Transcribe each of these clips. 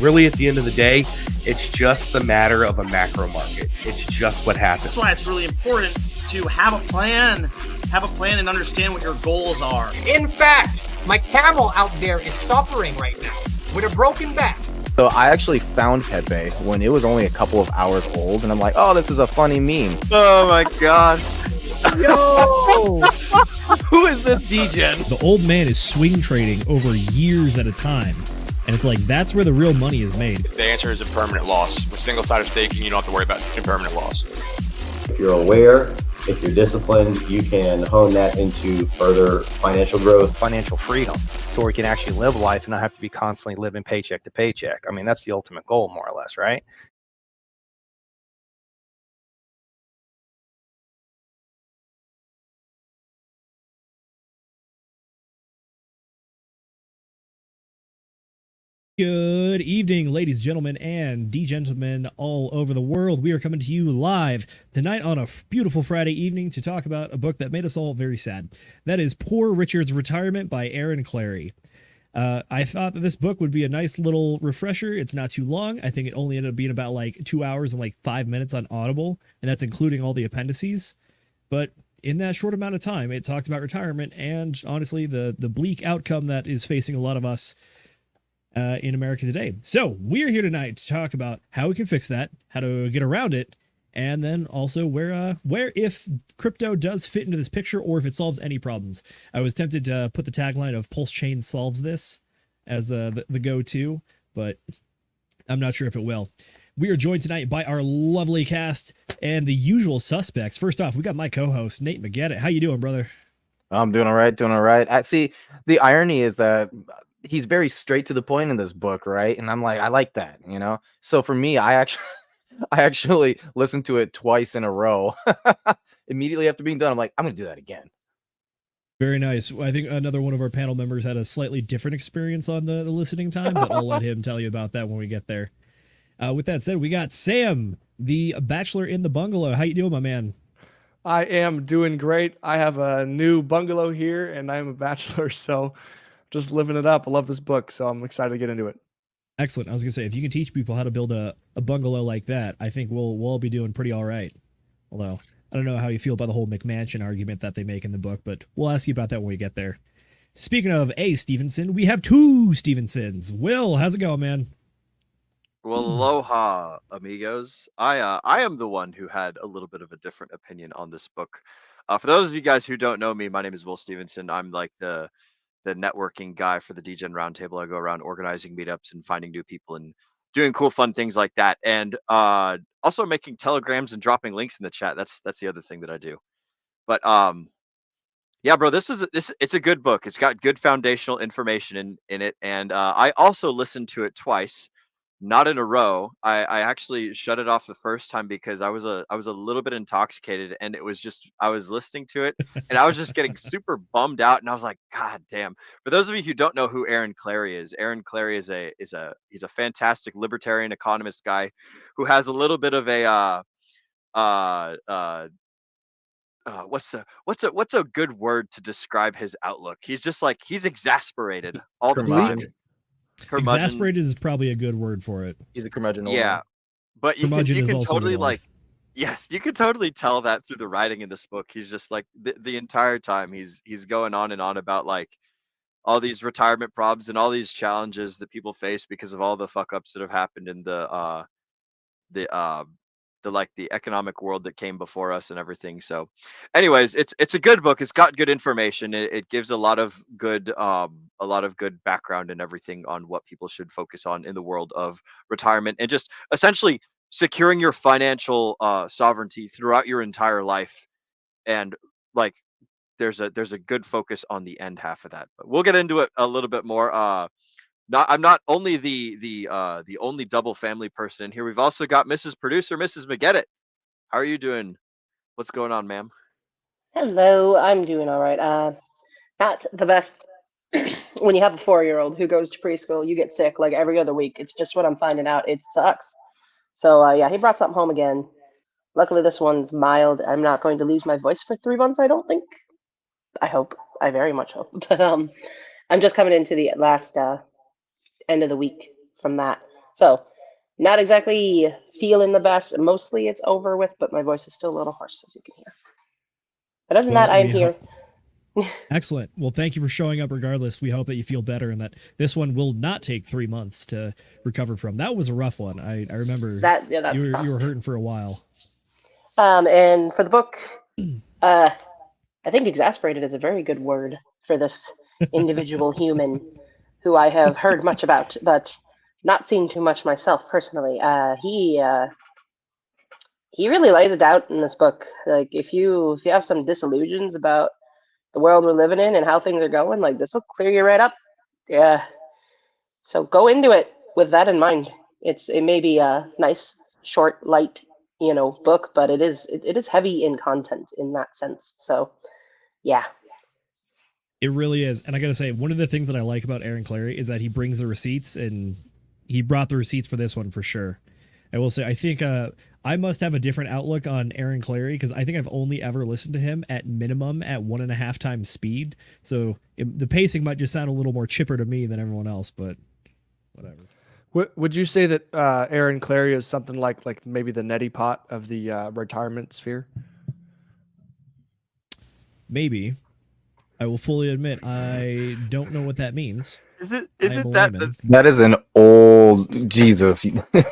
really, at the end of the day, it's just the matter of a macro market. It's just what happens. That's why it's really important to have a plan. Have a plan and understand what your goals are. In fact, my camel out there is suffering right now with a broken back. So I actually found Pepe when it was only a couple of hours old, and I'm like, oh, this is a funny meme. Oh my god. Yo! Who is this degen? The old man is swing trading over years at a time. And it's like, that's where the real money is made. The answer is impermanent loss. With single-sided staking, you don't have to worry about impermanent loss. If you're aware, if you're disciplined, you can hone that into further financial growth. Financial freedom, to where you can actually live life and not have to be constantly living paycheck to paycheck. I mean, that's the ultimate goal, more or less, right? Good evening, ladies and gentlemen, and D-gentlemen all over the world. We are coming to you live tonight on a beautiful Friday evening to talk about a book that made us all very sad. That is Poor Richard's Retirement by Aaron Clarey. I thought that this book would be a nice little refresher. It's not too long. I think it only ended up being about like 2 hours and like 5 minutes on Audible, and that's including all the appendices. But in that short amount of time, it talked about retirement and, honestly, the bleak outcome that is facing a lot of us in America today. So we're here tonight to talk about how we can fix that, how to get around it, and then also where if crypto does fit into this picture or if it solves any problems. I was tempted to put the tagline of Pulse Chain solves this as the go-to, but I'm not sure if it will. We are joined tonight by our lovely cast and the usual suspects. First off, we got my co-host, Nate McGettit. How you doing, brother? I'm doing all right, doing all right. I see, the irony is that he's very straight to the point in this book, right? And I'm like, I like that, you know? So for me, I actually listened to it twice in a row. Immediately after being done, I'm like, I'm going to do that again. Very nice. I think another one of our panel members had a slightly different experience on the listening time, but I'll let him tell you about that when we get there. With that said, we got Sam, the bachelor in the bungalow. How you doing, my man? I am doing great. I have a new bungalow here, and I'm a bachelor, so just living it up. I love this book, so I'm excited to get into it. Excellent. I was going to say, if you can teach people how to build a bungalow like that, I think we'll all be doing pretty all right. Although, I don't know how you feel about the whole McMansion argument that they make in the book, but we'll ask you about that when we get there. Speaking of a Stevenson, we have two Stevensons. Will, how's it going, man? Well, aloha, amigos. I am the one who had a little bit of a different opinion on this book. For those of you guys who don't know me, my name is Will Stevenson. I'm like the networking guy for the DGen Roundtable. I go around organizing meetups and finding new people and doing cool, fun things like that. And also making telegrams and dropping links in the chat. That's the other thing that I do. But yeah, bro, it's a good book. It's got good foundational information in it. And I also listened to it twice. Not in a row. I actually shut it off the first time because I was a little bit intoxicated, and it was just, I was listening to it and I was just getting super bummed out, and I was like, God damn. For those of you who don't know who Aaron Clarey is he's a fantastic libertarian economist guy who has a little bit of a what's a good word to describe his outlook? He's just like, he's exasperated all the time. Exasperated is probably a good word for it. He's a curmudgeon. Yeah, but you can totally like, yes, you can totally tell that through the writing in this book. He's just like the entire time he's going on and on about like all these retirement problems and all these challenges that people face because of all the fuck ups that have happened in the economic world that came before us and everything. So anyways, it's a good book. It's got good information. It gives a lot of good background and everything on what people should focus on in the world of retirement and just essentially securing your financial sovereignty throughout your entire life. And like there's a good focus on the end half of that, but we'll get into it a little bit more. I'm not only the only double family person here. We've also got Mrs. Producer, Mrs. McGettit. How are you doing? What's going on, ma'am? Hello, I'm doing all right. Not the best. When you have a 4-year-old who goes to preschool, you get sick like every other week. It's just what I'm finding out. It sucks. So yeah, he brought something home again. Luckily, this one's mild. I'm not going to lose my voice for 3 months, I don't think. I hope. I very much hope. But I'm just coming into the last end of the week from that. So, not exactly feeling the best. Mostly it's over with, but my voice is still a little hoarse, as you can hear. But other than that, I'm here. Excellent. Well, thank you for showing up regardless. We hope that you feel better and that this one will not take 3 months to recover from. That was a rough one. I remember that you were hurting for a while. And for the book, I think exasperated is a very good word for this individual human who I have heard much about, but not seen too much myself personally. He really lays it out in this book. Like if you have some disillusions about the world we're living in and how things are going, like this will clear you right up. Yeah. So go into it with that in mind. It may be a nice, short, light, book, but it is heavy in content in that sense. So, yeah. It really is. And I got to say, one of the things that I like about Aaron Clarey is that he brings the receipts, and he brought the receipts for this one for sure. I will say, I think I must have a different outlook on Aaron Clarey because I think I've only ever listened to him at minimum at 1.5 times speed. So the pacing might just sound a little more chipper to me than everyone else, but whatever. Would you say that Aaron Clarey is something like maybe the neti pot of the retirement sphere? Maybe. I will fully admit I don't know what that means. Isn't that that is an old Jesus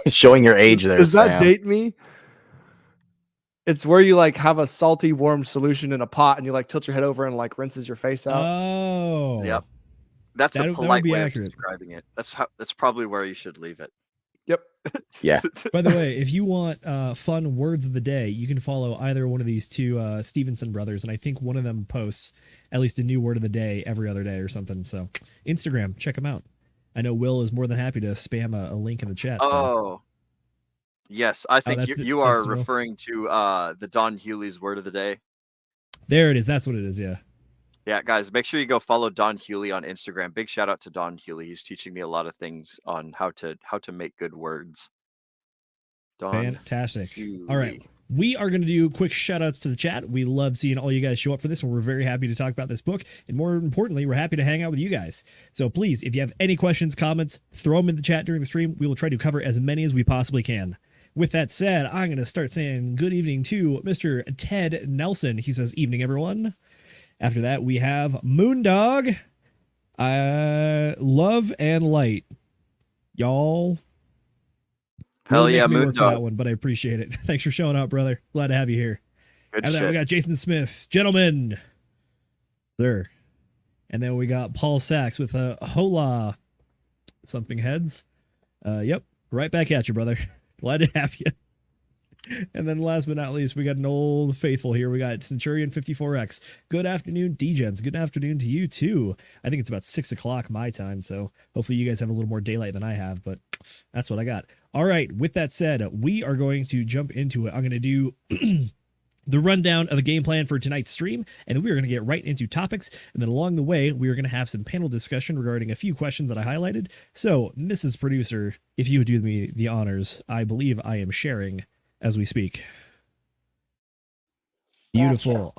showing your age there? Does that Sam. date me? It's where you like have a salty warm solution in a pot and you like tilt your head over and like rinses your face out. Oh, yep. That's a polite way accurate. of describing it. That's probably where you should leave it. Yep. Yeah. By the way, if you want fun words of the day, you can follow either one of these two Stevenson brothers, and I think one of them posts at least a new word of the day every other day or something. So Instagram, check them out. I know Will is more than happy to spam a link in the chat. Oh, yes. I think you are referring to the Don Hewley's word of the day. There it is. That's what it is. Yeah. Yeah, guys, make sure you go follow Don Hewley on Instagram. Big shout out to Don Hewley. He's teaching me a lot of things on how to make good words. Fantastic. Hewley. All right. We are going to do quick shout outs to the chat. We love seeing all you guys show up for this, and we're very happy to talk about this book. And more importantly, we're happy to hang out with you guys. So please, if you have any questions, comments, throw them in the chat during the stream. We will try to cover as many as we possibly can. With that said, I'm going to start saying good evening to Mr. Ted Nelson. He says, evening, everyone. After that, we have Moondog, Love and Light. Y'all. Hell yeah, Moondog. Moondog. That one, but I appreciate it. Thanks for showing up, brother. Glad to have you here. Good After that, we got Jason Smith. Gentlemen. Sir. And then we got Paul Sachs with a hola something heads. Yep. Right back at you, brother. Glad to have you. And then last but not least, we got an old faithful here. We got Centurion 54X. Good afternoon, D-Gens. Good afternoon to you, too. I think it's about 6 o'clock my time, so hopefully you guys have a little more daylight than I have, but that's what I got. All right, with that said, we are going to jump into it. I'm going to do the rundown of the game plan for tonight's stream, and then we're going to get right into topics, and then along the way, we're going to have some panel discussion regarding a few questions that I highlighted. So, Mrs. Producer, if you would do me the honors, I believe I am sharing as we speak. Beautiful.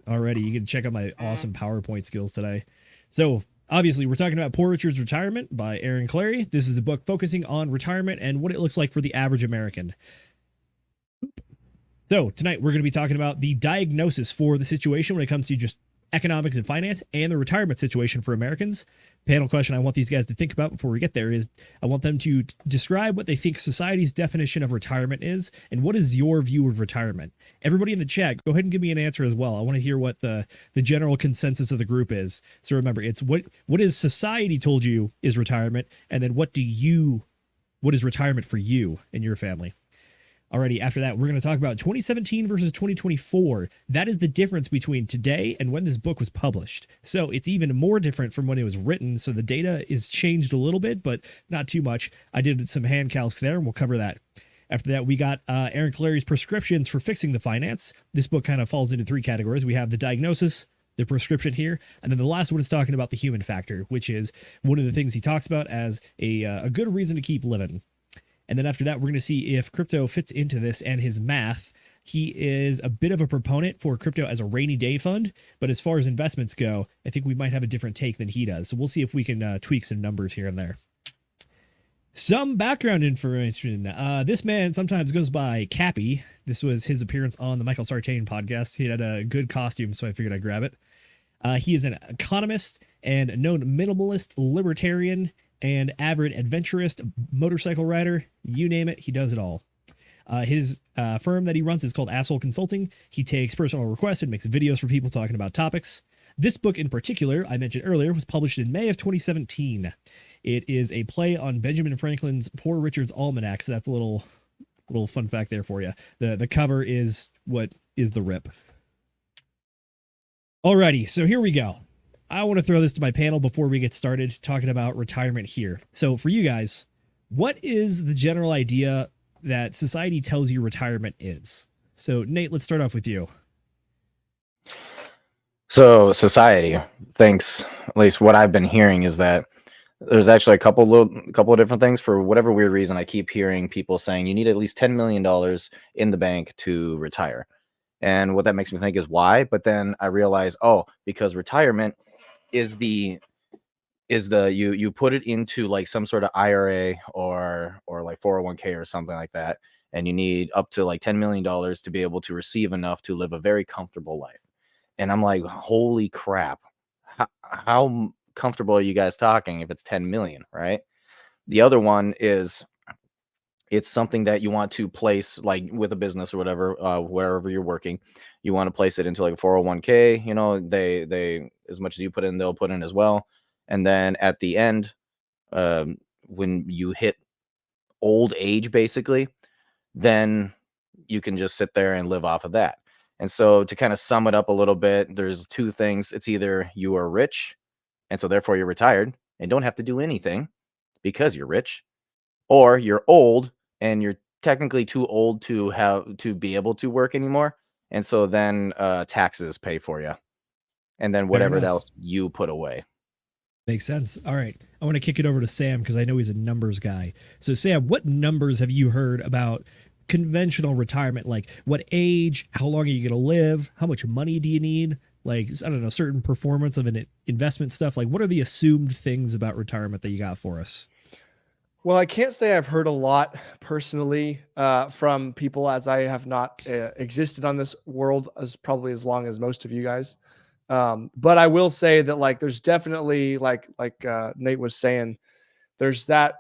Alrighty, you can check out my awesome PowerPoint skills today. So, obviously, we're talking about Poor Richard's Retirement by Aaron Clarey. This is a book focusing on retirement and what it looks like for the average American. So, tonight we're going to be talking about the diagnosis for the situation when it comes to just economics and finance and the retirement situation for Americans. Panel question I want these guys to think about before we get there is I want them to describe what they think society's definition of retirement is and what is your view of retirement. Everybody in the chat, go ahead and give me an answer as well. I want to hear what the general consensus of the group is. So remember, it's what is society told you is retirement, and then what is retirement for you and your family. Alrighty, after that, we're going to talk about 2017 versus 2024. That is the difference between today and when this book was published. So it's even more different from when it was written. So the data is changed a little bit, but not too much. I did some hand calcs there, and we'll cover that. After that, we got Aaron Clarey's prescriptions for fixing the finance. This book kind of falls into 3 categories. We have the diagnosis, the prescription here, and then the last one is talking about the human factor, which is one of the things he talks about as a good reason to keep living. And then after that, we're going to see if crypto fits into this and his math. He is a bit of a proponent for crypto as a rainy day fund, but as far as investments go, I think we might have a different take than he does. So we'll see if we can tweak some numbers here and there. Some background information. This man sometimes goes by Cappy. This was his appearance on the Michael Sartain podcast. He had a good costume, so I figured I'd grab it. He is an economist and known minimalist, libertarian, and avid adventurist, motorcycle rider. You name it, he does it all. His firm that he runs is called Asshole Consulting. He takes personal requests and makes videos for people talking about topics. This book in particular, I mentioned earlier, was published in May of 2017. It is a play on Benjamin Franklin's Poor Richard's Almanac. So that's a little fun fact there for you. The cover is what is the rip. Alrighty, so here we go. I want to throw this to my panel before we get started talking about retirement here. So for you guys, what is the general idea that society tells you retirement is? So Nate, let's start off with you. So society thinks, at least what I've been hearing, is that there's actually a couple of different things. For whatever weird reason, I keep hearing people saying you need at least $10 million in the bank to retire. And what that makes me think is why. But then I realize, because retirement is you put it into like some sort of IRA or like 401k or something like that, and you need up to like $10 million to be able to receive enough to live a very comfortable life. And I'm like, holy crap, how comfortable are you guys talking if it's 10 million, right? The other one is it's something that you want to place like with a business or whatever, wherever you're working, you want to place it into like a 401k, you know, they as much as you put in, they'll put in as well. And then at the end, when you hit old age, basically, then you can just sit there and live off of that. And so to kind of sum it up a little bit, there's two things. It's either you are rich, and so therefore you're retired and don't have to do anything because you're rich, or you're old and you're technically too old to be able to work anymore. And so then taxes pay for you. And then whatever else you put away. Makes sense. All right. I want to kick it over to Sam because I know he's a numbers guy. So Sam, what numbers have you heard about conventional retirement? Like what age, how long are you going to live? How much money do you need? Like, I don't know, certain performance of an investment stuff. Like what are the assumed things about retirement that you got for us? Well, I can't say I've heard a lot personally from people, as I have not existed on this world as probably as long as most of you guys. But I will say that like there's definitely like Nate was saying, there's that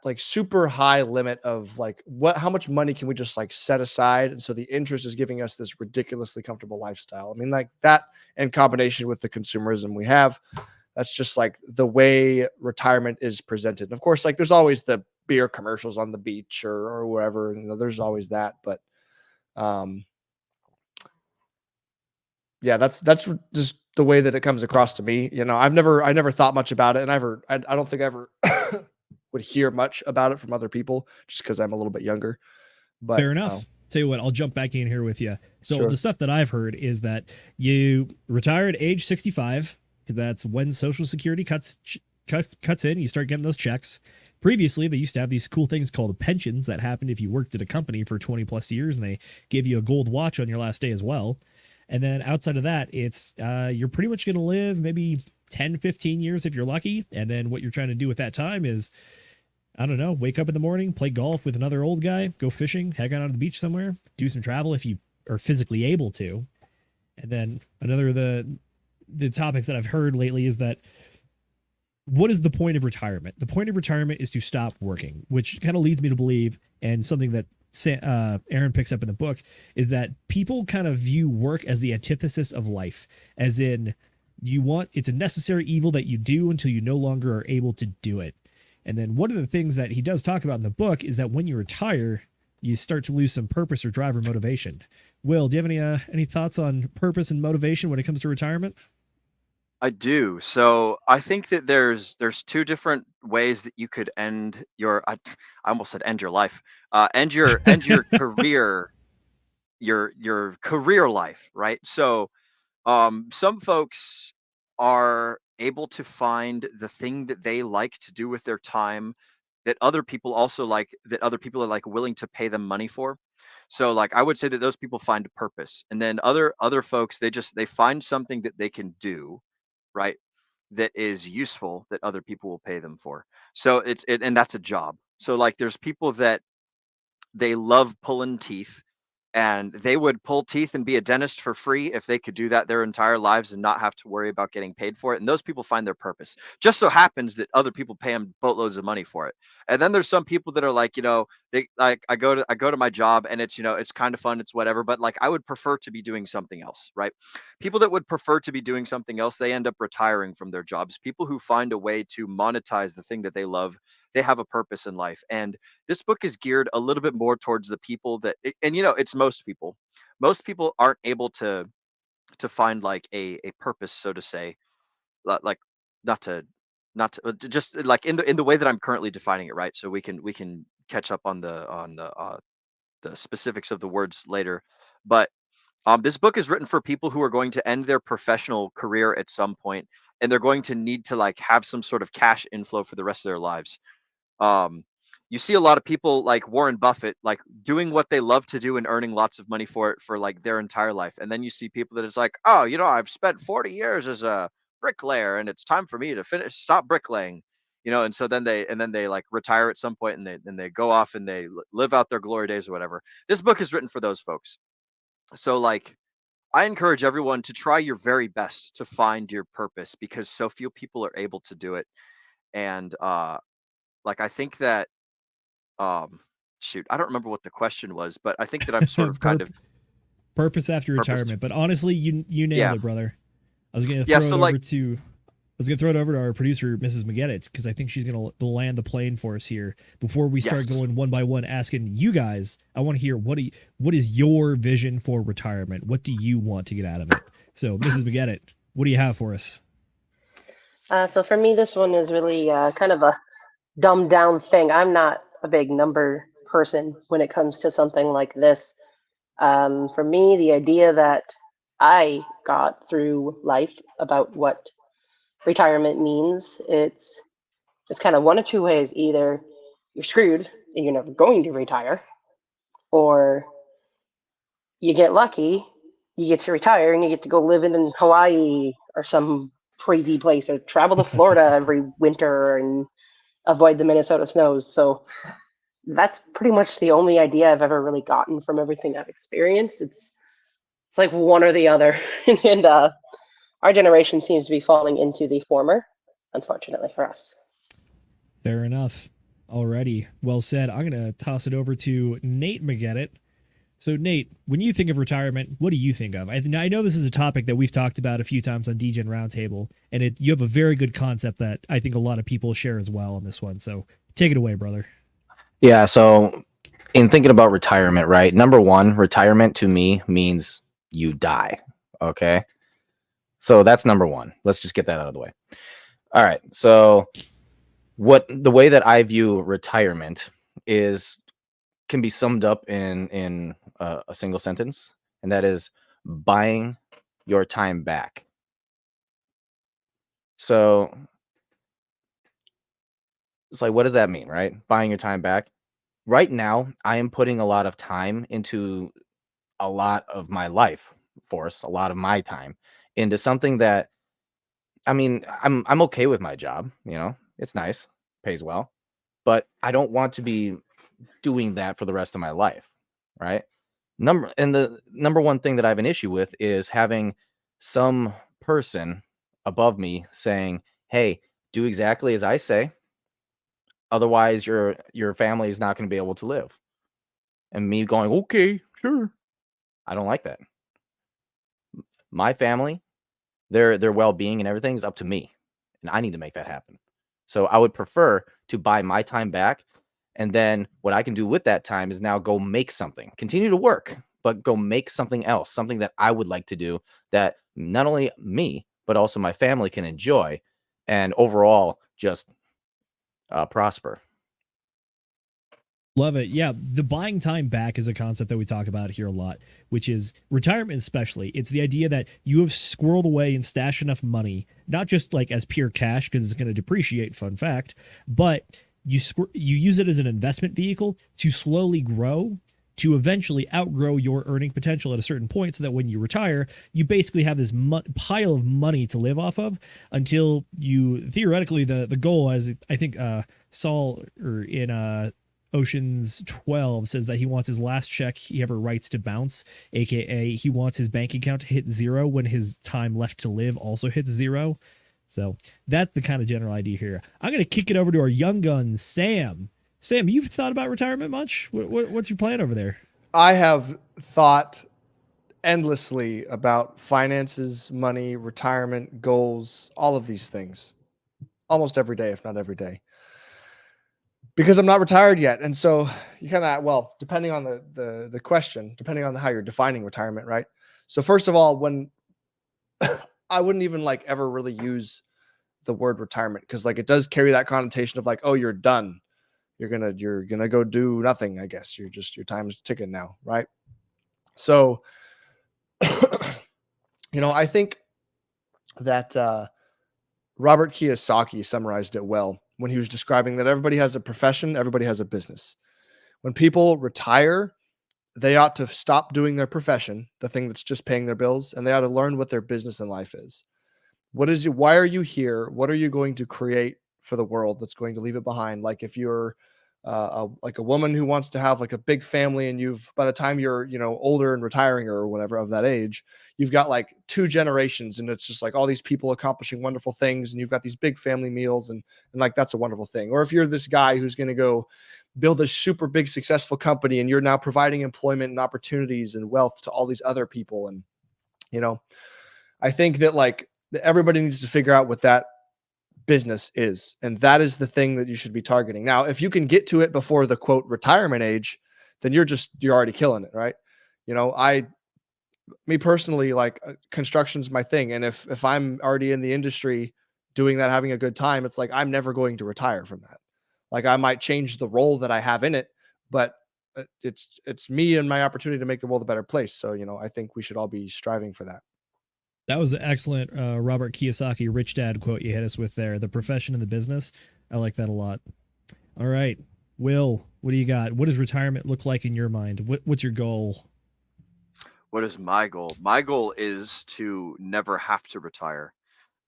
like super high limit of like how much money can we just like set aside, and so the interest is giving us this ridiculously comfortable lifestyle. I mean, like that in combination with the consumerism we have, that's just like the way retirement is presented. And of course, like there's always the beer commercials on the beach or wherever, you know, there's always that. But yeah, that's just the way that it comes across to me. You know, I never thought much about it, and I don't think I ever would hear much about it from other people just because I'm a little bit younger. But fair enough. Tell you what, I'll jump back in here with you. So Sure. The stuff that I've heard is that you retire at age 65. That's when Social Security cuts in. You start getting those checks. Previously, they used to have these cool things called pensions that happened if you worked at a company for 20 plus years, and they gave you a gold watch on your last day as well. And then outside of that, it's you're pretty much going to live maybe 10, 15 years if you're lucky. And then what you're trying to do with that time is, I don't know, wake up in the morning, play golf with another old guy, go fishing, hang out on the beach somewhere, do some travel if you are physically able to. And then another the topics that I've heard lately is that what is the point of retirement? The point of retirement is to stop working, which kind of leads me to believe, and something that Aaron picks up in the book, is that people kind of view work as the antithesis of life, as in it's a necessary evil that you do until you no longer are able to do it. And then one of the things that he does talk about in the book is that when you retire, you start to lose some purpose or drive or motivation. Will, do you have any thoughts on purpose and motivation when it comes to retirement? I do. So I think that there's two different ways that you could end your I almost said end your life. End your career, your career life, right? So some folks are able to find the thing that they like to do with their time that other people also like, that other people are like willing to pay them money for. So like I would say that those people find a purpose. And then other folks, they find something that they can do, right? that is useful that other people will pay them for. So and that's a job. So like there's people that they love pulling teeth, and they would pull teeth and be a dentist for free if they could do that their entire lives and not have to worry about getting paid for it. And those people find their purpose. Just so happens that other people pay them boatloads of money for it. And then there's some people that are like, they like, I go to my job and it's, it's kind of fun, it's whatever, but like I would prefer to be doing something else, right? People that would prefer to be doing something else, they end up retiring from their jobs. People who find a way to monetize the thing that they love, they have a purpose in life. And this book is geared a little bit more towards the people that, and it's most people. Most people aren't able to find like a purpose, so to say, like not to just like in the way that I'm currently defining it, right? So we can catch up on the specifics of the words later. But this book is written for people who are going to end their professional career at some point, and they're going to need to like have some sort of cash inflow for the rest of their lives. You see a lot of people like Warren Buffett, like doing what they love to do and earning lots of money for it for like their entire life. And then you see people that it's like, oh, I've spent 40 years as a bricklayer and it's time for me to stop bricklaying, and so then they like retire at some point, and they go off and they live out their glory days or whatever. This book is written for those folks. So like, I encourage everyone to try your very best to find your purpose, because so few people are able to do it. And like, I think that, shoot, I don't remember what the question was, but I think that I'm sort of kind of purpose after retirement. But honestly, you nailed it, brother. I was gonna throw it over to our producer, Mrs. McGettit, because I think she's gonna land the plane for us here before we start going one by one, asking you guys. I want to hear what is your vision for retirement? What do you want to get out of it? So, Mrs. McGettit, what do you have for us? So for me, this one is really kind of a dumbed down thing. I'm not a big number person when it comes to something like this. For me, the idea that I got through life about what retirement means, it's kind of one of two ways. Either you're screwed and you're never going to retire, or you get lucky, you get to retire and you get to go live in Hawaii or some crazy place, or travel to Florida every winter and avoid the Minnesota snows. So that's pretty much the only idea I've ever really gotten from everything I've experienced. It's like one or the other. And our generation seems to be falling into the former, unfortunately for us. Fair enough. Alrighty. Well said. I'm going to toss it over to Nate McGettit. So, Nate, when you think of retirement, what do you think of? I know this is a topic that we've talked about a few times on DGen Roundtable, and you have a very good concept that I think a lot of people share as well on this one. So, take it away, brother. Yeah, so in thinking about retirement, right? Number one, retirement to me means you die, okay? So that's number one. Let's just get that out of the way. All right, so the way that I view retirement can be summed up in a single sentence, and that is buying your time back. So it's like, what does that mean, right? Buying your time back. Right now, I am putting a lot of time into a lot of my life force, a lot of my time into something that, I mean, I'm okay with my job, it's nice, pays well, but I don't want to be doing that for the rest of my life, right? The number one thing that I have an issue with is having some person above me saying, hey, do exactly as I say, otherwise your family is not going to be able to live. And me going, okay, sure. I don't like that. My family, their well-being and everything is up to me, and I need to make that happen. So I would prefer to buy my time back, and then what I can do with that time is now go make something. Continue to work, but go make something else, something that I would like to do that not only me, but also my family can enjoy, and overall just prosper. Love it. Yeah, the buying time back is a concept that we talk about here a lot, which is retirement especially. It's the idea that you have squirreled away and stashed enough money, not just like as pure cash because it's going to depreciate, fun fact, but you use it as an investment vehicle to slowly grow to eventually outgrow your earning potential at a certain point, so that when you retire, you basically have this pile of money to live off of until you, theoretically, the goal, as I think Saul or in Ocean's 12 says, that he wants his last check he ever writes to bounce, aka he wants his bank account to hit 0 when his time left to live also hits 0. So that's the kind of general idea here. I'm going to kick it over to our young gun, Sam. Sam, you've thought about retirement much? What's your plan over there? I have thought endlessly about finances, money, retirement, goals, all of these things, almost every day, if not every day, because I'm not retired yet. And so you kind of, well, depending on the question, depending on how you're defining retirement, right? So first of all, when I wouldn't even like ever really use the word retirement, because like it does carry that connotation of like, oh, you're done. You're gonna go do nothing, I guess. Your time's ticking now, right? So I think that Robert Kiyosaki summarized it well when he was describing that everybody has a profession, everybody has a business. When people retire, they ought to stop doing their profession, the thing that's just paying their bills, and they ought to learn what their business in life is. Why are you here? What are you going to create for the world that's going to leave it behind? Like if you're like a woman who wants to have like a big family, and by the time you're older and retiring or whatever of that age, you've got like 2 generations, and it's just like all these people accomplishing wonderful things, and you've got these big family meals, and like that's a wonderful thing. Or if you're this guy who's going to go build a super big successful company, and you're now providing employment and opportunities and wealth to all these other people, and I think that like everybody needs to figure out what that business is, and that is the thing that you should be targeting. Now, if you can get to it before the quote retirement age, then you're already killing it, right? Me personally, like construction's my thing, and if I'm already in the industry doing that, having a good time, it's like I'm never going to retire from that. Like I might change the role that I have in it, but it's me and my opportunity to make the world a better place. So I think we should all be striving for that. That was an excellent Robert Kiyosaki rich dad quote you hit us with there. The profession and the business. I like that a lot. All right. Will, what do you got? What does retirement look like in your mind? What's your goal? What is my goal? My goal is to never have to retire,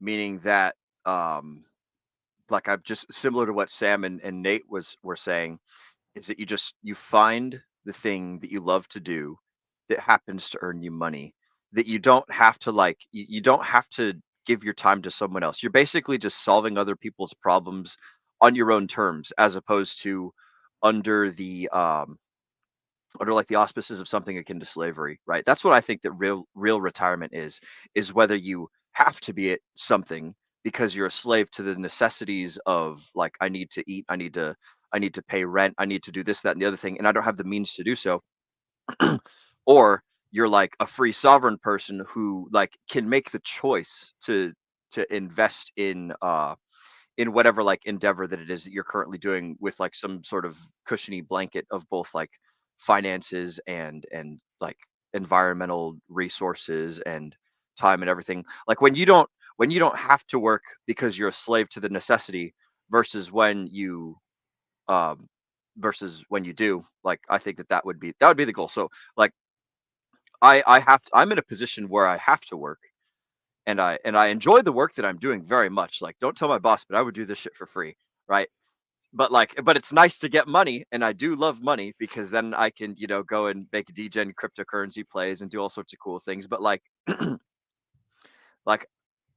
meaning that like I've just similar to what Sam and Nate were saying, is that you find the thing that you love to do that happens to earn you money, that you don't have to you don't have to give your time to someone else. You're basically just solving other people's problems on your own terms, as opposed to under the like the auspices of something akin to slavery, right? That's what I think that real retirement is whether you have to be at something because you're a slave to the necessities of like, I need to eat, I need to pay rent, I need to do this, that, and the other thing, and I don't have the means to do so. Or you're like a free sovereign person who like can make the choice to invest in whatever like endeavor that it is that you're currently doing, with like some sort of cushiony blanket of both like finances and like environmental resources and time and everything. Like when you don't have to work because you're a slave to the necessity, versus when you do, like I think that would be the goal. So like I'm in a position where I have to work, and I enjoy the work that I'm doing very much. Like, don't tell my boss, but I would do this shit for free, right? But it's nice to get money, and I do love money, because then I can go and make degen cryptocurrency plays and do all sorts of cool things. But like like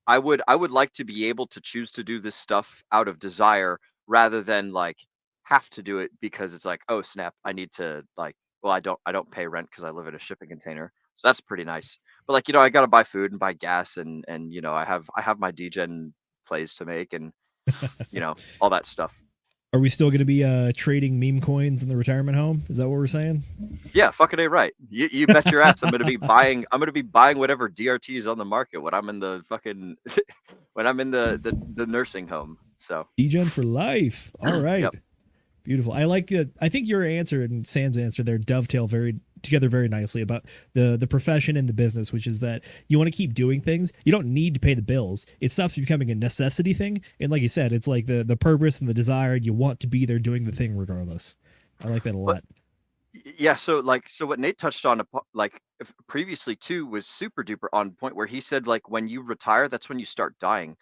I would like to be able to choose to do this stuff out of desire, rather than like have to do it because it's like, oh snap, I need to like, well, I don't pay rent because I live in a shipping container. So that's pretty nice. But like, I got to buy food and buy gas, and I have my degen plays to make, and all that stuff. Are we still going to be trading meme coins in the retirement home? Is that what we're saying? Yeah, fucking A right. You bet your ass I'm going to be buying whatever DRT is on the market when I'm in the fucking when I'm in the nursing home. So degen for life. All right. Yep. Beautiful. I like it. I think your answer and Sam's answer there dovetail together very nicely about the profession and the business, which is that you want to keep doing things. You don't need to pay the bills. It stops becoming a necessity thing. And like you said, it's like the purpose and the desire. You want to be there doing the thing regardless. I like that a lot. Yeah, so what Nate touched on previously too was super duper on point, where he said like when you retire, that's when you start dying.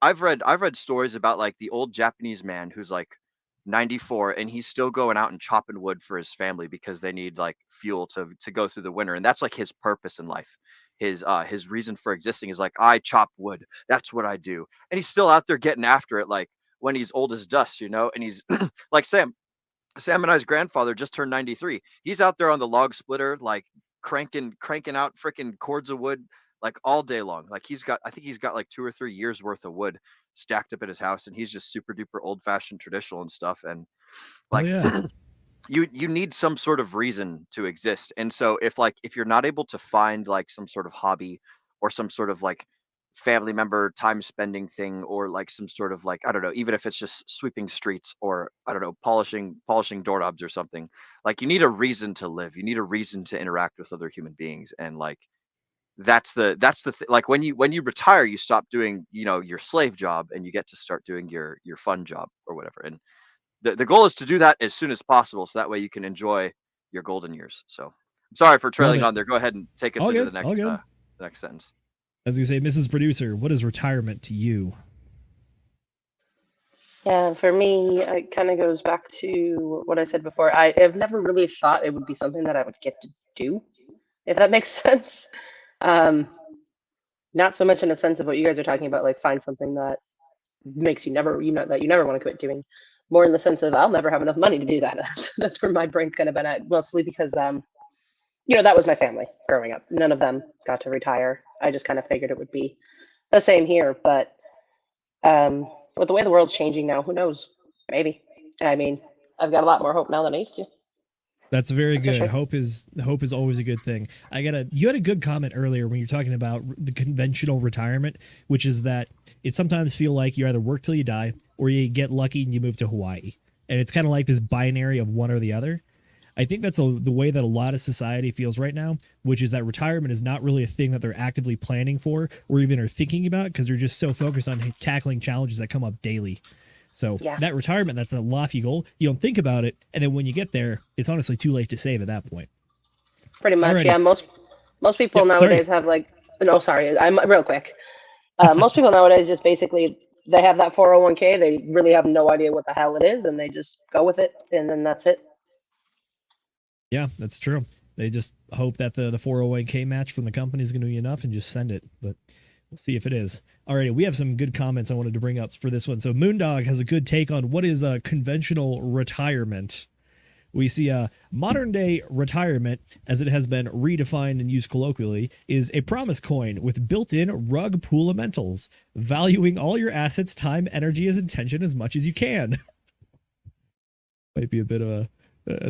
I've read stories about like the old Japanese man who's like 94 and he's still going out and chopping wood for his family because they need like fuel to go through the winter, and that's like his purpose in life. His reason for existing is like, I chop wood. That's what I do. And he's still out there getting after it like when he's old as dust, and he's like Sam and I's grandfather just turned 93. He's out there on the log splitter, like cranking out freaking cords of wood like all day long. Like I think he's got like 2 or 3 years worth of wood stacked up at his house, and he's just super duper old fashioned traditional and stuff. And like, you need some sort of reason to exist. And so if you're not able to find like some sort of hobby or some sort of like family member time spending thing, or like some sort of like, I don't know, even if it's just sweeping streets, or I don't know, polishing doorknobs or something, like you need a reason to live. You need a reason to interact with other human beings. And like like when you retire, you stop doing your slave job and you get to start doing your fun job or whatever. And the goal is to do that as soon as possible, so that way you can enjoy your golden years. So I'm sorry for trailing on there. Go ahead and take us into the next sentence. I was gonna say, Mrs. Producer, what is retirement to you? Yeah, for me, it kind of goes back to what I said before. I've never really thought it would be something that I would get to do, if that makes sense. Not so much in a sense of what you guys are talking about, like find something that makes you never, that you never want to quit doing. More in the sense of I'll never have enough money to do that. That's where my brain's kind of been at, mostly because that was my family growing up. None of them got to retire. I just kind of figured it would be the same here. But with the way the world's changing now, who knows? Maybe. I mean, I've got a lot more hope now than I used to. That's very good. Sure. Hope is always a good thing. You had a good comment earlier when you're talking about the conventional retirement, which is that it sometimes feel like you either work till you die or you get lucky and you move to Hawaii. And it's kind of like this binary of one or the other. I think that's the way that a lot of society feels right now, which is that retirement is not really a thing that they're actively planning for or even are thinking about, because they're just so focused on tackling challenges that come up daily. So that retirement, that's a lofty goal. You don't think about it, and then when you get there, it's honestly too late to save at that point. Pretty much, Alrighty. yeah. Most people nowadays have like, no, sorry, I'm real quick. Most people nowadays just basically, they have that 401k, they really have no idea what the hell it is, and they just go with it, and then that's it. Yeah, that's true. They just hope that the 401k match from the company is going to be enough and just send it. But we'll see if it is. Alrighty, we have some good comments I wanted to bring up for this one. So Moondog has a good take on what is a conventional retirement. We see a modern day retirement, as it has been redefined and used colloquially, is a promise coin with built-in rug pool of mentals, valuing all your assets, time, energy, and attention as much as you can. Might be a bit of a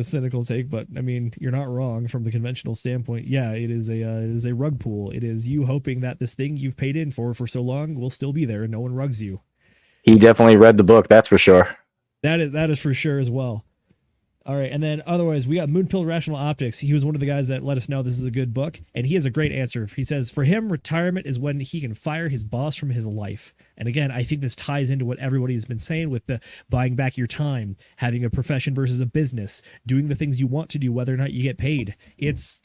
cynical take, but I mean, you're not wrong from the conventional standpoint. Yeah, it is a rug pool. It is you hoping that this thing you've paid in for so long will still be there and no one rugs you. He definitely read the book, that's for sure. That is for sure as well. All right, and then otherwise, we got Moonpill Rational Optics. He was one of the guys that let us know this is a good book, and he has a great answer. He says, for him, retirement is when he can fire his boss from his life. And again, I think this ties into what everybody has been saying with the buying back your time, having a profession versus a business, doing the things you want to do, whether or not you get paid. It's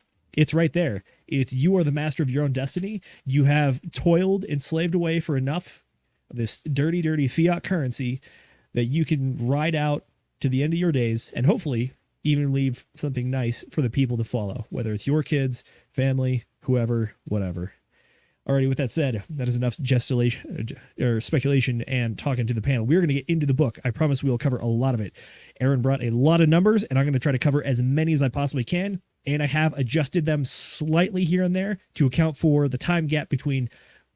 right there. It's you are the master of your own destiny. You have toiled and slaved away for enough of this dirty, dirty fiat currency that you can ride out to the end of your days and hopefully even leave something nice for the people to follow, whether it's your kids, family, whoever, whatever. Alrighty, with that said, that is enough speculation and talking to the panel. We're going to get into the book. I promise we will cover a lot of it. Aaron brought a lot of numbers, and I'm going to try to cover as many as I possibly can, and I have adjusted them slightly here and there to account for the time gap between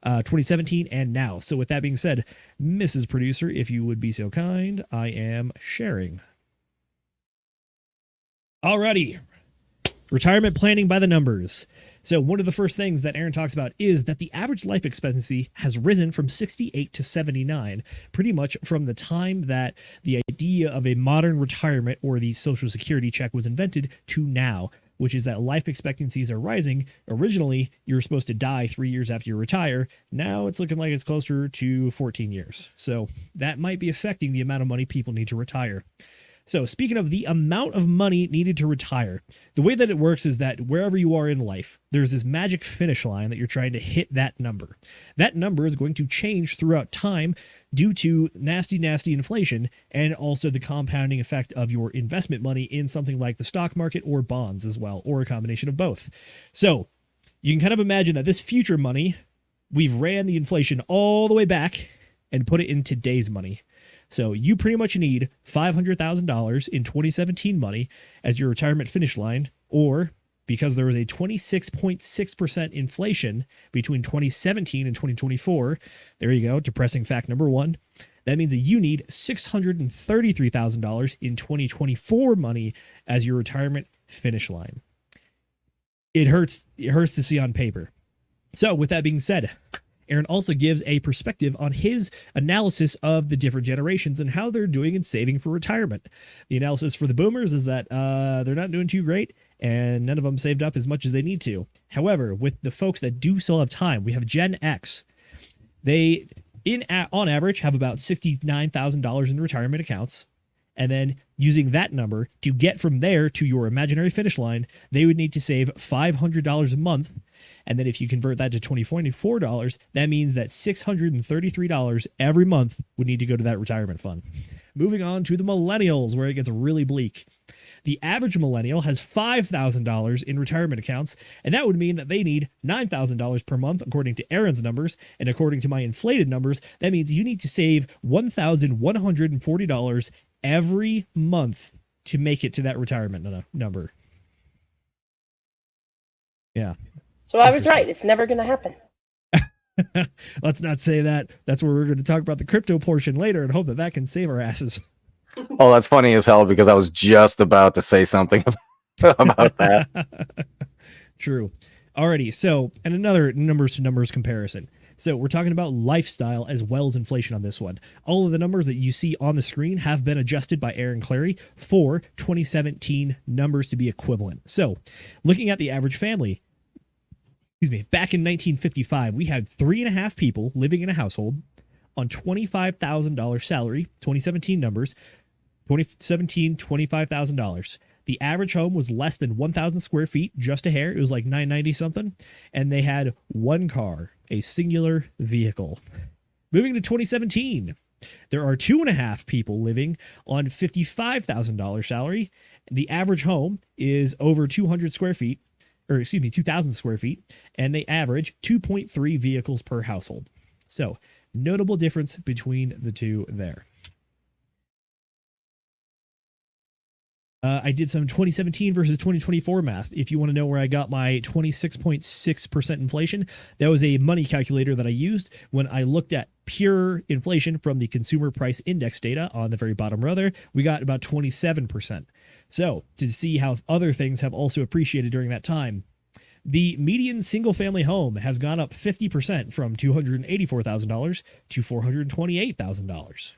2017 and now. So with that being said, Mrs. Producer, if you would be so kind, I am sharing. Alrighty. Retirement planning by the numbers. So one of the first things that Aaron talks about is that the average life expectancy has risen from 68 to 79, pretty much from the time that the idea of a modern retirement or the Social Security check was invented to now, which is that life expectancies are rising. Originally, you were supposed to die 3 years after you retire. Now it's looking like it's closer to 14 years. So that might be affecting the amount of money people need to retire. So speaking of the amount of money needed to retire, the way that it works is that wherever you are in life, there's this magic finish line that you're trying to hit that number. That number is going to change throughout time due to nasty inflation and also the compounding effect of your investment money in something like the stock market or bonds as well, or a combination of both. So you can kind of imagine that this future money, we've ran the inflation all the way back and put it in today's money. So you pretty much need $500,000 in 2017 money as your retirement finish line, or because there was a 26.6% inflation between 2017 and 2024, there you go, depressing fact number one. That means that you need $633,000 in 2024 money as your retirement finish line. It hurts to see on paper. So with that being said, Aaron also gives a perspective on his analysis of the different generations and how they're doing in saving for retirement. The analysis for the boomers is that they're not doing too great and none of them saved up as much as they need to. However, with the folks that do still have time, we have Gen X. They, on average, have about $69,000 in retirement accounts. And then using that number to get from there to your imaginary finish line, they would need to save $500 a month. And then if you convert that to $24, that means that $633 every month would need to go to that retirement fund. Moving on to the millennials, where it gets really bleak. The average millennial has $5,000 in retirement accounts, and that would mean that they need $9,000 per month, according to Aaron's numbers. And according to my inflated numbers, that means you need to save $1,140 every month to make it to that retirement number. Yeah. So I was right. It's never going to happen. Let's not say that. That's where we're going to talk about the crypto portion later and hope that that can save our asses. Oh, that's funny as hell because I was just about to say something about that. True. Alrighty. So, and another numbers to numbers comparison. So we're talking about lifestyle as well as inflation on this one. All of the numbers that you see on the screen have been adjusted by Aaron Clarey for 2017 numbers to be equivalent. So looking at the average family, back in 1955, we had 3.5 people living in a household on $25,000 salary, 2017 numbers, 2017, $25,000. The average home was less than 1,000 square feet, just a hair. It was like 990 something. And they had one car, a singular vehicle. Moving to 2017, there are 2.5 people living on $55,000 salary. The average home is over 200 square feet, 2,000 square feet, and they average 2.3 vehicles per household. So, notable difference between the two there. I did some 2017 versus 2024 math. If you want to know where I got my 26.6% inflation, that was a money calculator that I used when I looked at pure inflation from the consumer price index data on the very bottom row there. We got about 27%. So to see how other things have also appreciated during that time, the median single-family home has gone up 50% from $284,000 to $428,000.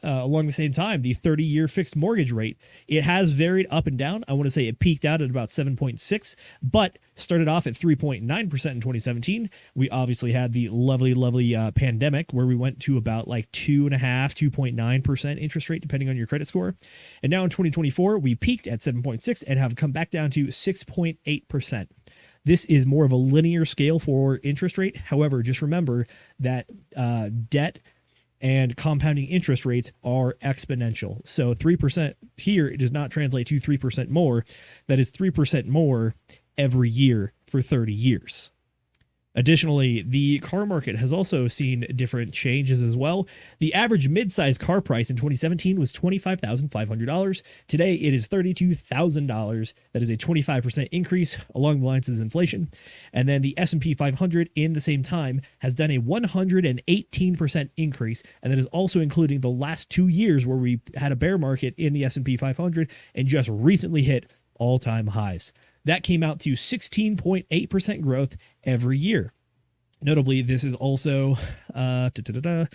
Along the same time, the 30-year fixed mortgage rate, it has varied up and down. I want to say it peaked out at about 7.6, but started off at 3.9% in 2017. We obviously had the lovely pandemic where we went to about like 2.9% interest rate, depending on your credit score. And now in 2024, we peaked at 7.6 and have come back down to 6.8%. This is more of a linear scale for interest rate. However, just remember that debt and compounding interest rates are exponential. So 3% here does not translate to 3% more. That is 3% more every year for 30 years. Additionally, the car market has also seen different changes as well. The average mid-size car price in 2017 was $25,500. Today, it is $32,000. That is a 25% increase along the lines of inflation. And then the S&P 500 in the same time has done a 118% increase. And that is also including the last 2 years where we had a bear market in the S&P 500 and just recently hit all-time highs. That came out to 16.8% growth every year. Notably, this is also, this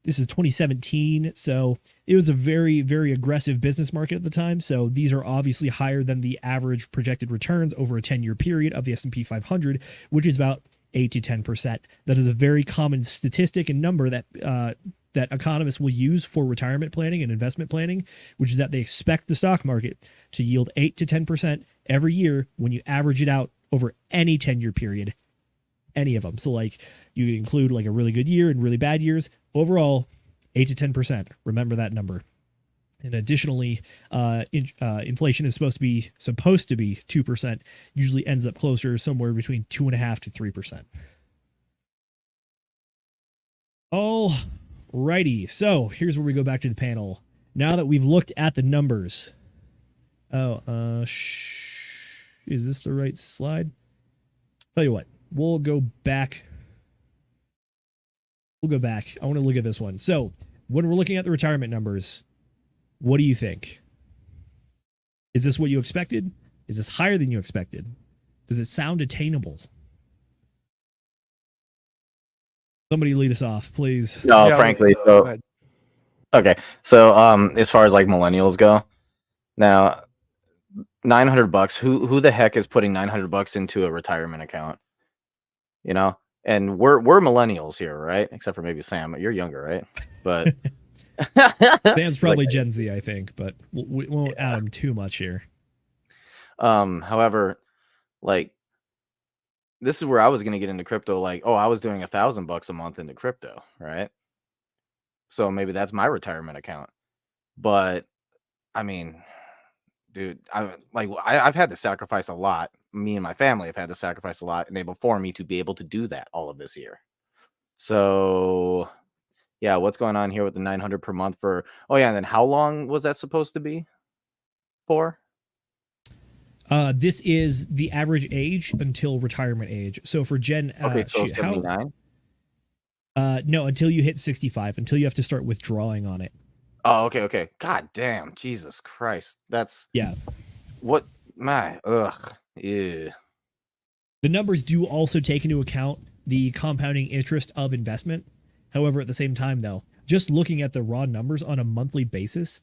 is 2017, so it was a very, very aggressive business market at the time. So these are obviously higher than the average projected returns over a 10-year period of the S&P 500, which is about 8 to 10%. That is a very common statistic and number that that economists will use for retirement planning and investment planning, which is that they expect the stock market to yield 8 to 10% every year when you average it out over any 10-year period, any of them. So like you could include like a really good year and really bad years. Overall, 8 to 10%. Remember that number. And additionally, inflation is supposed to be 2%. Usually ends up closer, somewhere between 2.5 to 3%. All righty. So here's where we go back to the panel. Now that we've looked at the numbers. Is this the right slide? Tell you what, we'll go back. I want to look at this one. So when we're looking at the retirement numbers, what do you think? Is this what you expected? Is this higher than you expected? Does it sound attainable? Somebody lead us off, please. No, Yeah, frankly. go So ahead. okay. So as far as like millennials go, now $900. Who the heck is putting $900 into a retirement account? You know, and we're millennials here, right? Except for maybe Sam. You're younger, right? But Sam's probably Gen Z, I think, but we won't add him too much here. However, like this is where I was gonna get into crypto. Like, I was doing $1,000 a month into crypto, right? So maybe that's my retirement account. But I mean, dude, I've had to sacrifice a lot. Me and my family have had to sacrifice a lot, and for me to be able to do that all of this year. So yeah, what's going on here with the 900 per month for? Oh yeah, and then how long was that supposed to be for? This is the average age until retirement age. So for Jen, Okay, so 79. No, until you hit 65, until you have to start withdrawing on it. Oh, okay. God damn, Jesus Christ, that's what my yeah. The numbers do also take into account the compounding interest of investment. However, at the same time, though, just looking at the raw numbers on a monthly basis,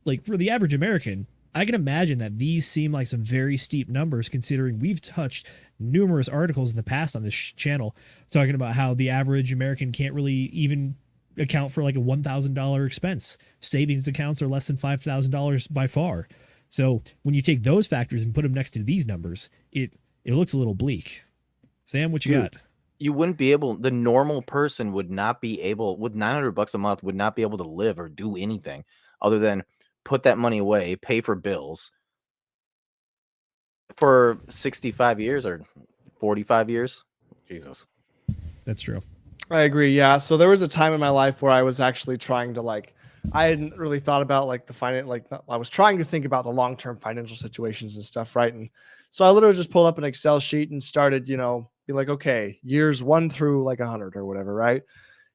like for the average American, I can imagine that these seem like some very steep numbers, considering we've touched numerous articles in the past on this channel talking about how the average American can't really even account for like a $1,000 expense. Savings accounts are less than $5,000 by far. So when you take those factors and put them next to these numbers, it looks a little bleak. Sam, what you got? You wouldn't be able. The normal person would not be able, with $900 a month, would not be able to live or do anything other than put that money away, pay for bills for 65 years or 45 years. Jesus. That's true. I agree. Yeah. So there was a time in my life where I was actually trying to I hadn't really thought about I was trying to think about the long-term financial situations and stuff. Right. And so I literally just pulled up an Excel sheet and started, be like, okay, years 1 through 100 or whatever. Right.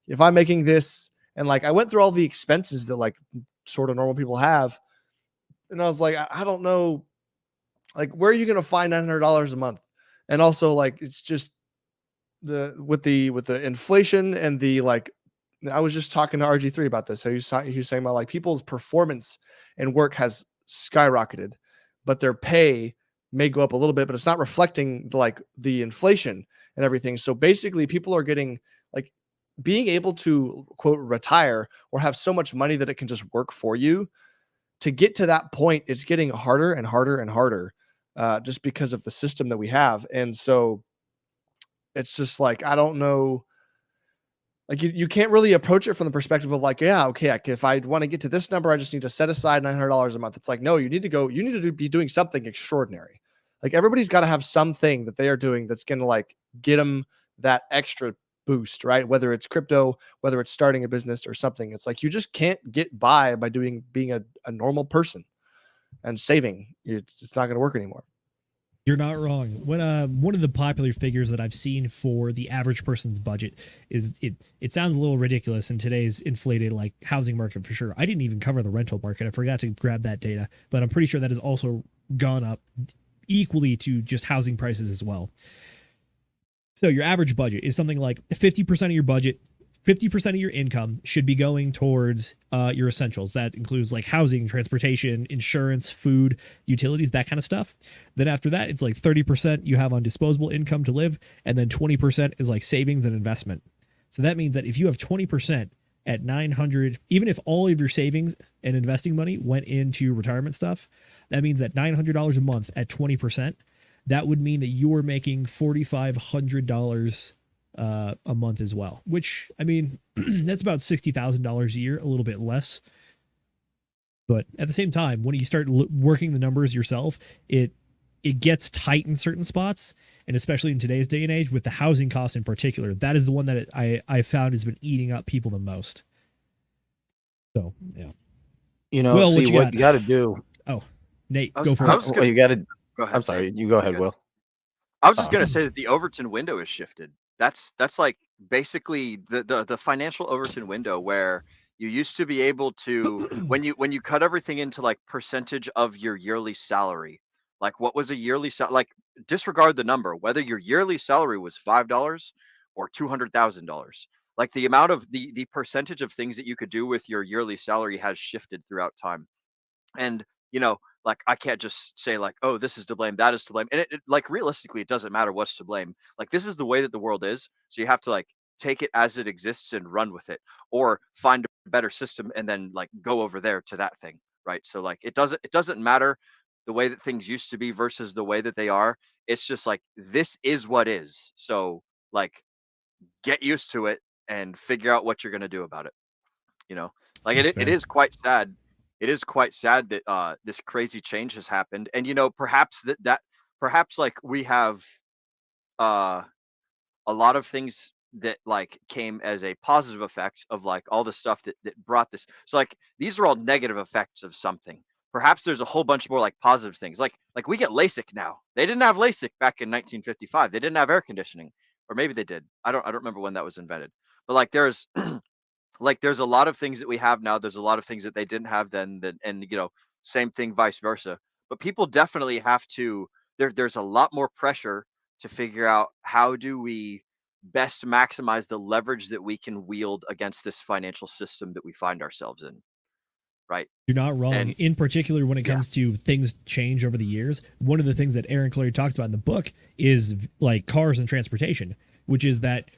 If I'm making this, and I went through all the expenses that sort of normal people have. And I was like, I don't know, where are you going to find $900 a month? And also it's just with the inflation and the I was just talking to RG3 about this. So he was saying about people's performance and work has skyrocketed, but their pay may go up a little bit, but it's not reflecting the inflation and everything. So basically people are getting being able to quote retire or have so much money that it can just work for you. To get to that point, it's getting harder and harder and harder just because of the system that we have. And so it's just I don't know. You can't really approach it from the perspective of if I want to get to this number, I just need to set aside $900 a month. It's no, you need to be doing something extraordinary. Everybody's got to have something that they are doing that's going to get them that extra boost, right? Whether it's crypto, whether it's starting a business or something. It's you just can't get by being a normal person and saving. It's not going to work anymore. You're not wrong. When one of the popular figures that I've seen for the average person's budget is it sounds a little ridiculous in today's inflated housing market for sure. I didn't even cover the rental market. I forgot to grab that data, but I'm pretty sure that has also gone up equally to just housing prices as well. So your average budget is something like 50% of your budget, 50% of your income should be going towards your essentials. That includes housing, transportation, insurance, food, utilities, that kind of stuff. Then after that, it's 30% you have on disposable income to live, and then 20% is savings and investment. So that means that if you have 20% at 900, even if all of your savings and investing money went into retirement stuff, that means that $900 a month at 20%, that would mean that you were making $4,500 a month as well, which, I mean, that's about $60,000 a year, a little bit less. But at the same time, when you start working the numbers yourself, it gets tight in certain spots. And especially in today's day and age with the housing costs in particular, that is the one that I found has been eating up people the most. So, yeah. You know, Will, see what what you got to do. Oh, Nate, go for it. Well, you got to. Go ahead, I'm sorry. Nate. You go ahead, Will. I was just gonna say that the Overton window is shifted. That's like basically the financial Overton window where you used to be able to when you cut everything into like percentage of your yearly salary, like what was a yearly like disregard the number, whether your yearly salary was $5 or $200,000. Like the amount of the percentage of things that you could do with your yearly salary has shifted throughout time. And like I can't just say like, oh, this is to blame, that is to blame, and like realistically it doesn't matter what's to blame. Like this is the way that the world is, so you have to like take it as it exists and run with it, or find a better system and then like go over there to that thing, right? So like it doesn't matter the way that things used to be versus the way that they are. It's just like this is what is, so like get used to it and figure out what you're going to do about it. Like it is quite sad. It is quite sad that this crazy change has happened, and perhaps perhaps like we have a lot of things that like came as a positive effect of like all the stuff that brought this. So like these are all negative effects of something. Perhaps there's a whole bunch more like positive things. Like we get LASIK now. They didn't have LASIK back in 1955. They didn't have air conditioning, or maybe they did. I don't remember when that was invented. But like there's like there's a lot of things that we have now. There's a lot of things that they didn't have then, and same thing vice versa. But people definitely have to there's a lot more pressure to figure out how do we best maximize the leverage that we can wield against this financial system that we find ourselves in. Right. You're not wrong. And, in particular, when it comes to things change over the years, one of the things that Aaron Clarey talks about in the book is like cars and transportation, which is that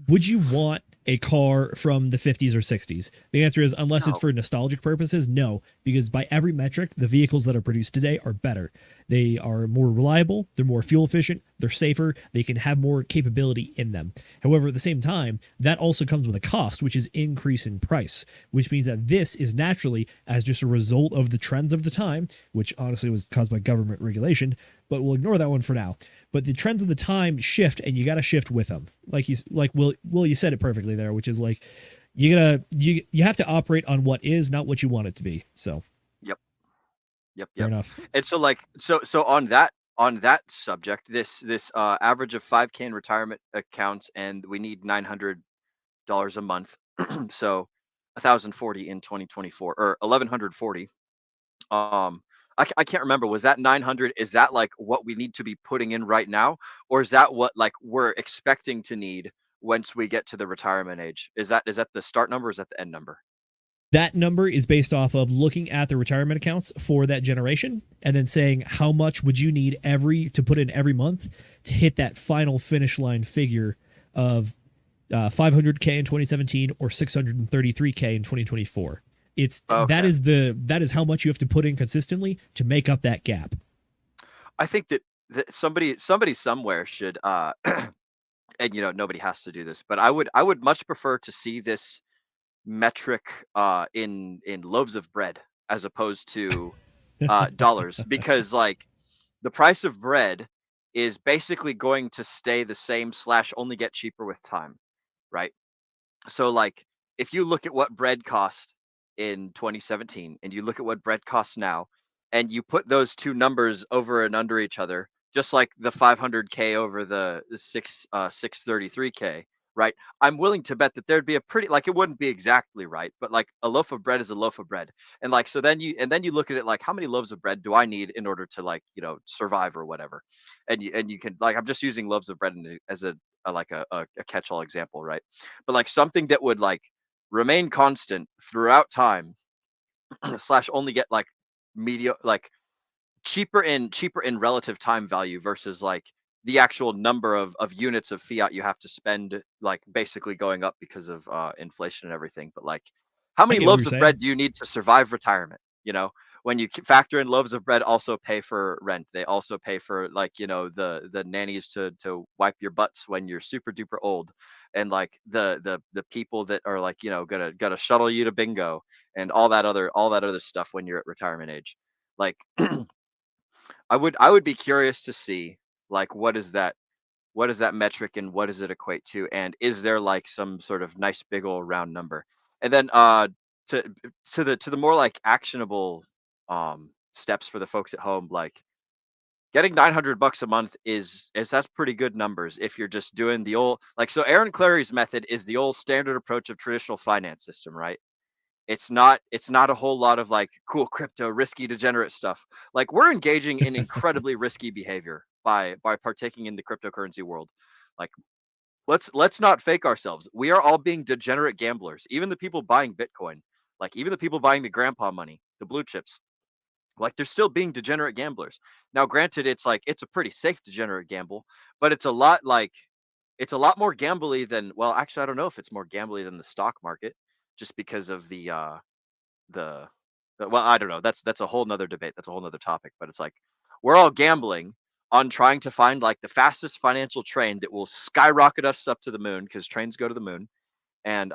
would you want a car from the 50s or 60s? The answer is, unless it's for nostalgic purposes, no, because by every metric, the vehicles that are produced today are better. They are more reliable, they're more fuel efficient, they're safer, they can have more capability in them. However, at the same time, that also comes with a cost, which is increase in price, which means that this is naturally, as just a result of the trends of the time, which honestly was caused by government regulation, but we'll ignore that one for now. But the trends of the time shift, and you got to shift with them. Like Will, you said it perfectly there, which is like you have to operate on what is, not what you want it to be. So. Yep. Fair enough. And so like so on that subject, this average of 5K in retirement accounts, and we need $900 a month, so 1,040 in 2024 or 1,140. I can't remember. Was that 900? Is that like what we need to be putting in right now, or is that what like we're expecting to need once we get to the retirement age? Is that the start number? Or is that the end number? That number is based off of looking at the retirement accounts for that generation and then saying how much would you need to put in every month to hit that final finish line figure of 500K in 2017 or 633K in 2024. It's okay. That is how much you have to put in consistently to make up that gap. I think that somebody somewhere should and nobody has to do this, but I would much prefer to see this metric in loaves of bread as opposed to dollars, because like the price of bread is basically going to stay the same / only get cheaper with time, right? So like if you look at what bread cost in 2017 and you look at what bread costs now, and you put those two numbers over and under each other, just like the 500K over the 633K, right? I'm willing to bet that there'd be a pretty, like, it wouldn't be exactly right, but like a loaf of bread is a loaf of bread. And like, so then you look at it like, how many loaves of bread do I need in order to like, survive or whatever? And you can, like, I'm just using loaves of bread as a catch-all example, right? But like something that would like remain constant throughout time / only get like cheaper in relative time value versus like the actual number of units of fiat you have to spend, like basically going up because of inflation and everything. But like, how many get what loaves you're of saying. bread do you need to survive retirement? You know, when you factor in loaves of bread, also pay for rent. They also pay for, like, you know, the nannies to wipe your butts when you're super duper old, and like the people that are, like, you know, gonna shuttle you to bingo and all that other stuff when you're at retirement age. Like, I would be curious to see, like, what is that metric and what does it equate to, and is there like some sort of nice big old round number? And then to the more like actionable steps for the folks at home, like getting $900 a month is that's pretty good numbers if you're just doing the old, like, so Aaron Clarey's method is the old standard approach of traditional finance system, right? It's not a whole lot of like cool crypto risky degenerate stuff. Like, we're engaging in incredibly risky behavior by partaking in the cryptocurrency world. Like, let's not fake ourselves. We are all being degenerate gamblers. Even the people buying Bitcoin, like even the people buying the grandpa money, the blue chips, like they're still being degenerate gamblers. Now, granted, it's like it's a pretty safe degenerate gamble, but it's a lot more gambly than, well, actually, I don't know if it's more gambly than the stock market, just because of the well, I don't know. That's a whole nother debate. That's a whole nother topic. But it's like we're all gambling on trying to find like the fastest financial train that will skyrocket us up to the moon, because trains go to the moon. And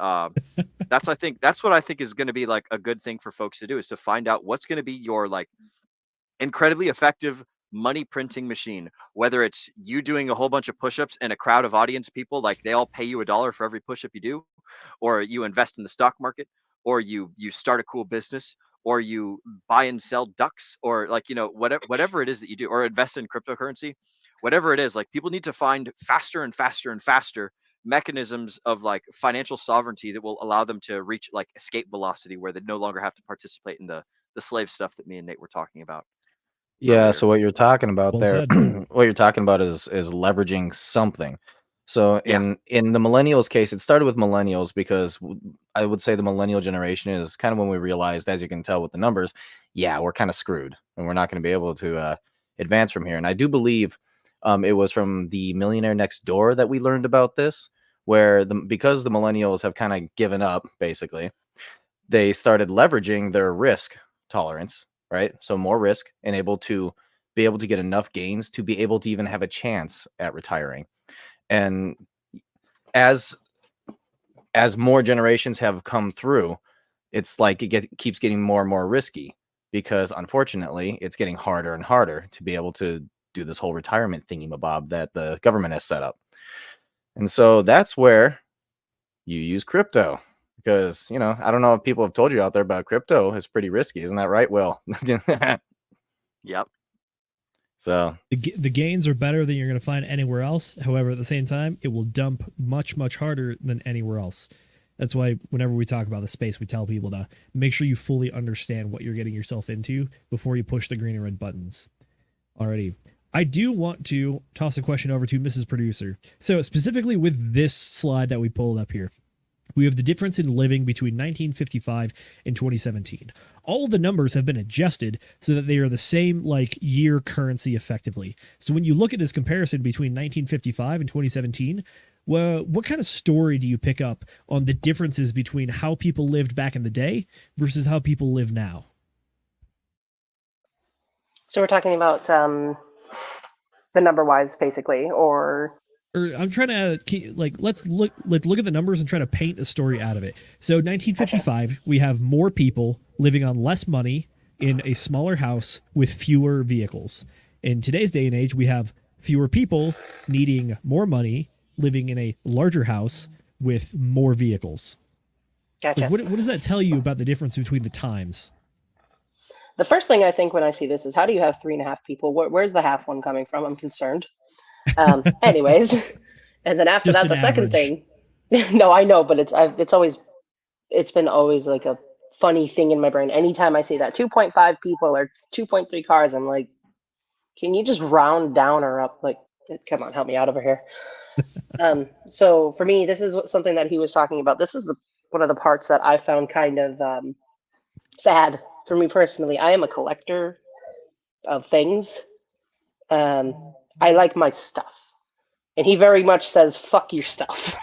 that's what I think is going to be like a good thing for folks to do, is to find out what's going to be your like incredibly effective money printing machine, whether it's you doing a whole bunch of push-ups and a crowd of audience people, like they all pay you $1 for every push-up you do, or you invest in the stock market, or you start a cool business, or you buy and sell ducks, or like, you know, whatever it is that you do, or invest in cryptocurrency, whatever it is. Like, people need to find faster and faster and faster mechanisms of like financial sovereignty that will allow them to reach like escape velocity, where they no longer have to participate in the slave stuff that me and Nate were talking about Yeah, earlier. so what you're talking about Well there, said. what you're talking about is leveraging something. So Yeah. in the millennials case, it started with millennials because I would say the millennial generation is kind of when we realized, as you can tell with the numbers, yeah, we're kind of screwed and we're not going to be able to advance from here. And I do believe it was from the Millionaire Next Door that we learned about this, where because the millennials have kind of given up, basically, they started leveraging their risk tolerance, right? So more risk and be able to get enough gains to be able to even have a chance at retiring. And as more generations have come through, it's like it keeps getting more and more risky, because unfortunately it's getting harder and harder to be able to do this whole retirement thingy-mabob that the government has set up. And so that's where you use crypto. Because, you know, I don't know if people have told you out there, about crypto is pretty risky. Isn't that right, Will? Yep. So the gains are better than you're going to find anywhere else. However, at the same time, it will dump much, much harder than anywhere else. That's why whenever we talk about the space, we tell people to make sure you fully understand what you're getting yourself into before you push the green and red buttons. Alrighty. I do want to toss a question over to Mrs. Producer. So specifically with this slide that we pulled up here, we have the difference in living between 1955 and 2017. All of the numbers have been adjusted so that they are the same like year currency effectively. So when you look at this comparison between 1955 and 2017, well, what kind of story do you pick up on the differences between how people lived back in the day versus how people live now? So we're talking about the number wise, basically, or I'm trying to let's look at the numbers and try to paint a story out of it. So 1955, we have more people living on less money in a smaller house with fewer vehicles. In today's day and age, we have fewer people needing more money, living in a larger house with more vehicles. Gotcha. So what does that tell you about the difference between the times? The first thing I think when I see this is, how do you have 3.5 people? Where's the half one coming from? I'm concerned. Anyways, and then after that, the second thing. No, I know, but it's been always like a funny thing in my brain. Anytime I see that 2.5 people or 2.3 cars, I'm like, can you just round down or up? Like, come on, help me out over here. So for me, this is something that he was talking about. This is one of the parts that I found kind of sad for me personally. I am a collector of things. I like my stuff. And he very much says, fuck your stuff.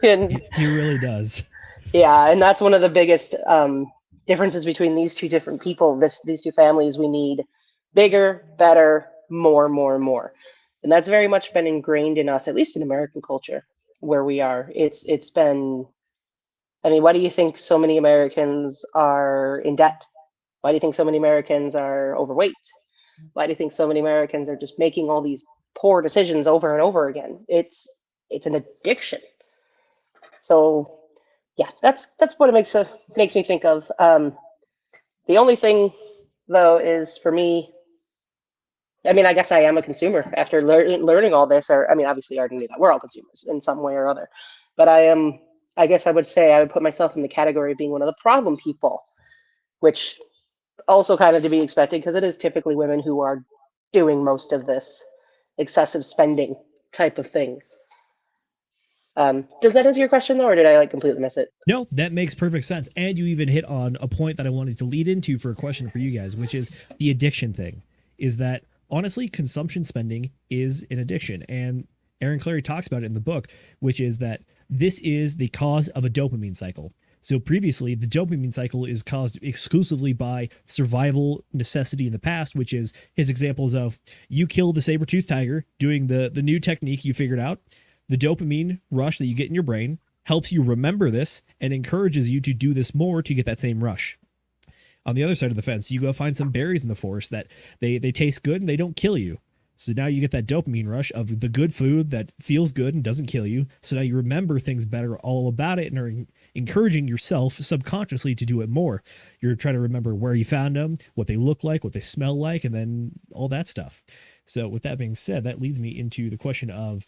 And He really does. yeah, and that's one of the biggest differences between these two different people, these two families. We need bigger, better, more, more, more. And that's very much been ingrained in us, at least in American culture, where we are. It's been, I mean, why do you think so many Americans are in debt? Why do you think so many Americans are overweight? Why do you think so many Americans are just making all these poor decisions over and over again? It's an addiction. So yeah, that's what it makes me think of. The only thing though is for me, I mean, I guess I am a consumer after learning all this, or I mean, obviously, I already knew that we're all consumers in some way or other, but I am. I guess I would say I would put myself in the category of being one of the problem people, which also kind of to be expected because it is typically women who are doing most of this excessive spending type of things. Does that answer your question though, or did I like completely miss it? No, that makes perfect sense. And you even hit on a point that I wanted to lead into for a question for you guys, which is the addiction thing. Is that honestly, consumption spending is an addiction. And Aaron Clarey talks about it in the book, which is that this is the cause of a dopamine cycle. So previously, the dopamine cycle is caused exclusively by survival necessity in the past, which is his examples of you kill the saber-toothed tiger doing the new technique you figured out. The dopamine rush that you get in your brain helps you remember this and encourages you to do this more to get that same rush. On the other side of the fence, you go find some berries in the forest that they taste good and they don't kill you. So now you get that dopamine rush of the good food that feels good and doesn't kill you. So now you remember things better all about it and are encouraging yourself subconsciously to do it more. You're trying to remember where you found them, what they look like, what they smell like, and then all that stuff. So with that being said, that leads me into the question of,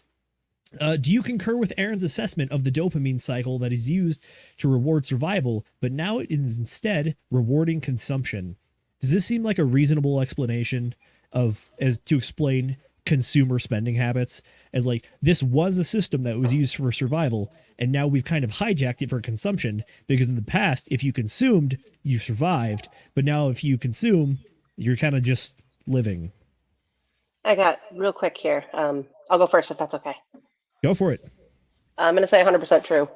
do you concur with Aaron's assessment of the dopamine cycle that is used to reward survival, but now it is instead rewarding consumption? Does this seem like a reasonable explanation as to explain consumer spending habits, as like this was a system that was used for survival and now we've kind of hijacked it for consumption, because in the past if you consumed you survived, but now if you consume you're kind of just living? I got real quick here. I'll go first if that's okay. Go for it. I'm going to say 100% true.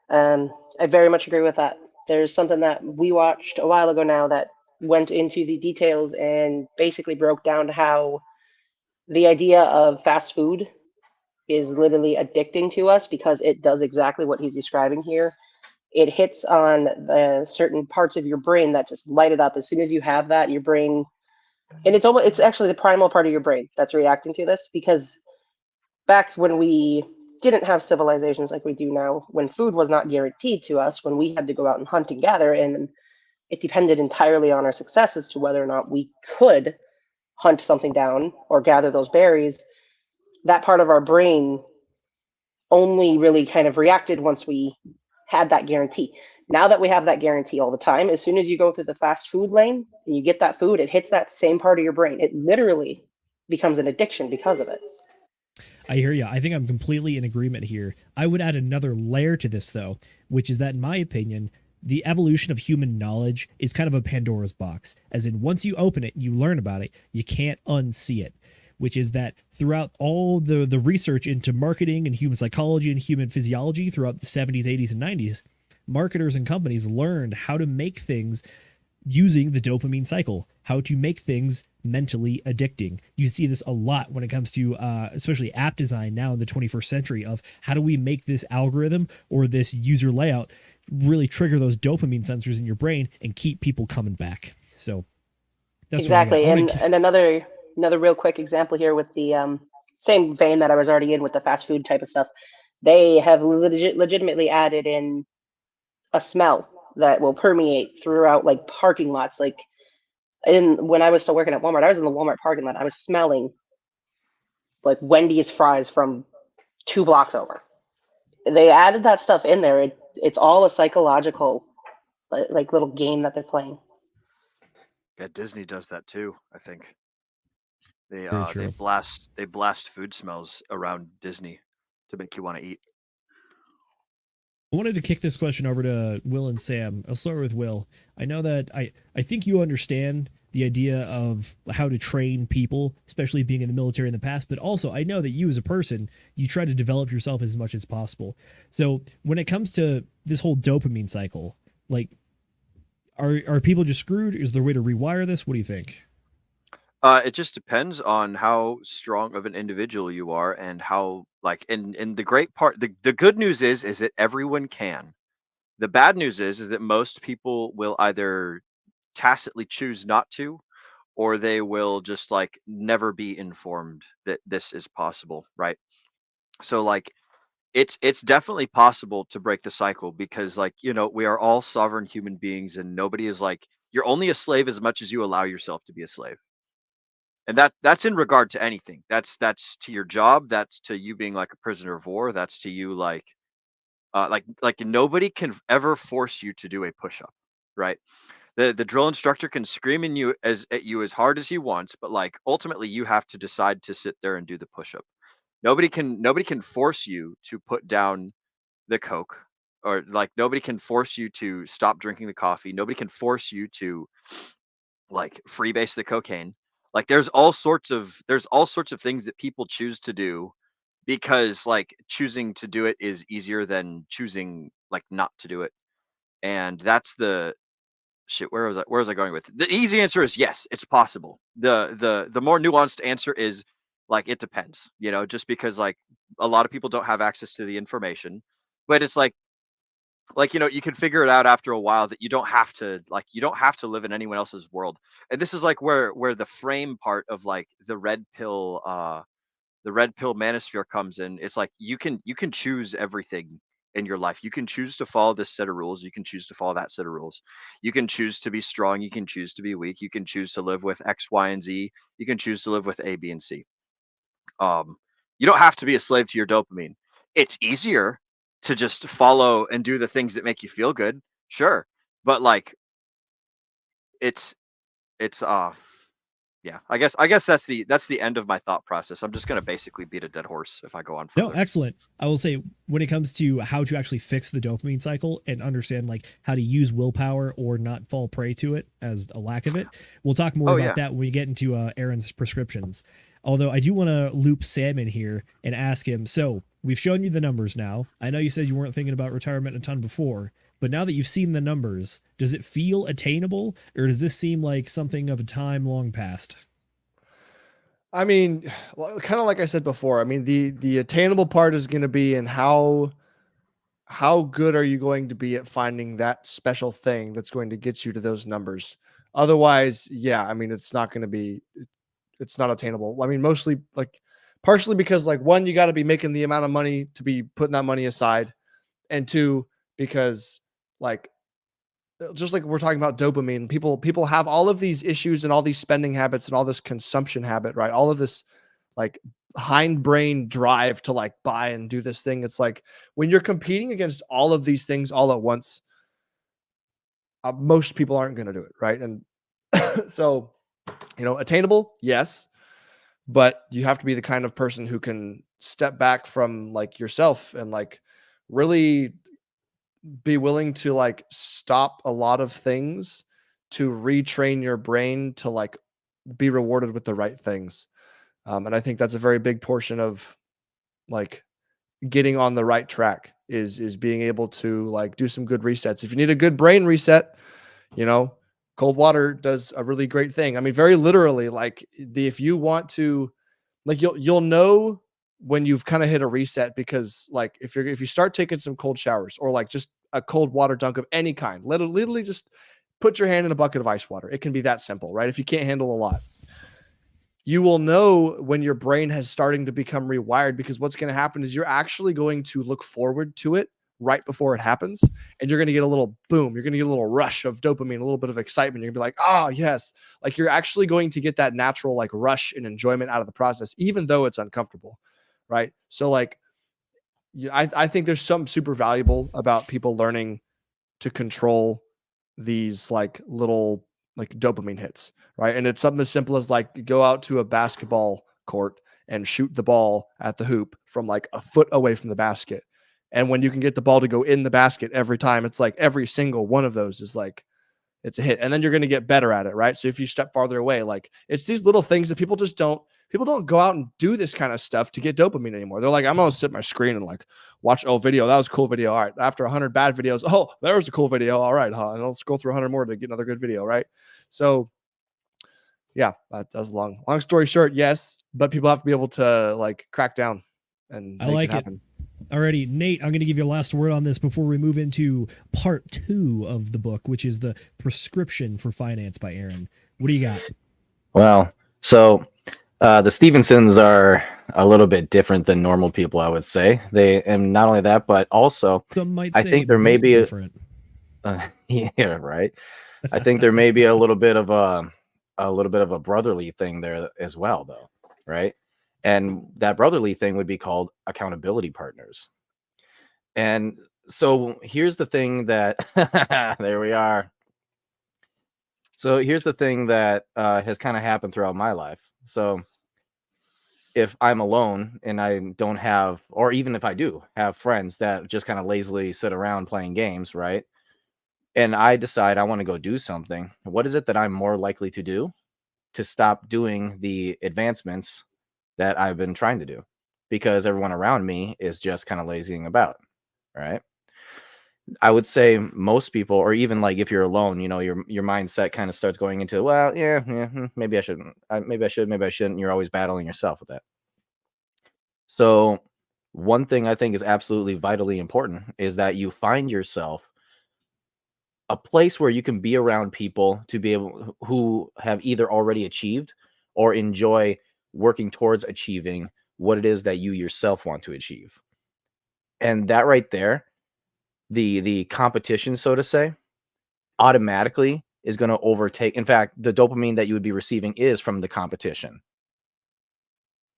I very much agree with that. There's something that we watched a while ago now that went into the details and basically broke down to how the idea of fast food is literally addicting to us because it does exactly what he's describing here. It hits on the certain parts of your brain that just light it up. As soon as you have that, your brain, and it's actually the primal part of your brain that's reacting to this, because back when we didn't have civilizations like we do now, when food was not guaranteed to us, when we had to go out and hunt and gather, and it depended entirely on our success as to whether or not we could hunt something down or gather those berries, that part of our brain only really kind of reacted once we had that guarantee. Now that we have that guarantee all the time, as soon as you go through the fast food lane and you get that food, it hits that same part of your brain. It literally becomes an addiction because of it. I hear you. I think I'm completely in agreement here. I would add another layer to this, though, which is that, in my opinion, the evolution of human knowledge is kind of a Pandora's box. As in, once you open it, you learn about it, you can't unsee it. Which is that throughout all the research into marketing and human psychology and human physiology throughout the 70s, 80s, and 90s, marketers and companies learned how to make things using the dopamine cycle, how to make things mentally addicting. You see this a lot when it comes to especially app design now in the 21st century, of how do we make this algorithm or this user layout really trigger those dopamine sensors in your brain and keep people coming back. So that's exactly. And another real quick example here with the same vein that I was already in with the fast food type of stuff. They have legitimately added in a smell that will permeate throughout like parking lots. Like when I was still working at Walmart, I was in the Walmart parking lot. I was smelling like Wendy's fries from 2 blocks over. They added that stuff in there. It's all a psychological like little game that they're playing. Yeah, Disney does that too, I think. They blast food smells around Disney to make you want to eat. I wanted to kick this question over to Will and Sam. I'll start with Will. I know that I think you understand the idea of how to train people, especially being in the military in the past. But also, I know that you as a person, you try to develop yourself as much as possible. So when it comes to this whole dopamine cycle, like, are people just screwed? Is there a way to rewire this? What do you think? It just depends on how strong of an individual you are and how like and the great part the good news is that everyone can. The bad news is that most people will either tacitly choose not to, or they will just like never be informed that this is possible, right? So like it's definitely possible to break the cycle because like, you know, we are all sovereign human beings and nobody is like you're only a slave as much as you allow yourself to be a slave. And that's in regard to anything. That's to your job, that's to you being like a prisoner of war, that's to you like nobody can ever force you to do a push-up, right? The drill instructor can scream in you as at you as hard as he wants, but like ultimately you have to decide to sit there and do the push-up. Nobody can force you to put down the Coke, or like nobody can force you to stop drinking the coffee. Nobody can force you to like freebase the cocaine. Like there's all sorts of things that people choose to do because like choosing to do it is easier than choosing like not to do it. And that's the shit. Where was I going with it? The easy answer is yes, it's possible. The more nuanced answer is like it depends, you know, just because like a lot of people don't have access to the information. But it's like you know, you can figure it out after a while that you don't have to live in anyone else's world. And this is like where the frame part of like the red pill manosphere comes in. It's like you can choose everything in your life. You can choose to follow this set of rules, you can choose to follow that set of rules. You can choose to be strong, you can choose to be weak, you can choose to live with X, Y, and Z, you can choose to live with A, B, and C. um you don't have to be a slave to your dopamine. It's easier to just follow and do the things that make you feel good, sure, but like it's yeah, I guess that's the end of my thought process. I'm just gonna basically beat a dead horse if I go on No, further. excellent. I will say when it comes to how to actually fix the dopamine cycle and understand like how to use willpower or not fall prey to it as a lack of it, we'll talk more Oh about yeah. that when we get into Aaron's prescriptions. Although I do want to loop Sam in here and ask him, so we've shown you the numbers now. I know you said you weren't thinking about retirement a ton before, but now that you've seen the numbers, does it feel attainable or does this seem like something of a time long past? I mean, kind of like I said before, I mean, the attainable part is going to be in how good are you going to be at finding that special thing that's going to get you to those numbers. Otherwise, yeah, I mean, it's not attainable. I mean, mostly like partially because like one, you got to be making the amount of money to be putting that money aside, and two, because like just like we're talking about dopamine, people have all of these issues and all these spending habits and all this consumption habit, right? All of this like hindbrain drive to like buy and do this thing. It's like when you're competing against all of these things all at once, most people aren't going to do it, right? And so, you know, attainable, yes, but you have to be the kind of person who can step back from like yourself and like really be willing to like stop a lot of things to retrain your brain to like be rewarded with the right things. And I think that's a very big portion of like getting on the right track is being able to like do some good resets. If you need a good brain reset, you know, cold water does a really great thing. I mean, very literally, like if you want to, like you'll know when you've kind of hit a reset because like if you start taking some cold showers or like just a cold water dunk of any kind, literally just put your hand in a bucket of ice water. It can be that simple, right? If you can't handle a lot, you will know when your brain has starting to become rewired because what's going to happen is you're actually going to look forward to it right before it happens. And you're going to get a little boom. You're going to get a little rush of dopamine, a little bit of excitement. You're going to be like, oh, yes. Like you're actually going to get that natural like rush and enjoyment out of the process, even though it's uncomfortable. Right. So like, I think there's something super valuable about people learning to control these like little like dopamine hits, right? And it's something as simple as like go out to a basketball court and shoot the ball at the hoop from like a foot away from the basket. And when you can get the ball to go in the basket every time, it's like every single one of those is like it's a hit. And then you're going to get better at it, right? So if you step farther away, like it's these little things that people don't go out and do this kind of stuff to get dopamine anymore. They're like, I'm going to sit at my screen and like watch, video. That was a cool video. All right. After 100 bad videos, there was a cool video. All right. Huh? And I'll scroll through 100 more to get another good video. Right. So yeah, that was long story short. Yes. But people have to be able to like crack down and I like it. Alrighty, Nate, I'm going to give you a last word on this before we move into part 2 of the book, which is the prescription for finance by Aaron. What do you got? Well, so the Stevensons are a little bit different than normal people, I would say. And not only that, but also Some might I say think there may be different. Yeah, right. I think there may be a little bit of a brotherly thing there as well, though, right? And that brotherly thing would be called accountability partners. And so here's the thing that there we are. So here's the thing that has kind of happened throughout my life. So if I'm alone and I don't have, or even if I do have friends that just kind of lazily sit around playing games, right? And I decide I want to go do something, what is it that I'm more likely to do to stop doing the advancements that I've been trying to do? Because everyone around me is just kind of lazying about, right? I would say most people, or even like if you're alone, your mindset kind of starts going into, well, maybe I shouldn't, maybe I should, maybe I shouldn't. You're always battling yourself with that. So one thing I think is absolutely vitally important is that you find yourself a place where you can be around people to be able who have either already achieved or enjoy working towards achieving what it is that you yourself want to achieve. And that right there, the competition, so to say, automatically is going to overtake. In fact, the dopamine that you would be receiving is from the competition.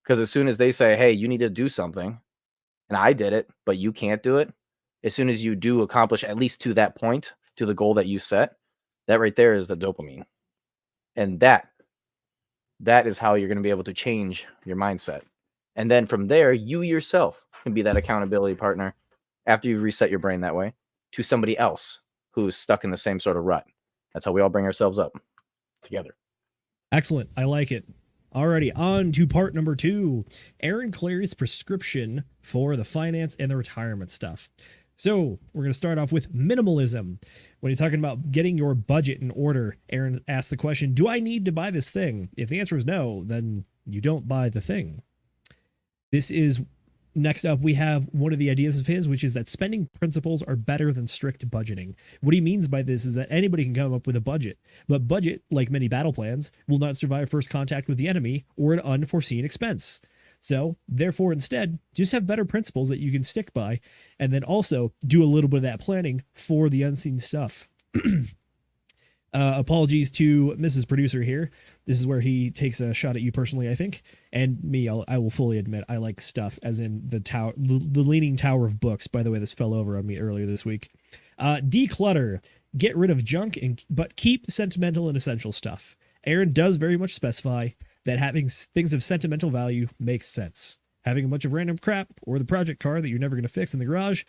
Because as soon as they say, hey, you need to do something, and I did it, but you can't do it, as soon as you do accomplish at least to that point, to the goal that you set, that right there is the dopamine. And that is how you're going to be able to change your mindset. And then from there, you yourself can be that accountability partner after you reset your brain that way to somebody else who's stuck in the same sort of rut. That's how we all bring ourselves up together. Excellent. I like it. Alrighty, on to part number 2. Aaron Clarey's prescription for the finance and the retirement stuff. So we're going to start off with minimalism. When you're talking about getting your budget in order, Aaron asked the question, do I need to buy this thing? If the answer is no, then you don't buy the thing. This is, next up, we have one of the ideas of his, which is that spending principles are better than strict budgeting. What he means by this is that anybody can come up with a budget, but budget, like many battle plans, will not survive first contact with the enemy or an unforeseen expense. So, therefore, instead, just have better principles that you can stick by, and then also do a little bit of that planning for the unseen stuff. Apologies to Mrs. Producer here. This is where he takes a shot at you personally, I think. And me, I will fully admit, I like stuff, as in the Leaning Tower of books. By the way, this fell over on me earlier this week. Declutter. Get rid of junk, but keep sentimental and essential stuff. Aaron does very much specify that having things of sentimental value makes sense. Having a bunch of random crap or the project car that you're never going to fix in the garage,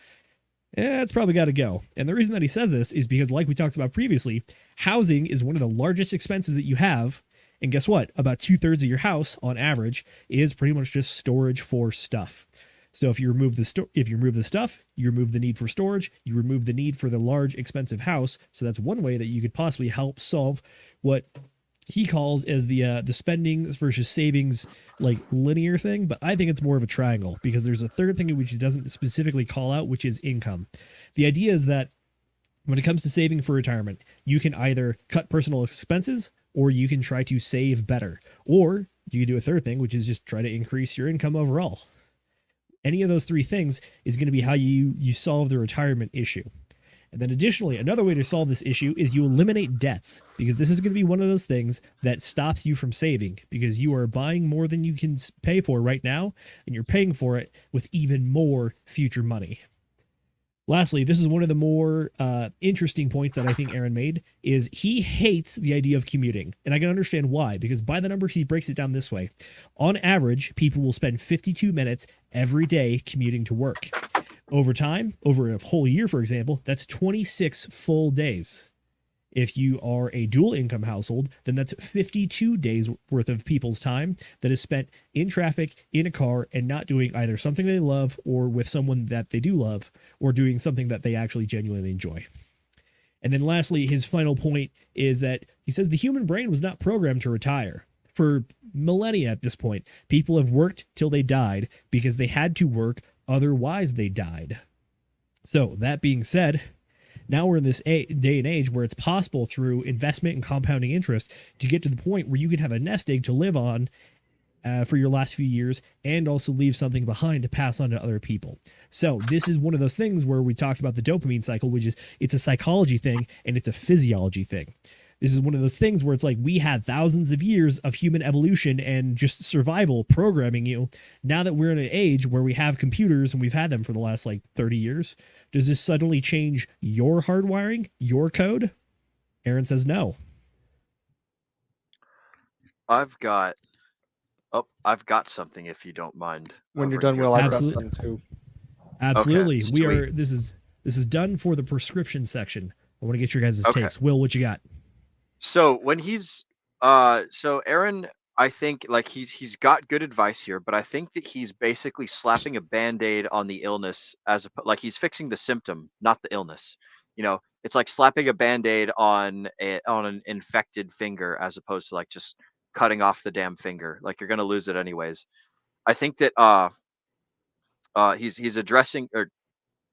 it's probably got to go. And the reason that he says this is because, like we talked about previously, housing is one of the largest expenses that you have. And guess what? About 2/3 of your house, on average, is pretty much just storage for stuff. So if you remove the stuff, you remove the need for storage, you remove the need for the large, expensive house. So that's one way that you could possibly help solve what he calls as the spending versus savings, like, linear thing. But I think it's more of a triangle, because there's a third thing which he doesn't specifically call out, which is income. The idea is that when it comes to saving for retirement, you can either cut personal expenses, or you can try to save better, or you can do a third thing, which is just try to increase your income overall. Any of those three things is going to be how you solve the retirement issue. And then additionally, another way to solve this issue is you eliminate debts, because this is going to be one of those things that stops you from saving, because you are buying more than you can pay for right now, and you're paying for it with even more future money. Lastly, this is one of the more interesting points that I think Aaron made, is he hates the idea of commuting. And I can understand why, because by the numbers, he breaks it down this way. On average, people will spend 52 minutes every day commuting to work. Over time, over a whole year, for example, that's 26 full days. If you are a dual income household, then that's 52 days worth of people's time that is spent in traffic, in a car, and not doing either something they love or with someone that they do love, or doing something that they actually genuinely enjoy. And then lastly, his final point is that he says the human brain was not programmed to retire. For millennia at this point, people have worked till they died because they had to work, otherwise they died. So that being said, now we're in this day and age where it's possible through investment and compounding interest to get to the point where you can have a nest egg to live on for your last few years and also leave something behind to pass on to other people. So this is one of those things where we talked about the dopamine cycle, which is it's a psychology thing and it's a physiology thing. This is one of those things where it's like we had thousands of years of human evolution and just survival programming you. Now that we're in an age where we have computers and we've had them for the last like 30 years, does this suddenly change your hardwiring, your code? Aaron says no. I've got something if you don't mind. When you're hovering done, here Will, for I've a got Absolutely. some too. Absolutely. Okay, We are sweet. this is done for the prescription section. I want to get your guys' Okay. takes. Will, what you got? So when he's so Aaron, I think like he's got good advice here, but I think that he's basically slapping a band-aid on the illness like he's fixing the symptom, not the illness. You know, it's like slapping a band-aid on an infected finger as opposed to like just cutting off the damn finger. Like you're gonna lose it anyways. I think that he's addressing, or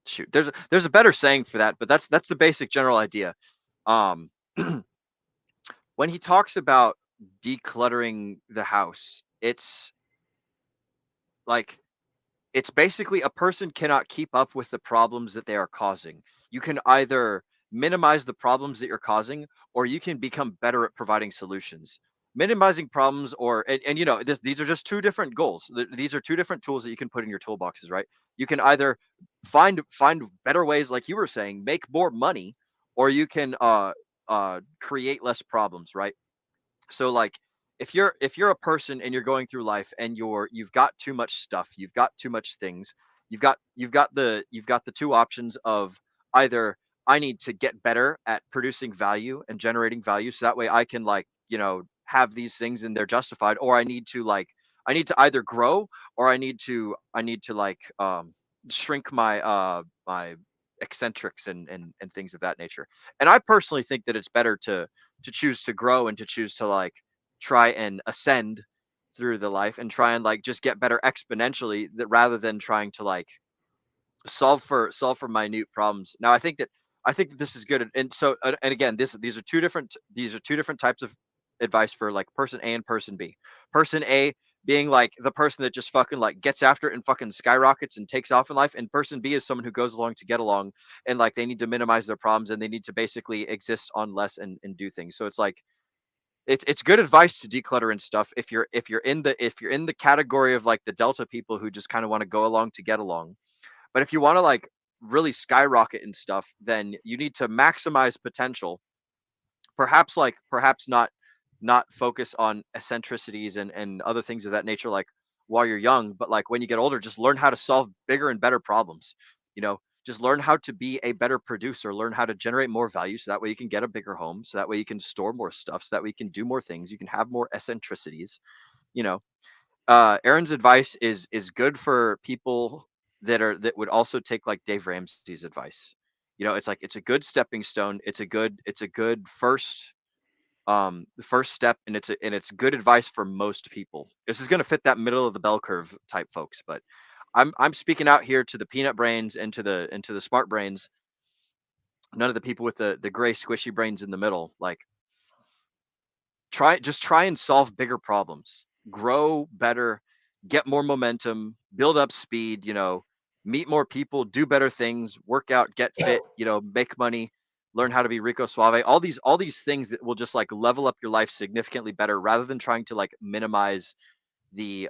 shoot, there's a better saying for that, but that's the basic general idea. Um when he talks about decluttering the house, it's like it's basically a person cannot keep up with the problems that they are causing. You can either minimize the problems that you're causing, or you can become better at providing solutions. Minimizing problems, and you know, these are just two different goals. These are two different tools that you can put in your toolboxes, right? You can either find better ways, like you were saying, make more money, or you can create less problems, right? So like if you're a person and you're going through life and you've got too much stuff, you've got too much things, you've got the two options of either I need to get better at producing value and generating value so that way I can, like, you know, have these things and they're justified, or I need to either grow, or I need to like shrink my eccentrics and things of that nature. And I personally think that it's better to choose to grow and to choose to like try and ascend through the life and try and like just get better exponentially, that rather than trying to like solve for minute problems. Now I think that this is good. And so and again, these are two different types of advice for like person A and person B. Person A being like the person that just fucking like gets after it and fucking skyrockets and takes off in life, and person B is someone who goes along to get along, and like they need to minimize their problems and they need to basically exist on less and do things. So it's like it's good advice to declutter and stuff if you're in the category of like the delta people who just kind of want to go along to get along. But if you want to like really skyrocket and stuff, then you need to maximize potential. Perhaps not focus on eccentricities and other things of that nature like while you're young, but like when you get older, just learn how to solve bigger and better problems. You know, just learn how to be a better producer, learn how to generate more value so that way you can get a bigger home, so that way you can store more stuff, so that way you can do more things, you can have more eccentricities, you know. Aaron's advice is good for people that would also take like Dave Ramsey's advice. You know, it's like it's a good stepping stone. It's a good first the first step, and it's good advice for most people. This is going to fit that middle of the bell curve type folks, but I'm speaking out here to the peanut brains and to the smart brains. None of the people with the gray squishy brains in the middle. Like try and solve bigger problems, grow better, get more momentum, build up speed, you know, meet more people, do better things, work out, get fit, you know, make money, learn how to be Rico Suave, all these things that will just like level up your life significantly better, rather than trying to like minimize the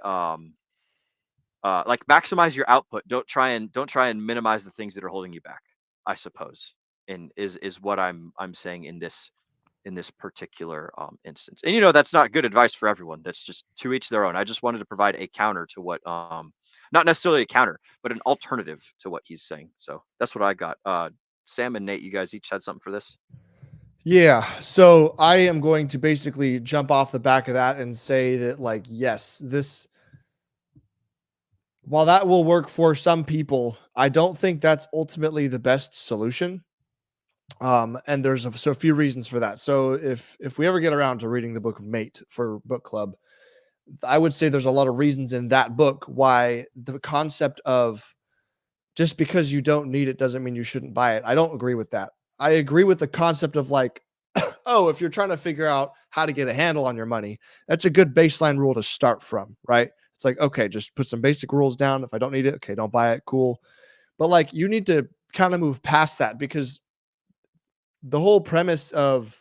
like maximize your output. Don't try and minimize the things that are holding you back, I suppose. And is what I'm saying in this particular instance. And you know, that's not good advice for everyone. That's just to each their own. I just wanted to provide a counter to what not necessarily a counter, but an alternative to what he's saying. So that's what I got. Sam and Nate, you guys each had something for this? Yeah. So I am going to basically jump off the back of that and say that, like, yes, while that will work for some people, I don't think that's ultimately the best solution. And there's a few reasons for that. So if we ever get around to reading the book of Mate for book club, I would say there's a lot of reasons in that book why the concept of just because you don't need it doesn't mean you shouldn't buy it. I don't agree with that. I agree with the concept of, like, oh, if you're trying to figure out how to get a handle on your money, that's a good baseline rule to start from, right? It's like, okay, just put some basic rules down. If I don't need it, okay, don't buy it. Cool. But, like, you need to kind of move past that, because the whole premise of,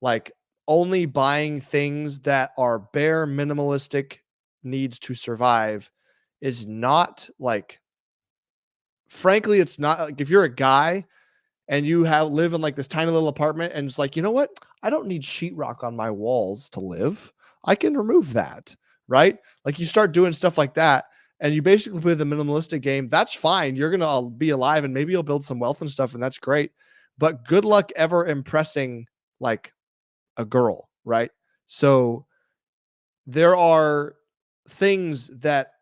like, only buying things that are bare minimalistic needs to survive is not, like, frankly, it's not, like, if you're a guy and you live in, like, this tiny little apartment and it's like, you know what? I don't need sheetrock on my walls to live. I can remove that, right? Like, you start doing stuff like that and you basically play the minimalistic game. That's fine. You're going to be alive and maybe you'll build some wealth and stuff, and that's great. But good luck ever impressing, like, a girl, right? So there are things that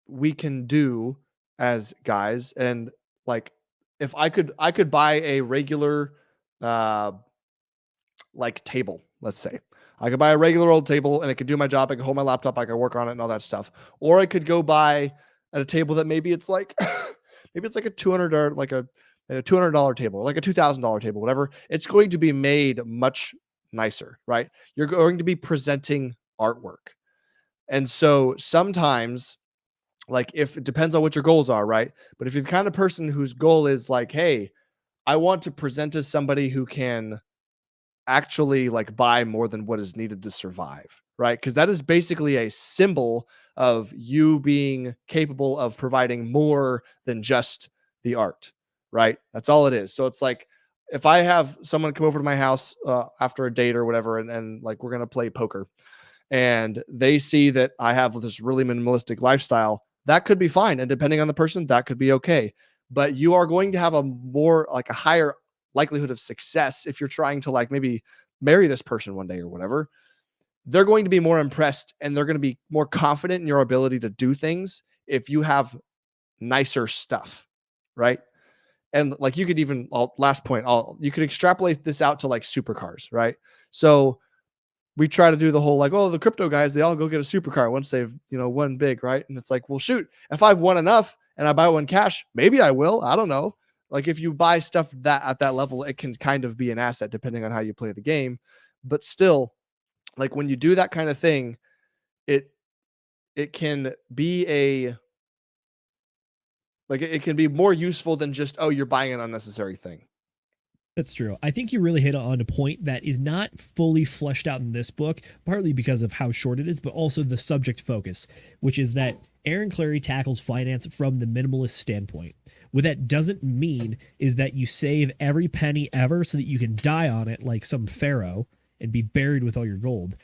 we can do as guys, and, like, if I could buy a regular like, table, let's say. I could buy a regular old table and it could do my job. I could hold my laptop, I could work on it and all that stuff. Or I could go buy a table that maybe it's like maybe it's like a $200 or like a $200 table, or like a $2,000 table, whatever. It's going to be made much nicer, right? You're going to be presenting artwork. And so sometimes, like, if it depends on what your goals are, right? But if you're the kind of person whose goal is like, hey, I want to present as somebody who can actually, like, buy more than what is needed to survive, right? Because that is basically a symbol of you being capable of providing more than just the art, right? That's all it is. So it's like, if I have someone come over to my house after a date or whatever, and like, we're going to play poker, and they see that I have this really minimalistic lifestyle, that could be fine. And depending on the person, that could be okay. But you are going to have a higher likelihood of success if you're trying to, like, maybe marry this person one day or whatever. They're going to be more impressed and they're going to be more confident in your ability to do things if you have nicer stuff, right? And, like, you could even, last point, you could extrapolate this out to, like, supercars, right? So we try to do the whole, like, oh, the crypto guys, they all go get a supercar once they've, won big, right? And it's like, well, shoot, if I've won enough and I buy one cash, maybe I will. I don't know. Like, if you buy stuff that at that level, it can kind of be an asset depending on how you play the game. But still, like, when you do that kind of thing, it can be it can be more useful than just, oh, you're buying an unnecessary thing. That's true. I think you really hit on a point that is not fully fleshed out in this book, partly because of how short it is, but also the subject focus, which is that Aaron Clarey tackles finance from the minimalist standpoint. What that doesn't mean is that you save every penny ever so that you can die on it like some pharaoh and be buried with all your gold.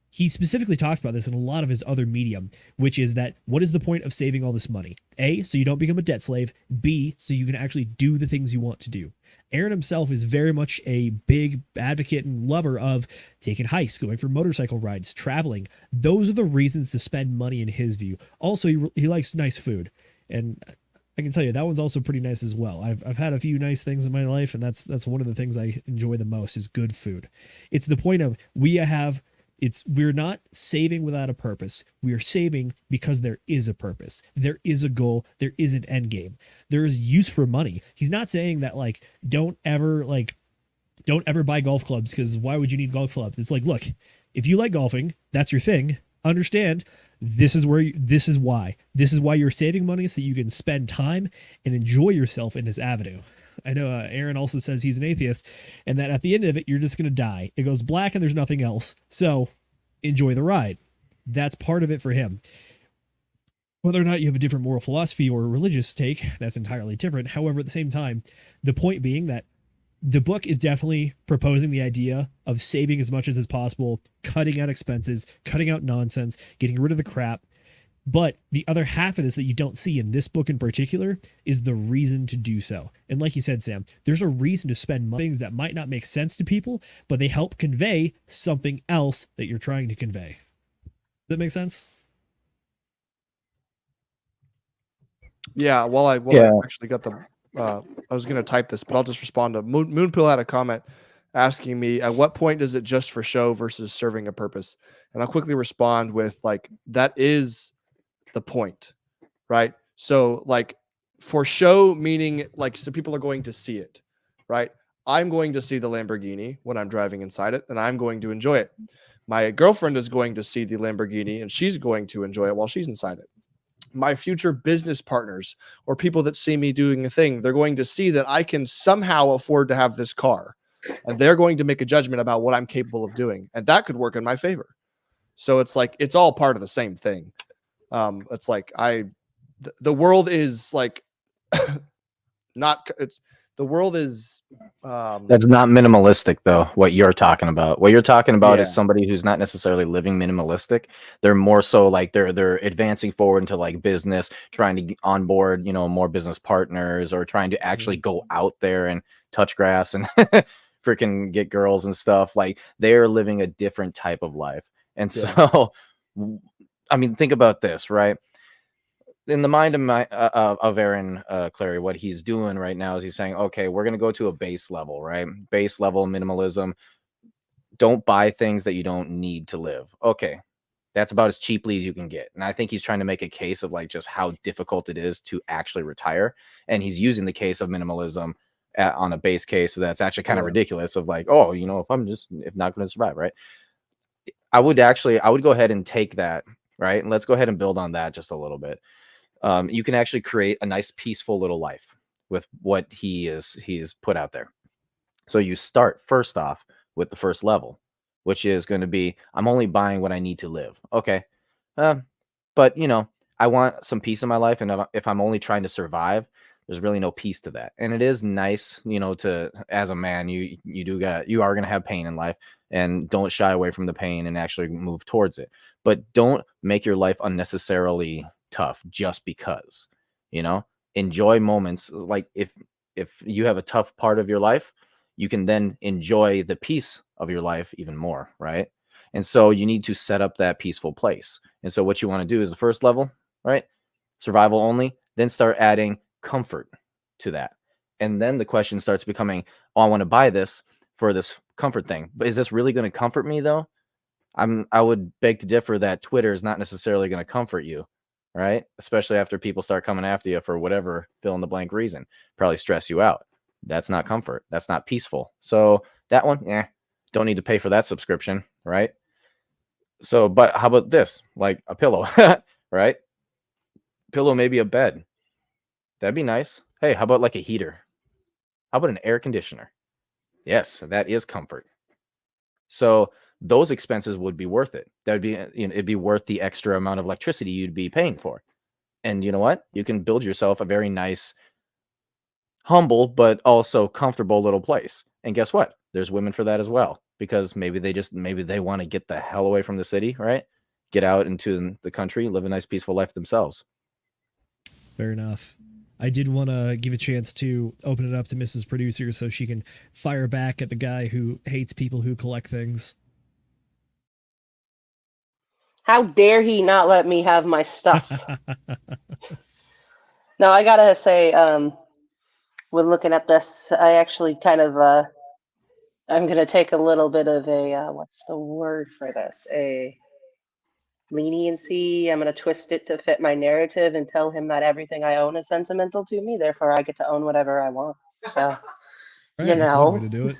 He specifically talks about this in a lot of his other medium, which is that what is the point of saving all this money? A, so you don't become a debt slave. B, so you can actually do the things you want to do. Aaron himself is very much a big advocate and lover of taking hikes, going for motorcycle rides, traveling. Those are the reasons to spend money in his view. Also, he likes nice food. And I can tell you that one's also pretty nice as well. I've had a few nice things in my life, and that's one of the things I enjoy the most is good food. It's the point of we're not saving without a purpose. We are saving because there is a purpose. There is a goal. There is an end game. There is use for money. He's not saying that, like, don't ever buy golf clubs, because why would you need golf clubs? It's like, look, if you like golfing, that's your thing. Understand this is why you're saving money, so you can spend time and enjoy yourself in this avenue. I know Aaron also says he's an atheist and that at the end of it, you're just going to die. It goes black and there's nothing else. So enjoy the ride. That's part of it for him. Whether or not you have a different moral philosophy or religious take, that's entirely different. However, at the same time, the point being that the book is definitely proposing the idea of saving as much as is possible, cutting out expenses, cutting out nonsense, getting rid of the crap. But the other half of this that you don't see in this book in particular is the reason to do so. And like you said, Sam, there's a reason to spend money on things that might not make sense to people, but they help convey something else that you're trying to convey. Does that make sense? Yeah, I actually got the I was gonna type this, but I'll just respond to Moonpill had a comment asking me at what point does it just for show versus serving a purpose? And I'll quickly respond with like that is the point, right? So like for show meaning like so people are going to see it, right? I'm going to see the Lamborghini when I'm driving inside it, and I'm going to enjoy it. My girlfriend is going to see the Lamborghini, and she's going to enjoy it while she's inside it. My future business partners or people that see me doing a thing, they're going to see that I can somehow afford to have this car, and they're going to make a judgment about what I'm capable of doing, and that could work in my favor. So it's like it's all part of the same thing. It's like the world is like not it's the world is that's not minimalistic though. What you're talking about Yeah. is somebody who's not necessarily living minimalistic. They're more so like they're advancing forward into like business, trying to onboard, you know, more business partners, or trying to actually go out there and touch grass and freaking get girls and stuff. Like they're living a different type of life. And so I mean, think about this, right? In the mind of Aaron Clarey, what he's doing right now is he's saying, okay, we're going to go to a base level, right? Base level minimalism. Don't buy things that you don't need to live. Okay, that's about as cheaply as you can get. And I think he's trying to make a case of like just how difficult it is to actually retire. And he's using the case of minimalism on a base case. So that's actually kind of ridiculous of like, oh, you know, if not going to survive, right? I would go ahead and take that, right? And let's go ahead and build on that just a little bit. You can actually create a nice, peaceful little life with what he's put out there. So you start first off with the first level, which is going to be, I'm only buying what I need to live. Okay. But you know, I want some peace in my life. And if I'm only trying to survive, there's really no peace to that. And it is nice, you know, to, as a man, you are going to have pain in life, and don't shy away from the pain and actually move towards it. But don't make your life unnecessarily tough just because, you know, enjoy moments. Like if you have a tough part of your life, you can then enjoy the peace of your life even more, right? And so you need to set up that peaceful place. And so what you want to do is the first level, right? Survival only, then start adding comfort to that. And then the question starts becoming, oh, I want to buy this for this comfort thing, but is this really going to comfort me though? I would beg to differ that Twitter is not necessarily going to comfort you, right? Especially after people start coming after you for whatever fill in the blank reason, probably stress you out. That's not comfort. That's not peaceful. So that one, don't need to pay for that subscription, right? So, but how about this? Like a pillow, right? Pillow, maybe a bed. That'd be nice. Hey, how about like a heater? How about an air conditioner? Yes, that is comfort. So those expenses would be worth it. That would be, you know, it'd be worth the extra amount of electricity you'd be paying for. And you know what? You can build yourself a very nice, humble, but also comfortable little place. And guess what? There's women for that as well, because maybe they want to get the hell away from the city, right? Get out into the country, live a nice, peaceful life themselves. Fair enough. I did want to give a chance to open it up to Mrs. Producer so she can fire back at the guy who hates people who collect things. How dare he not let me have my stuff? No, I gotta say, when looking at this, I actually kind of, I'm gonna take a little bit of a, what's the word for this? A leniency. I'm going to twist it to fit my narrative and tell him that everything I own is sentimental to me. Therefore, I get to own whatever I want. So, right, you that's know. one way to do it.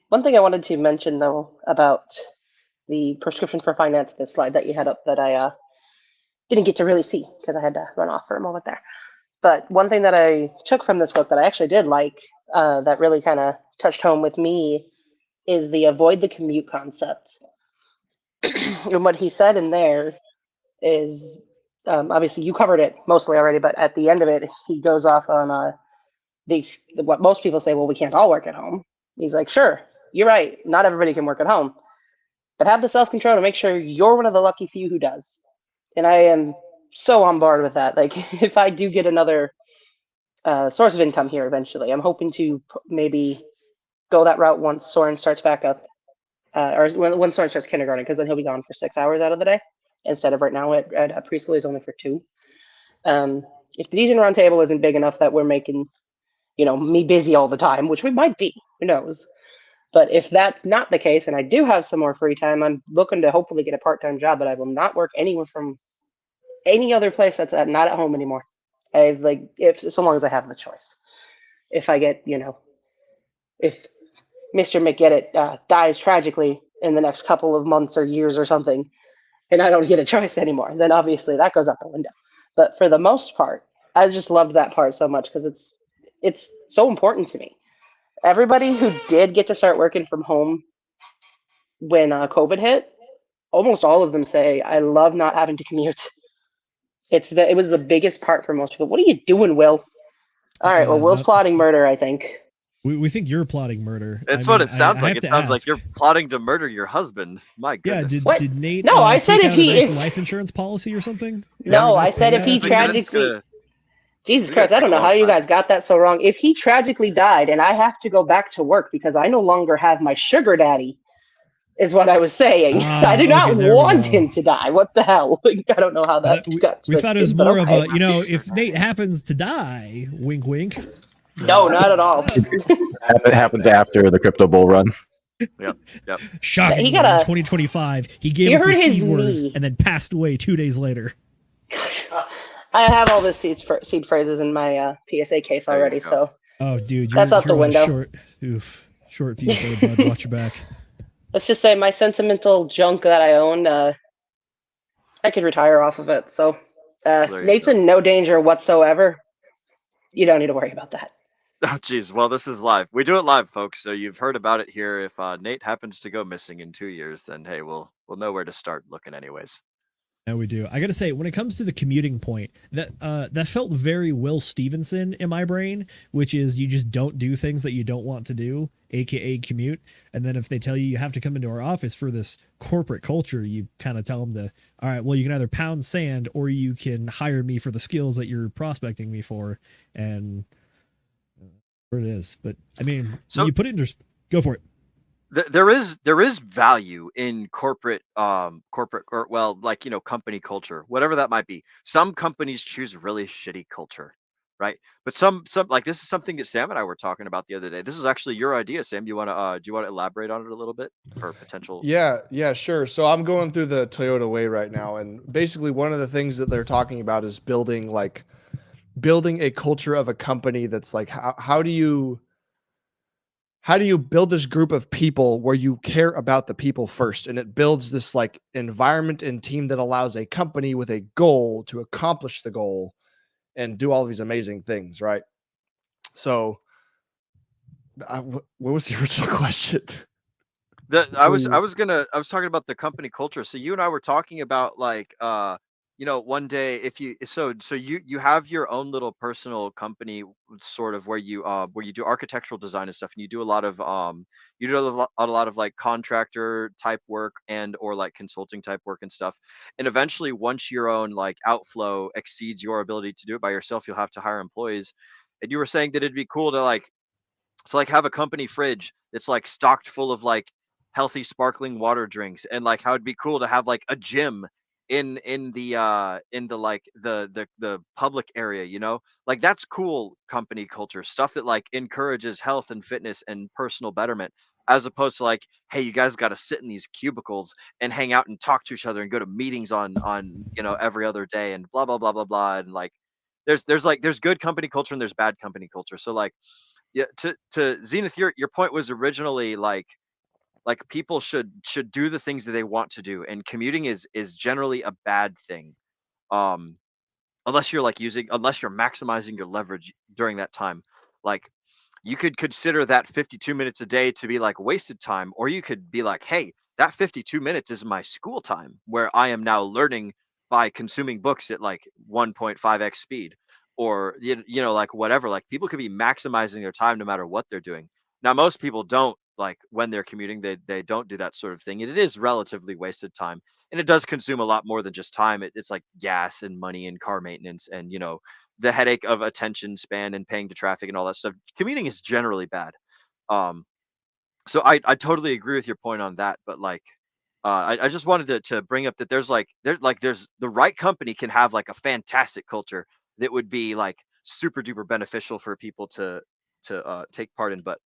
One thing I wanted to mention, though, about the prescription for finance, the slide that you had up that I didn't get to really see because I had to run off for a moment there. But one thing that I took from this book that I actually did like, that really kind of touched home with me, is the avoid the commute concept. And what he said in there is, obviously you covered it mostly already, but at the end of it, he goes off on what most people say, well, we can't all work at home. He's like, sure, you're right. Not everybody can work at home, but have the self-control to make sure you're one of the lucky few who does. And I am so on board with that. Like, if I do get another source of income here eventually, I'm hoping to maybe go that route once Soren starts back up, or when Soren starts kindergarten, because then he'll be gone for 6 hours out of the day instead of right now at preschool he's only for 2. If the DJ Roundtable isn't big enough that we're making, me busy all the time, which we might be, who knows? But if that's not the case, and I do have some more free time, I'm looking to hopefully get a part-time job, but I will not work anywhere from any other place that's not at home anymore. So long as I have the choice. If I get, if Mr. McGettit dies tragically in the next couple of months or years or something, and I don't get a choice anymore, then obviously that goes out the window. But for the most part, I just loved that part so much because it's so important to me. Everybody who did get to start working from home when COVID hit, almost all of them say, I love not having to commute. It was the biggest part for most people. What are you doing, Will? All right, well, Will's plotting murder, I think. We think you're plotting murder. It's what it sounds like. It sounds like you're plotting to murder your husband. My goodness. Yeah, did Nate no, I said if he life insurance policy or something? No, I said if he tragically Jesus Christ, I don't know how you guys got that so wrong. If he tragically died and I have to go back to work because I no longer have my sugar daddy, is what I was saying. I do not want him to die. What the hell? I don't know how that got twisted. We thought it was more of a, if Nate happens to die, wink, wink. No, not at all. It happens after the crypto bull run. Yep. Shocking. In 2025, he gave up his seed words and then passed away 2 days later. I have all the seed phrases in my PSA case already, so. Oh, dude, that's out the window. Short fuse there, bud. Watch your back. Let's just say my sentimental junk that I own, I could retire off of it. So Nate's in no danger whatsoever. You don't need to worry about that. Oh, geez. Well, this is live. We do it live, folks. So you've heard about it here. If Nate happens to go missing in 2 years, then hey, we'll know where to start looking anyways. Yeah, we do. I got to say, when it comes to the commuting point, that felt very Will Stevenson in my brain, which is you just don't do things that you don't want to do, aka commute. And then if they tell you have to come into our office for this corporate culture, you kind of tell them all right, well, you can either pound sand or you can hire me for the skills that you're prospecting me for. And where it is. But I mean, so you put it in, go for it. There is value in corporate or well, like, company culture, whatever that might be. Some companies choose really shitty culture, right? But some like this is something that Sam and I were talking about the other day. This is actually your idea, Sam. Do you want to elaborate on it a little bit for potential? Yeah, sure. So I'm going through the Toyota way right now, and basically one of the things that they're talking about is building a culture of a company that's like how do you build this group of people where you care about the people first, and it builds this like environment and team that allows a company with a goal to accomplish the goal and do all of these amazing things, right? So what was the original question? I was talking about the company culture. So you and I were talking about one day if you you have your own little personal company sort of where you do architectural design and stuff, and you do a lot of like contractor type work and or like consulting type work and stuff. And eventually once your own like outflow exceeds your ability to do it by yourself, you'll have to hire employees. And you were saying that it'd be cool to have a company fridge that's like stocked full of like healthy sparkling water drinks, and like how it'd be cool to have like a gym in the public area, like that's cool company culture stuff that like encourages health and fitness and personal betterment, as opposed to like, hey, you guys got to sit in these cubicles and hang out and talk to each other and go to meetings on every other day and blah blah blah blah blah. And like there's good company culture and there's bad company culture. So like, yeah, to Zenith, your point was originally like people should do the things that they want to do, and commuting is generally a bad thing, unless you're maximizing your leverage during that time. Like you could consider that 52 minutes a day to be like wasted time, or you could be like, hey, that 52 minutes is my school time where I am now learning by consuming books at like 1.5x speed, or like whatever. Like people could be maximizing their time no matter what they're doing. Now most people don't like when they're commuting, they don't do that sort of thing. And it is relatively wasted time. And it does consume a lot more than just time. It's like gas and money and car maintenance and, you know, the headache of attention span and paying to traffic and all that stuff. Commuting is generally bad. Um, so I totally agree with your point on that. But like, I just wanted to bring up that there's the right company can have like a fantastic culture that would be like super duper beneficial for people to take part in. But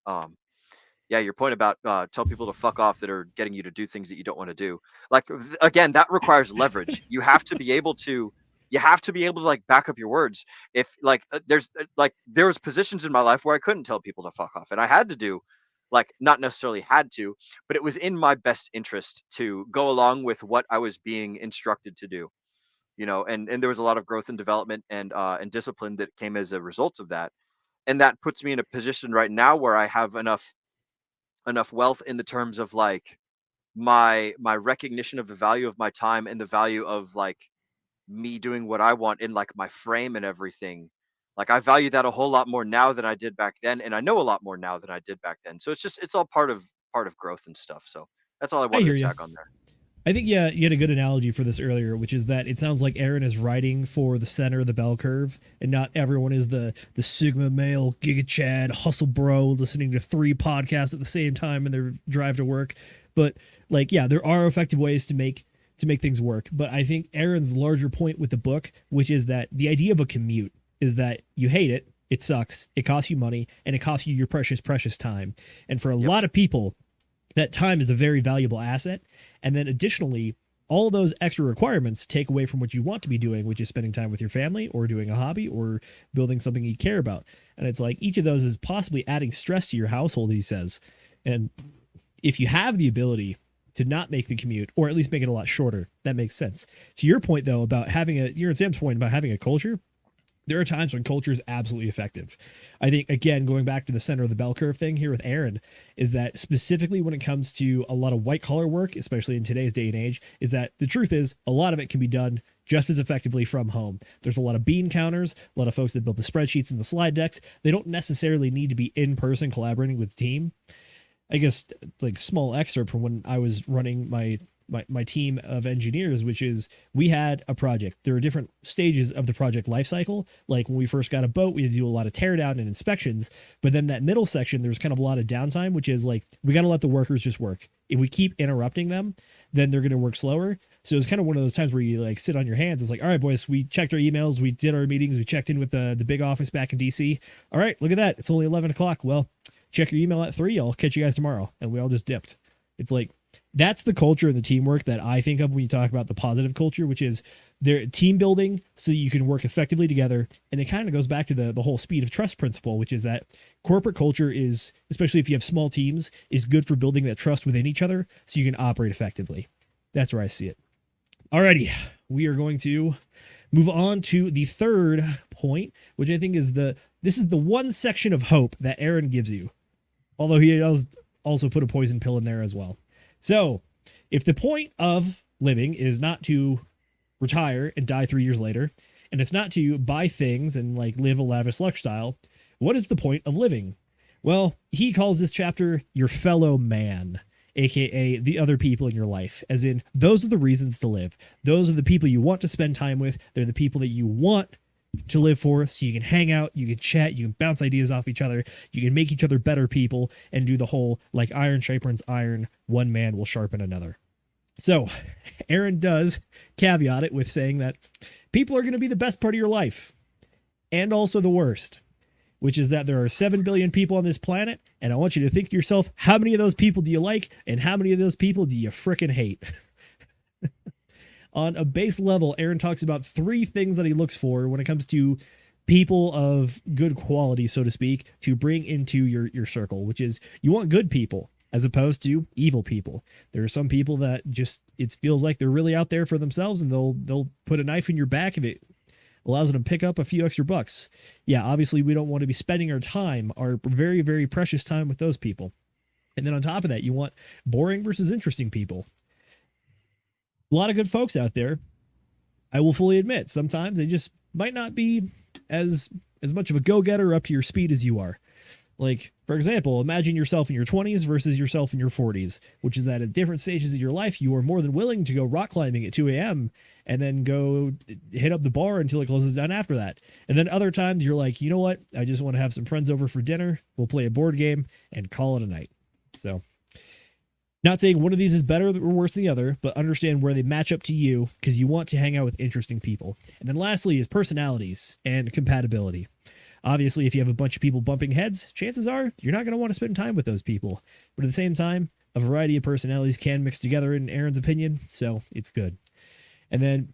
yeah, your point about tell people to fuck off that are getting you to do things that you don't want to do. Like again, that requires leverage. You have to be able to like back up your words. If like there was positions in my life where I couldn't tell people to fuck off, and I had to do like not necessarily had to, but it was in my best interest to go along with what I was being instructed to do. You know, and there was a lot of growth and development and discipline that came as a result of that. And that puts me in a position right now where I have enough wealth in the terms of like my recognition of the value of my time and the value of like me doing what I want in like my frame and everything. Like I value that a whole lot more now than I did back then, and I know a lot more now than I did back then. So it's all part of growth and stuff. So that's all I wanted to tack on there. I think, yeah, you had a good analogy for this earlier, which is that it sounds like Aaron is writing for the center of the bell curve, and not everyone is the Sigma male, Giga Chad, hustle bro, listening to 3 podcasts at the same time in their drive to work. But like, yeah, there are effective ways to make things work. But I think Aaron's larger point with the book, which is that the idea of a commute is that you hate it, it sucks, it costs you money, and it costs you your precious, precious time. And for a lot of people, that time is a very valuable asset. And then additionally, all those extra requirements take away from what you want to be doing, which is spending time with your family or doing a hobby or building something you care about. And it's like each of those is possibly adding stress to your household, he says. And if you have the ability to not make the commute, or at least make it a lot shorter, that makes sense. To your point, though, about your and Sam's point about having a culture, there are times when culture is absolutely effective. I think, again, going back to the center of the bell curve thing here with Aaron, is that specifically when it comes to a lot of white collar work, especially in today's day and age, is that the truth is a lot of it can be done just as effectively from home. There's a lot of bean counters, a lot of folks that build the spreadsheets and the slide decks. They don't necessarily need to be in person collaborating with the team. I guess like small excerpt from when I was running my team of engineers, which is we had a project. There are different stages of the project lifecycle. Like when we first got a boat, we had to do a lot of teardown and inspections. But then that middle section, there's kind of a lot of downtime, which is like, we got to let the workers just work. If we keep interrupting them, then they're going to work slower. So it's kind of one of those times where you like sit on your hands. It's like, all right, boys, we checked our emails. We did our meetings. We checked in with the big office back in DC. All right, look at that. It's only 11 o'clock. Well, check your email at 3. I'll catch you guys tomorrow. And we all just dipped. It's like, that's the culture and the teamwork that I think of when you talk about the positive culture, which is their team building so you can work effectively together. And it kind of goes back to the whole speed of trust principle, which is that corporate culture is, especially if you have small teams, is good for building that trust within each other so you can operate effectively. That's where I see it. Alrighty, we are going to move on to the third point, which I think is this is the one section of hope that Aaron gives you. Although he does also put a poison pill in there as well. So, if the point of living is not to retire and die 3 years later, and it's not to buy things and like live a lavish lifestyle, what is the point of living? Well, he calls this chapter your fellow man, aka the other people in your life, as in those are the reasons to live. Those are the people you want to spend time with. They're the people that you want to live for, so you can hang out, you can chat, you can bounce ideas off each other, you can make each other better people, and do the whole like iron sharpens iron, one man will sharpen another. So Aaron does caveat it with saying that people are going to be the best part of your life and also the worst, which is that there are 7 billion people on this planet, and I want you to think to yourself, how many of those people do you like and how many of those people do you frickin' hate? On a base level, Aaron talks about 3 things that he looks for when it comes to people of good quality, so to speak, to bring into your circle, which is you want good people as opposed to evil people. There are some people that just, it feels like they're really out there for themselves, and they'll put a knife in your back if it allows them to pick up a few extra bucks. Yeah, obviously we don't want to be spending our time, our very, very precious time with those people. And then on top of that, you want boring versus interesting people. A lot of good folks out there. I will fully admit, sometimes they just might not be as much of a go-getter up to your speed as you are. Like, for example, imagine yourself in your 20s versus yourself in your 40s, which is that at different stages of your life, you are more than willing to go rock climbing at 2 a.m. and then go hit up the bar until it closes down after that. And then other times you're like, you know what? I just want to have some friends over for dinner. We'll play a board game and call it a night. So, not saying one of these is better or worse than the other, but understand where they match up to you because you want to hang out with interesting people. And then lastly is personalities and compatibility. Obviously, if you have a bunch of people bumping heads, chances are you're not going to want to spend time with those people. But at the same time, a variety of personalities can mix together in Aaron's opinion, so it's good. And then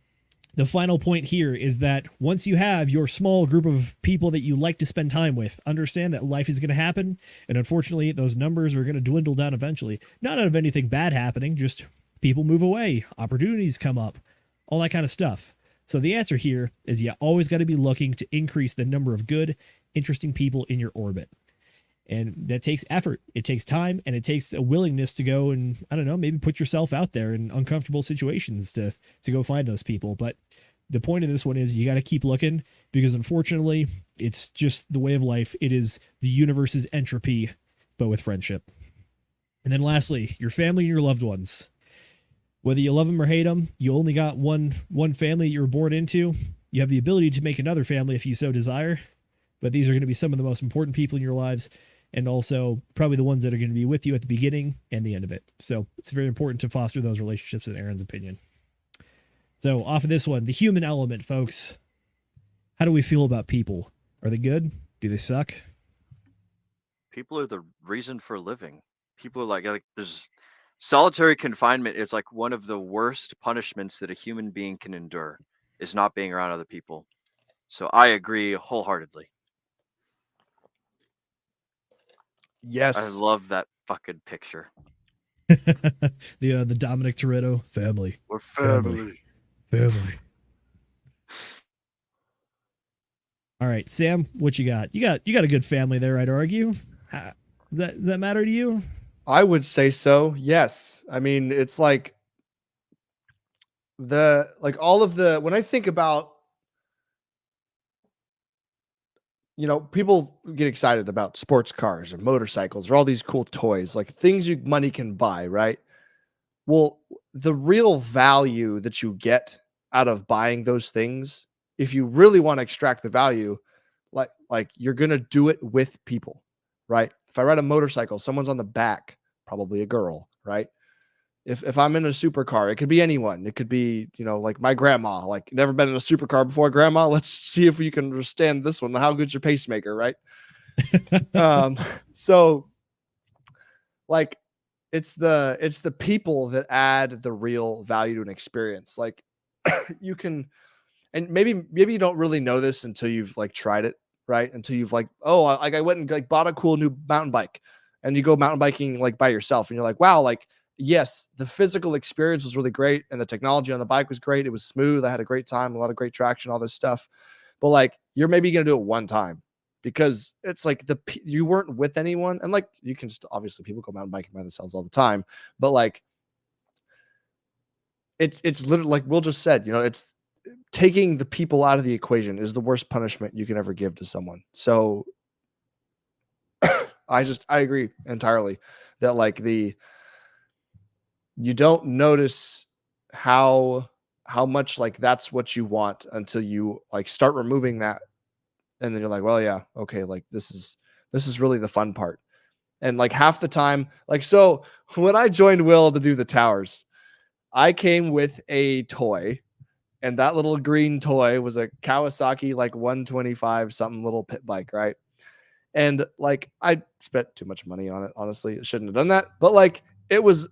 the final point here is that once you have your small group of people that you like to spend time with, understand that life is going to happen, and unfortunately, those numbers are going to dwindle down eventually. Not out of anything bad happening, just people move away, opportunities come up, all that kind of stuff. So the answer here is you always got to be looking to increase the number of good, interesting people in your orbit. And that takes effort. It takes time, and it takes a willingness to go and, I don't know, maybe put yourself out there in uncomfortable situations to go find those people. But the point of this one is you got to keep looking because unfortunately, it's just the way of life. It is the universe's entropy, but with friendship. And then lastly, your family and your loved ones. Whether you love them or hate them, you only got one family you were born into. You have the ability to make another family if you so desire, but these are going to be some of the most important people in your lives, and also probably the ones that are going to be with you at the beginning and the end of it. So it's very important to foster those relationships, in Aaron's opinion. So off of this one, the human element, folks. How do we feel about people? Are they good? Do they suck? People are the reason for living. People are like there's solitary confinement is like one of the worst punishments that a human being can endure, is not being around other people. So I agree wholeheartedly. Yes. I love that fucking picture. The Dominic Toretto family. We're family. Family. All right, Sam, what you got? You got a good family there, I'd argue. Does that matter to you? I would say so. Yes. I mean, it's like all of the, when I think about, people get excited about sports cars or motorcycles or all these cool toys, like things money can buy, right? Well, the real value that you get out of buying those things, if you really want to extract the value, like you're going to do it with people, right? If I ride a motorcycle, someone's on the back, probably a girl, right? If I'm in a supercar, it could be anyone. It could be, like my grandma, like never been in a supercar before. Grandma, let's see if you can understand this one. How good's your pacemaker, right? So like it's the people that add the real value to an experience. Like you can, and maybe you don't really know this until you've like tried it, right? Until you've like, I went and like bought a cool new mountain bike, and you go mountain biking like by yourself, and you're like, wow, like yes, the physical experience was really great, and the technology on the bike was great. It was smooth. I had a great time, a lot of great traction, all this stuff. But like, you're maybe gonna do it one time because it's like you weren't with anyone, and like you can just obviously people go mountain biking by themselves all the time, but like it's literally like Will just said, it's taking the people out of the equation is the worst punishment you can ever give to someone. So I agree entirely that like you don't notice how much like that's what you want until you like start removing that, and then you're like, well, yeah, okay, like this is really the fun part. And like half the time, like, so when I joined Will to do the towers, I came with a toy, and that little green toy was a Kawasaki like 125 something little pit bike, right? And like I spent too much money on it, honestly. I shouldn't have done that, but like it was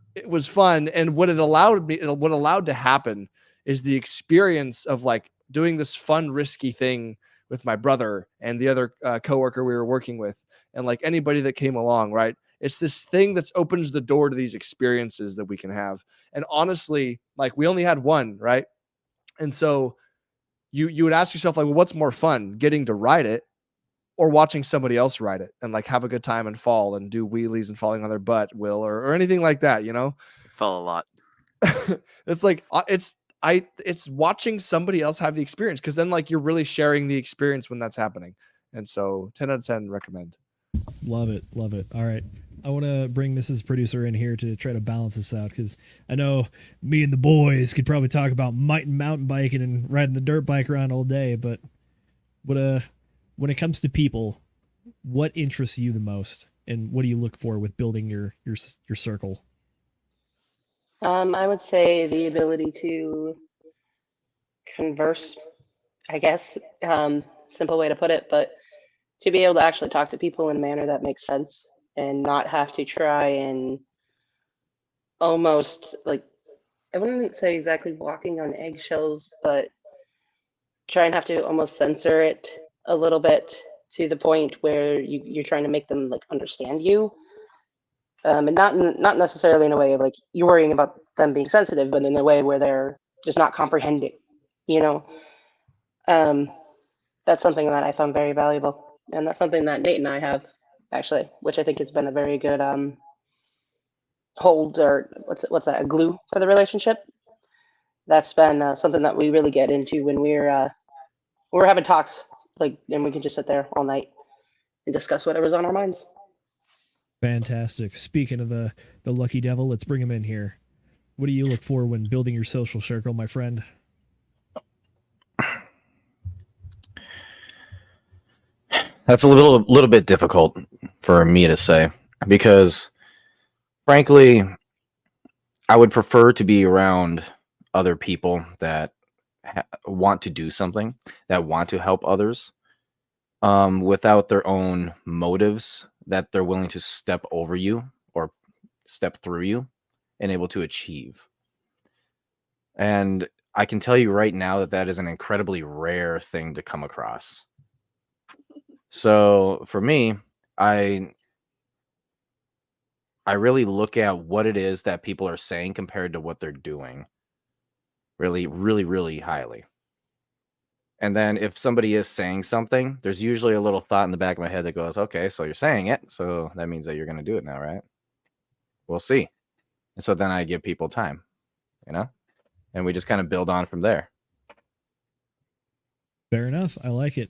fun. And what allowed to happen is the experience of like doing this fun, risky thing with my brother and the other coworker we were working with, and like anybody that came along, right? It's this thing that's opens the door to these experiences that we can have. And honestly, like we only had one, right? And so you would ask yourself, like, well, what's more fun, getting to ride it or watching somebody else ride it and like have a good time and fall and do wheelies and falling on their butt, Will, or anything like that, It fell a lot. It's like, it's watching somebody else have the experience, because then like you're really sharing the experience when that's happening. And so 10 out of 10 recommend. Love it. Love it. All right. I want to bring Mrs. Producer in here to try to balance this out because I know me and the boys could probably talk about mountain biking and riding the dirt bike around all day, but when it comes to people, what interests you the most, and what do you look for with building your circle? I would say the ability to converse, I guess, simple way to put it, but to be able to actually talk to people in a manner that makes sense and not have to try and almost like, I wouldn't say exactly walking on eggshells, but try and have to almost censor it a little bit to the point where you're trying to make them like understand you, and not necessarily in a way of like you're worrying about them being sensitive, but in a way where they're just not comprehending, you know. Um, that's something that I found very valuable, and that's something that Nate and I have actually, which I think has been a very good hold, or what's that, a glue for the relationship. That's been something that we really get into when we're having talks, like, and we can just sit there all night and discuss whatever's on our minds. Fantastic. Speaking of the lucky devil, let's bring him in here. What do you look for when building your social circle, my friend? That's a little bit difficult for me to say because, frankly, I would prefer to be around other people that want to do something, that want to help others, without their own motives, that they're willing to step over you or step through you and able to achieve. And I can tell you right now that that is an incredibly rare thing to come across. So for me, I really look at what it is that people are saying compared to what they're doing really, really, really highly. And then if somebody is saying something, there's usually a little thought in the back of my head that goes, okay, so you're saying it. So that means that you're going to do it now, right? We'll see. And so then I give people time, and we just kind of build on from there. Fair enough. I like it.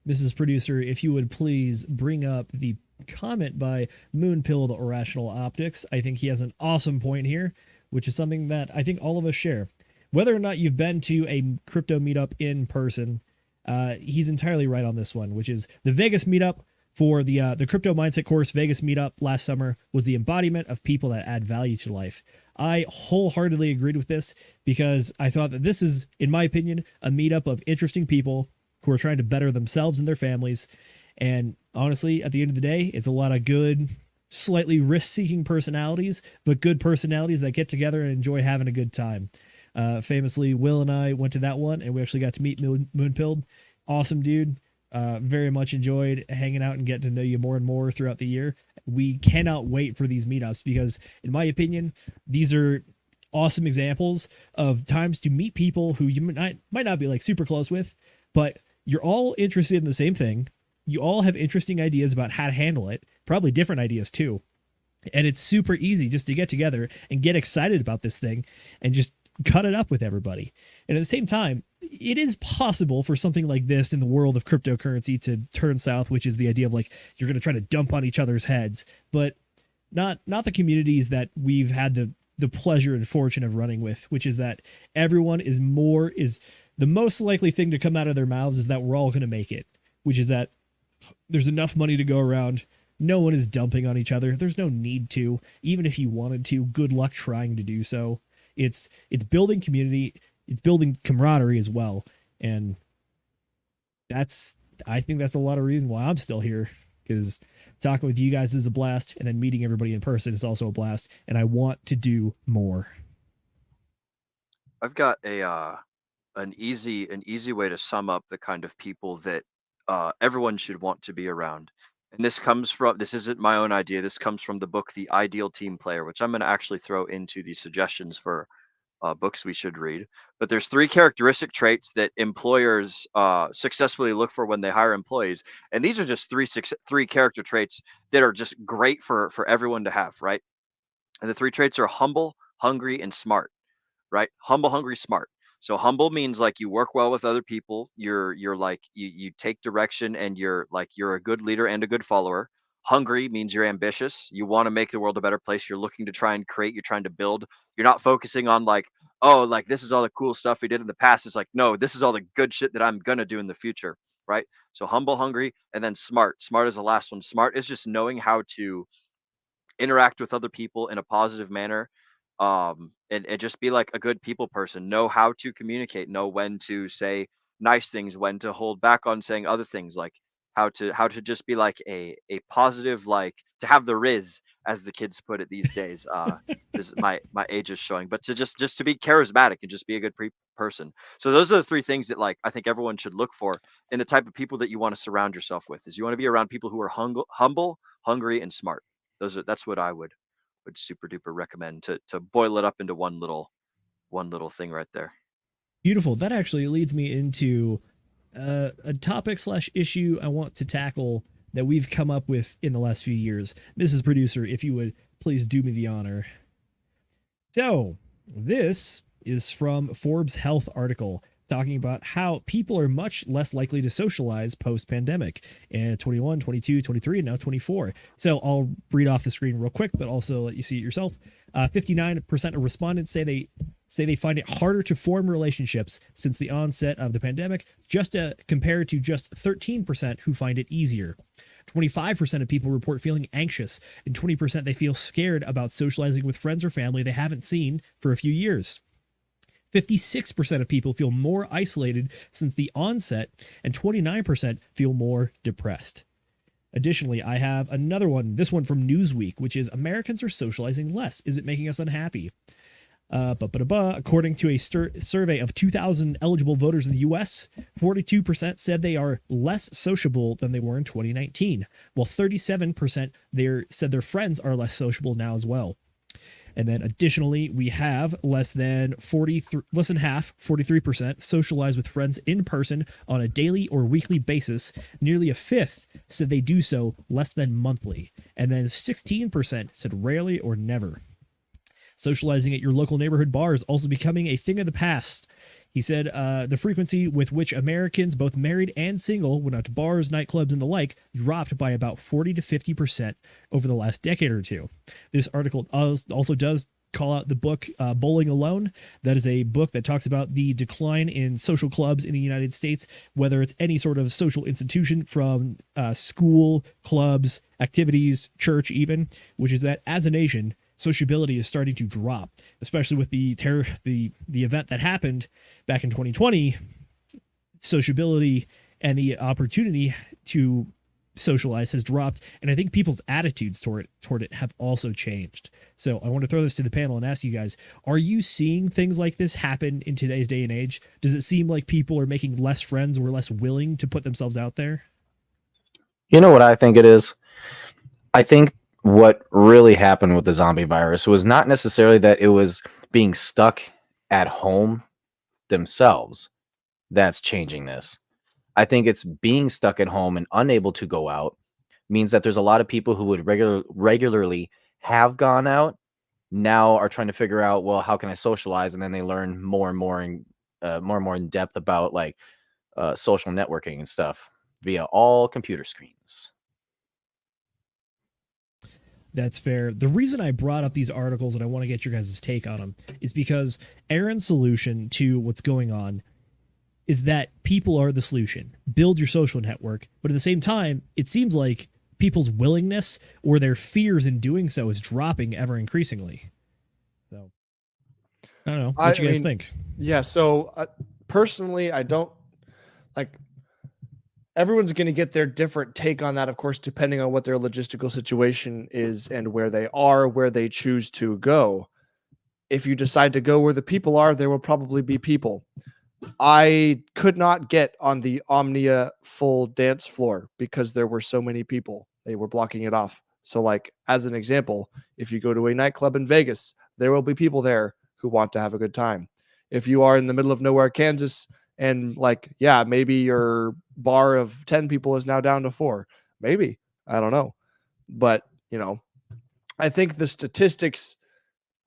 Mrs. Producer, if you would please bring up the comment by Moonpilled Irrational Optics. I think he has an awesome point here, which is something that I think all of us share. Whether or not you've been to a crypto meetup in person, he's entirely right on this one, which is the Vegas meetup for the Crypto Mindset course. Vegas meetup last summer was the embodiment of people that add value to life. I wholeheartedly agreed with this because I thought that this is, in my opinion, a meetup of interesting people who are trying to better themselves and their families. And honestly, at the end of the day, it's a lot of good, slightly risk-seeking personalities, but good personalities that get together and enjoy having a good time. Famously, Will and I went to that one, and we actually got to meet Moonpilled. Awesome dude. Very much enjoyed hanging out and getting to know you more and more throughout the year. We cannot wait for these meetups because, in my opinion, these are awesome examples of times to meet people who you might not be like super close with, but you're all interested in the same thing. You all have interesting ideas about how to handle it, probably different ideas too. And it's super easy just to get together and get excited about this thing and just cut it up with everybody. And at the same time, it is possible for something like this in the world of cryptocurrency to turn south, which is the idea of like you're going to try to dump on each other's heads, but not the communities that we've had the pleasure and fortune of running with, which is that everyone is the most likely thing to come out of their mouths is that we're all going to make it, which is that there's enough money to go around. No one is dumping on each other. There's no need to. Even if you wanted to, good luck trying to do so. It's building community. It's building camaraderie as well. And I think that's a lot of reason why I'm still here, because talking with you guys is a blast, and then meeting everybody in person is also a blast, and I want to do more. I've got an easy way to sum up the kind of people that everyone should want to be around. And this isn't my own idea. This comes from the book, The Ideal Team Player, which I'm going to actually throw into the suggestions for books we should read. But there's 3 characteristic traits that employers successfully look for when they hire employees. And these are just three character traits that are just great for everyone to have, right? And the 3 traits are humble, hungry, and smart, right? Humble, hungry, smart. So humble means like you work well with other people. You're like you take direction, and you're a good leader and a good follower. Hungry means you're ambitious. You want to make the world a better place. You're looking to try and create. You're trying to build. You're not focusing on like, oh, like this is all the cool stuff we did in the past. It's like, no, this is all the good shit that I'm going to do in the future. Right. So humble, hungry, and then smart. Smart is the last one. Smart is just knowing how to interact with other people in a positive manner, and just be like a good people person. Know how to communicate, know when to say nice things, when to hold back on saying other things, like how to just be like a positive, like to have the riz, as the kids put it these days. This my age is showing, but to just to be charismatic and just be a good person. So those are the three things that like I think everyone should look for in the type of people that you want to surround yourself with. Is you want to be around people who are humble, hungry, and smart. That's what I would super duper recommend, to boil it up into one little thing right there. Beautiful. That actually leads me into a topic / issue I want to tackle that we've come up with in the last few years. Mrs. Producer, if you would please do me the honor. So this is from Forbes Health article talking about how people are much less likely to socialize post-pandemic in 21, 22, 23, and now 24. So I'll read off the screen real quick, but also let you see it yourself. 59% of respondents say they find it harder to form relationships since the onset of the pandemic, just compared to just 13% who find it easier. 25% of people report feeling anxious, and 20% they feel scared about socializing with friends or family they haven't seen for a few years. 56% of people feel more isolated since the onset, and 29% feel more depressed. Additionally, I have another one, this one from Newsweek, which is Americans are socializing less. Is it making us unhappy? According to a survey of 2,000 eligible voters in the U.S., 42% said they are less sociable than they were in 2019, while 37% said their friends are less sociable now as well. And then additionally, we have less than half, 43%, socialize with friends in person on a daily or weekly basis. Nearly a fifth said they do so less than monthly. And then 16% said rarely or never. Socializing at your local neighborhood bar is also becoming a thing of the past. He said the frequency with which Americans, both married and single, went out to bars, nightclubs, and the like, dropped by about 40 to 50% over the last decade or two. This article also does call out the book Bowling Alone. That is a book that talks about the decline in social clubs in the United States, whether it's any sort of social institution from school, clubs, activities, church even, which is that as a nation, sociability is starting to drop, especially with the event that happened back in 2020. Sociability and the opportunity to socialize has dropped, and I think people's attitudes toward it have also changed. So I want to throw this to the panel and ask you guys, are you seeing things like this happen in today's day and age? Does it seem like people are making less friends or less willing to put themselves out there? You know what I think it is? I think what really happened with the zombie virus was not necessarily that it was being stuck at home themselves that's changing this. I think it's being stuck at home and unable to go out means that there's a lot of people who would regularly have gone out now are trying to figure out, well, how can I socialize? And then they learn more and more in depth about like social networking and stuff via all computer screens. That's fair. The reason I brought up these articles and I want to get your guys' take on them is because Aaron's solution to what's going on is that people are the solution. Build your social network. But at the same time, it seems like people's willingness or their fears in doing so is dropping ever increasingly. So, I don't know. What you guys think? Yeah, so personally, I don't like... Everyone's going to get their different take on that, of course, depending on what their logistical situation is and where they are, where they choose to go. If you decide to go where the people are, there will probably be people. I could not get on the Omnia full dance floor because there were so many people. They were blocking it off. So, like, as an example, if you go to a nightclub in Vegas, there will be people there who want to have a good time. If you are in the middle of nowhere, Kansas, and like, yeah, maybe your bar of 10 people is now down to 4. Maybe. I don't know. But, you know, I think the statistics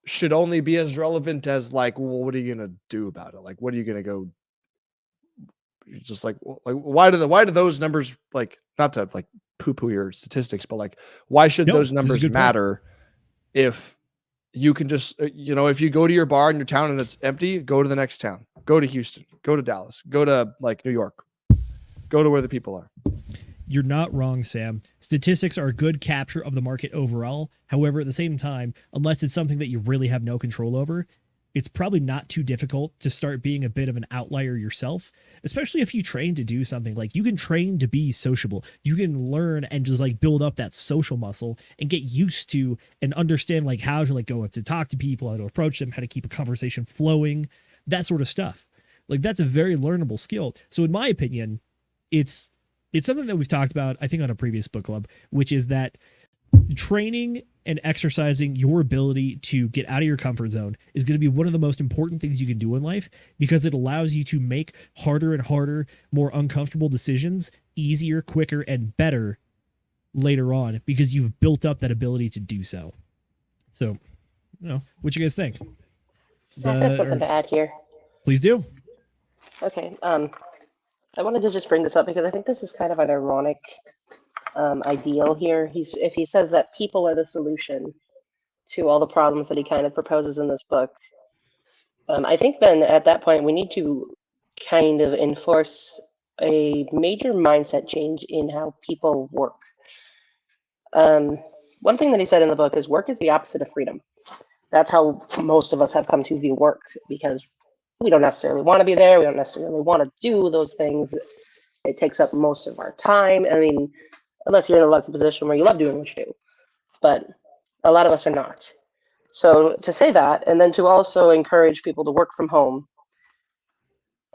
should only be as relevant as like, well, what are you going to do about it? Like, what are you going to go? Just like why do those numbers, like, not to like poo-poo your statistics, but like, why should No, those this is a numbers good point. matter if you can just, if you go to your bar in your town and it's empty, go to the next town, go to Houston, go to Dallas, go to like New York, go to where the people are. You're not wrong, Sam. Statistics are a good capture of the market overall. However, at the same time, unless it's something that you really have no control over, it's probably not too difficult to start being a bit of an outlier yourself, especially if you train to do something. Like, you can train to be sociable. You can learn and just like build up that social muscle and get used to and understand like how to like go up to talk to people, how to approach them, how to keep a conversation flowing, that sort of stuff. Like, that's a very learnable skill. So in my opinion, it's something that we've talked about, I think, on a previous book club, which is that training and exercising your ability to get out of your comfort zone is going to be one of the most important things you can do in life, because it allows you to make harder and harder, more uncomfortable decisions easier, quicker, and better later on, because you've built up that ability to do so. So, what you guys think? I have something to add here. Please do. Okay. I wanted to just bring this up because I think this is kind of an ironic ideal here. If he says that people are the solution to all the problems that he kind of proposes in this book, I think then at that point we need to kind of enforce a major mindset change in how people work. One thing that he said in the book is work is the opposite of freedom. That's how most of us have come to view work, because we don't necessarily want to be there. We don't necessarily want to do those things. It takes up most of our time. I mean, unless you're in a lucky position where you love doing what you do. But a lot of us are not. So to say that, and then to also encourage people to work from home,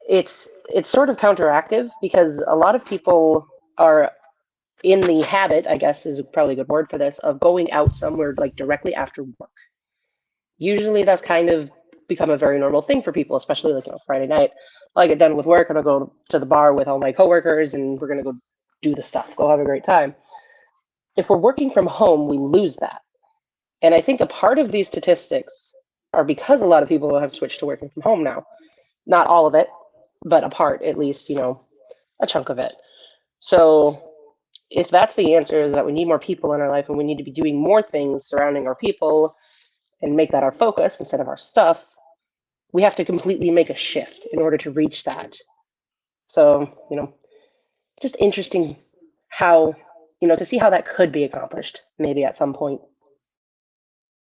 it's sort of counteractive, because a lot of people are in the habit, I guess is probably a good word for this, of going out somewhere like directly after work. Usually that's kind of become a very normal thing for people, especially like Friday night. I get done with work and I'll go to the bar with all my coworkers and we're gonna go do the stuff, go have a great time. If we're working from home, we lose that. And I think a part of these statistics are because a lot of people have switched to working from home now. Not all of it, but a part, at least, a chunk of it. So if that's the answer, is that we need more people in our life and we need to be doing more things surrounding our people and make that our focus instead of our stuff, we have to completely make a shift in order to reach that. So, just interesting how, to see how that could be accomplished maybe at some point.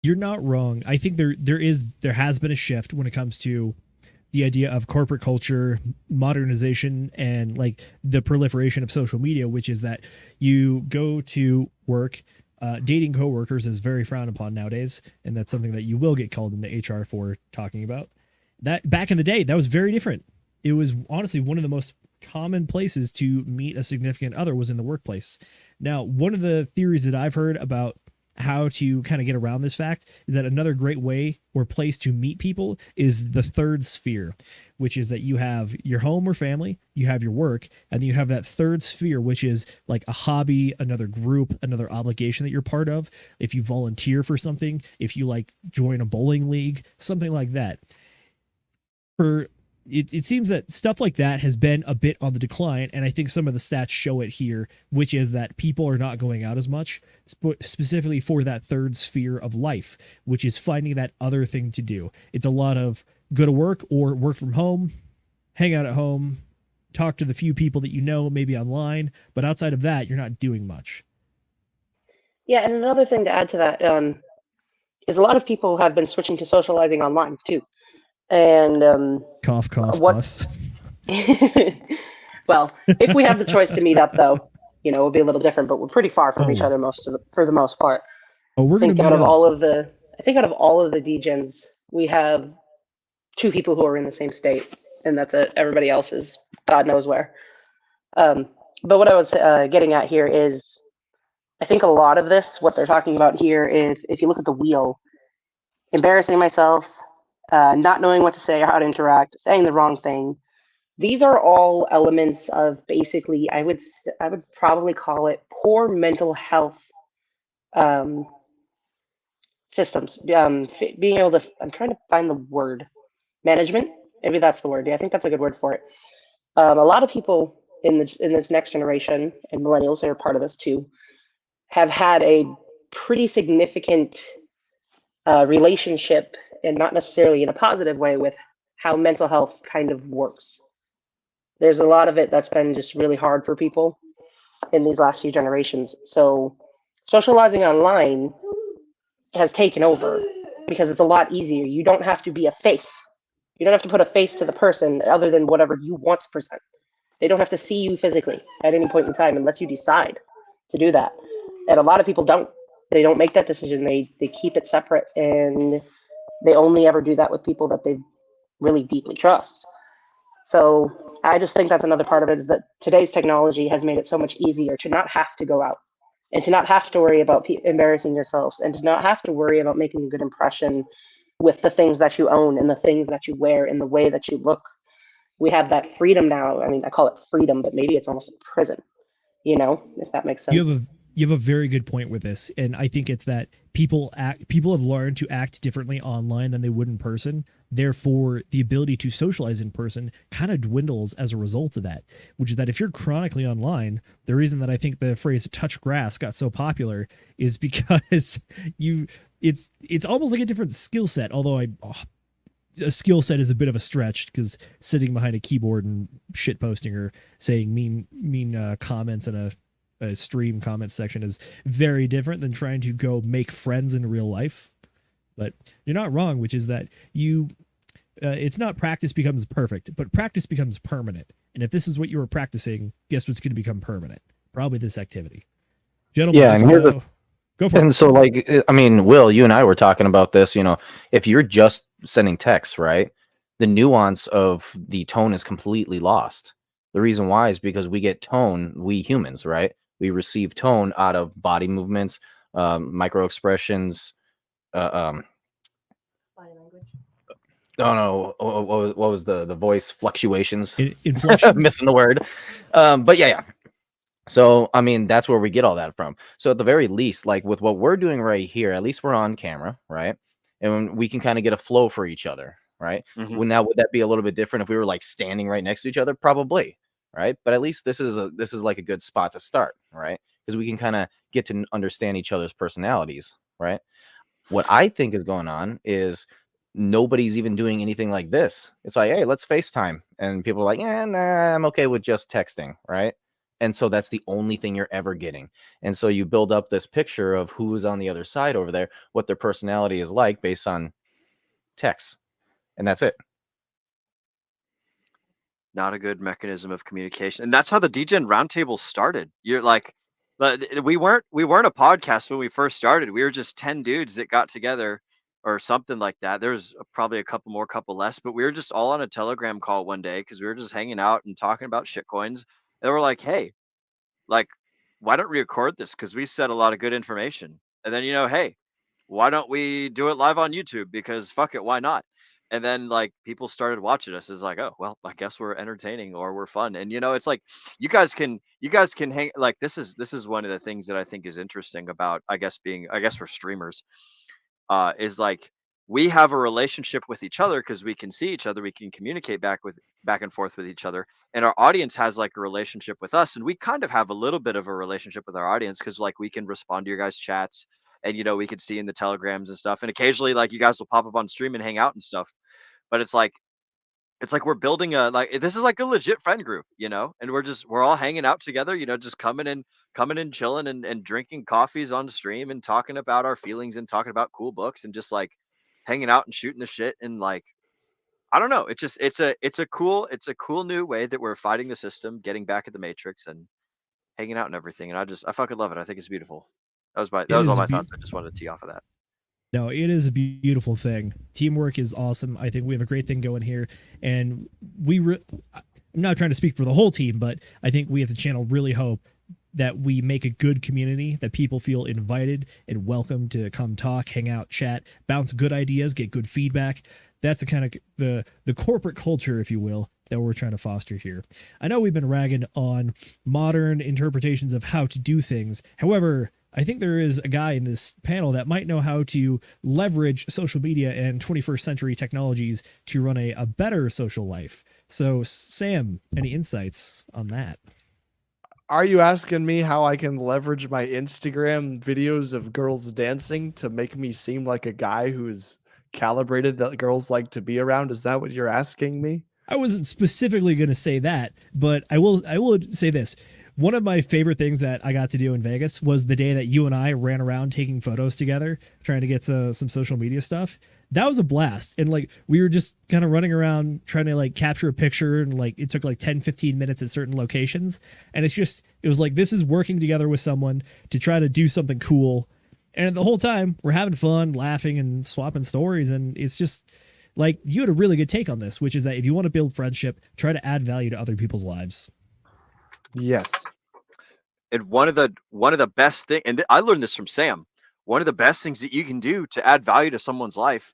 You're not wrong. I think there has been a shift when it comes to the idea of corporate culture, modernization, and like the proliferation of social media, which is that you go to work. Dating coworkers is very frowned upon nowadays, and that's something that you will get called into HR for talking about. That back in the day, that was very different. It was honestly one of the most common places to meet a significant other was in the workplace. Now, one of the theories that I've heard about how to kind of get around this fact is that another great way or place to meet people is the third sphere, which is that you have your home or family, you have your work, and then you have that third sphere, which is like a hobby, another group, another obligation that you're part of. If you volunteer for something, if you like join a bowling league, something like that. It seems that stuff like that has been a bit on the decline, and I think some of the stats show it here, which is that people are not going out as much, specifically for that third sphere of life, which is finding that other thing to do. It's a lot of go to work or work from home, hang out at home, talk to the few people that you know, maybe online, but outside of that, you're not doing much. Yeah, and another thing to add to that is a lot of people have been switching to socializing online too. And cough plus. Well, if we have the choice to meet up, though, it'll be a little different. But we're pretty far from each other for the most part. Oh, we're going to out of all of the degens, we have 2 people who are in the same state, and that's it. Everybody else is God knows where. But what I was getting at here is, I think a lot of this, what they're talking about here, if you look at the wheel, embarrassing myself. Not knowing what to say or how to interact, saying the wrong thing. These are all elements of basically, I would probably call it poor mental health systems. Being able to, I'm trying to find the word, management. Maybe that's the word. Yeah, I think that's a good word for it. A lot of people in this next generation, and millennials are part of this too, have had a pretty significant relationship, and not necessarily in a positive way, with how mental health kind of works. There's a lot of it that's been just really hard for people in these last few generations. So socializing online has taken over because it's a lot easier. You don't have to be a face. You don't have to put a face to the person other than whatever you want to present. They don't have to see you physically at any point in time unless you decide to do that. And a lot of people don't. They don't make that decision. They keep it separate, and they only ever do that with people that they really deeply trust. So I just think that's another part of it, is that today's technology has made it so much easier to not have to go out and to not have to worry about embarrassing yourselves, and to not have to worry about making a good impression with the things that you own and the things that you wear and the way that you look. We have that freedom now. I mean, I call it freedom, but maybe it's almost a prison, if that makes sense. You have a very good point with this, and I think it's that people have learned to act differently online than they would in person. Therefore, the ability to socialize in person kind of dwindles as a result of that, which is that if you're chronically online, the reason that I think the phrase touch grass got so popular is because it's almost like a different skill set, although a skill set is a bit of a stretch, because sitting behind a keyboard and shit posting or saying mean comments in a stream comment section is very different than trying to go make friends in real life. But you're not wrong, which is that it's not practice becomes perfect, but practice becomes permanent. And if this is what you were practicing, guess what's going to become permanent? Probably this activity. Gentlemen, yeah, and go for it. And so, like, I mean, Will, you and I were talking about this, if you're just sending text, right, the nuance of the tone is completely lost. The reason why is because we get tone, we humans, right? We receive tone out of body movements, micro expressions, body language. No, what was the voice fluctuations? Inflection. Missing the word. But yeah. So, I mean, that's where we get all that from. So at the very least, like with what we're doing right here, at least we're on camera, right? And we can kind of get a flow for each other, right? Mhm. Well, now, would that be a little bit different if we were like standing right next to each other? Probably, right? But at least this is like a good spot to start, right? Because we can kind of get to understand each other's personalities, right? What I think is going on is nobody's even doing anything like this. It's like, hey, let's FaceTime. And people are like, nah, I'm okay with just texting, right? And so that's the only thing you're ever getting. And so you build up this picture of who is on the other side over there, what their personality is like based on text. And that's it. Not a good mechanism of communication. And that's how the DGen Roundtable started. You're like, but we weren't a podcast when we first started. We were just 10 dudes that got together or something like that. There was probably a couple less, but we were just all on a Telegram call one day because we were just hanging out and talking about shitcoins. And we're like, hey, like, why don't we record this? Because we said a lot of good information. And then, hey, why don't we do it live on YouTube? Because fuck it, why not? And then like people started watching us. It's like, oh well, I guess we're entertaining or we're fun. And it's like you guys can hang, like this is one of the things that I think is interesting about I guess for streamers, is like we have a relationship with each other because we can see each other, we can communicate back and forth with each other, and our audience has like a relationship with us, and we kind of have a little bit of a relationship with our audience because like we can respond to your guys' chats, and we can see in the telegrams and stuff, and occasionally like you guys will pop up on stream and hang out and stuff. But it's like we're building this is like a legit friend group, and we're all hanging out together, just coming and chilling and drinking coffees on the stream and talking about our feelings and talking about cool books and just like hanging out and shooting the shit. And like I don't know, it's a cool new way that we're fighting the system, getting back at the matrix and hanging out and everything. And I fucking love it. I think it's beautiful. That was all my thoughts. I just wanted to tee off of that. No, it is a beautiful thing. Teamwork is awesome. I think we have a great thing going here, and I'm not trying to speak for the whole team, but I think we at the channel really hope that we make a good community, that people feel invited and welcome to come talk, hang out, chat, bounce good ideas, get good feedback. That's the kind of the corporate culture, if you will, that we're trying to foster here. I know we've been ragging on modern interpretations of how to do things. However, I think there is a guy in this panel that might know how to leverage social media and 21st century technologies to run a better social life. So, Sam, any insights on that? Are you asking me how I can leverage my Instagram videos of girls dancing to make me seem like a guy who's calibrated that girls like to be around? Is that what you're asking me? I wasn't specifically going to say that, but I will say this. One of my favorite things that I got to do in Vegas was the day that you and I ran around taking photos together, trying to get some social media stuff. That was a blast. And like, we were just kind of running around trying to like capture a picture, and like it took like 10-15 minutes at certain locations. And it was like, this is working together with someone to try to do something cool. And the whole time we're having fun, laughing and swapping stories. And it's just like, you had a really good take on this, which is that if you want to build friendship, try to add value to other people's lives. Yes. And one of the best thing, and I learned this from Sam, one of the best things that you can do to add value to someone's life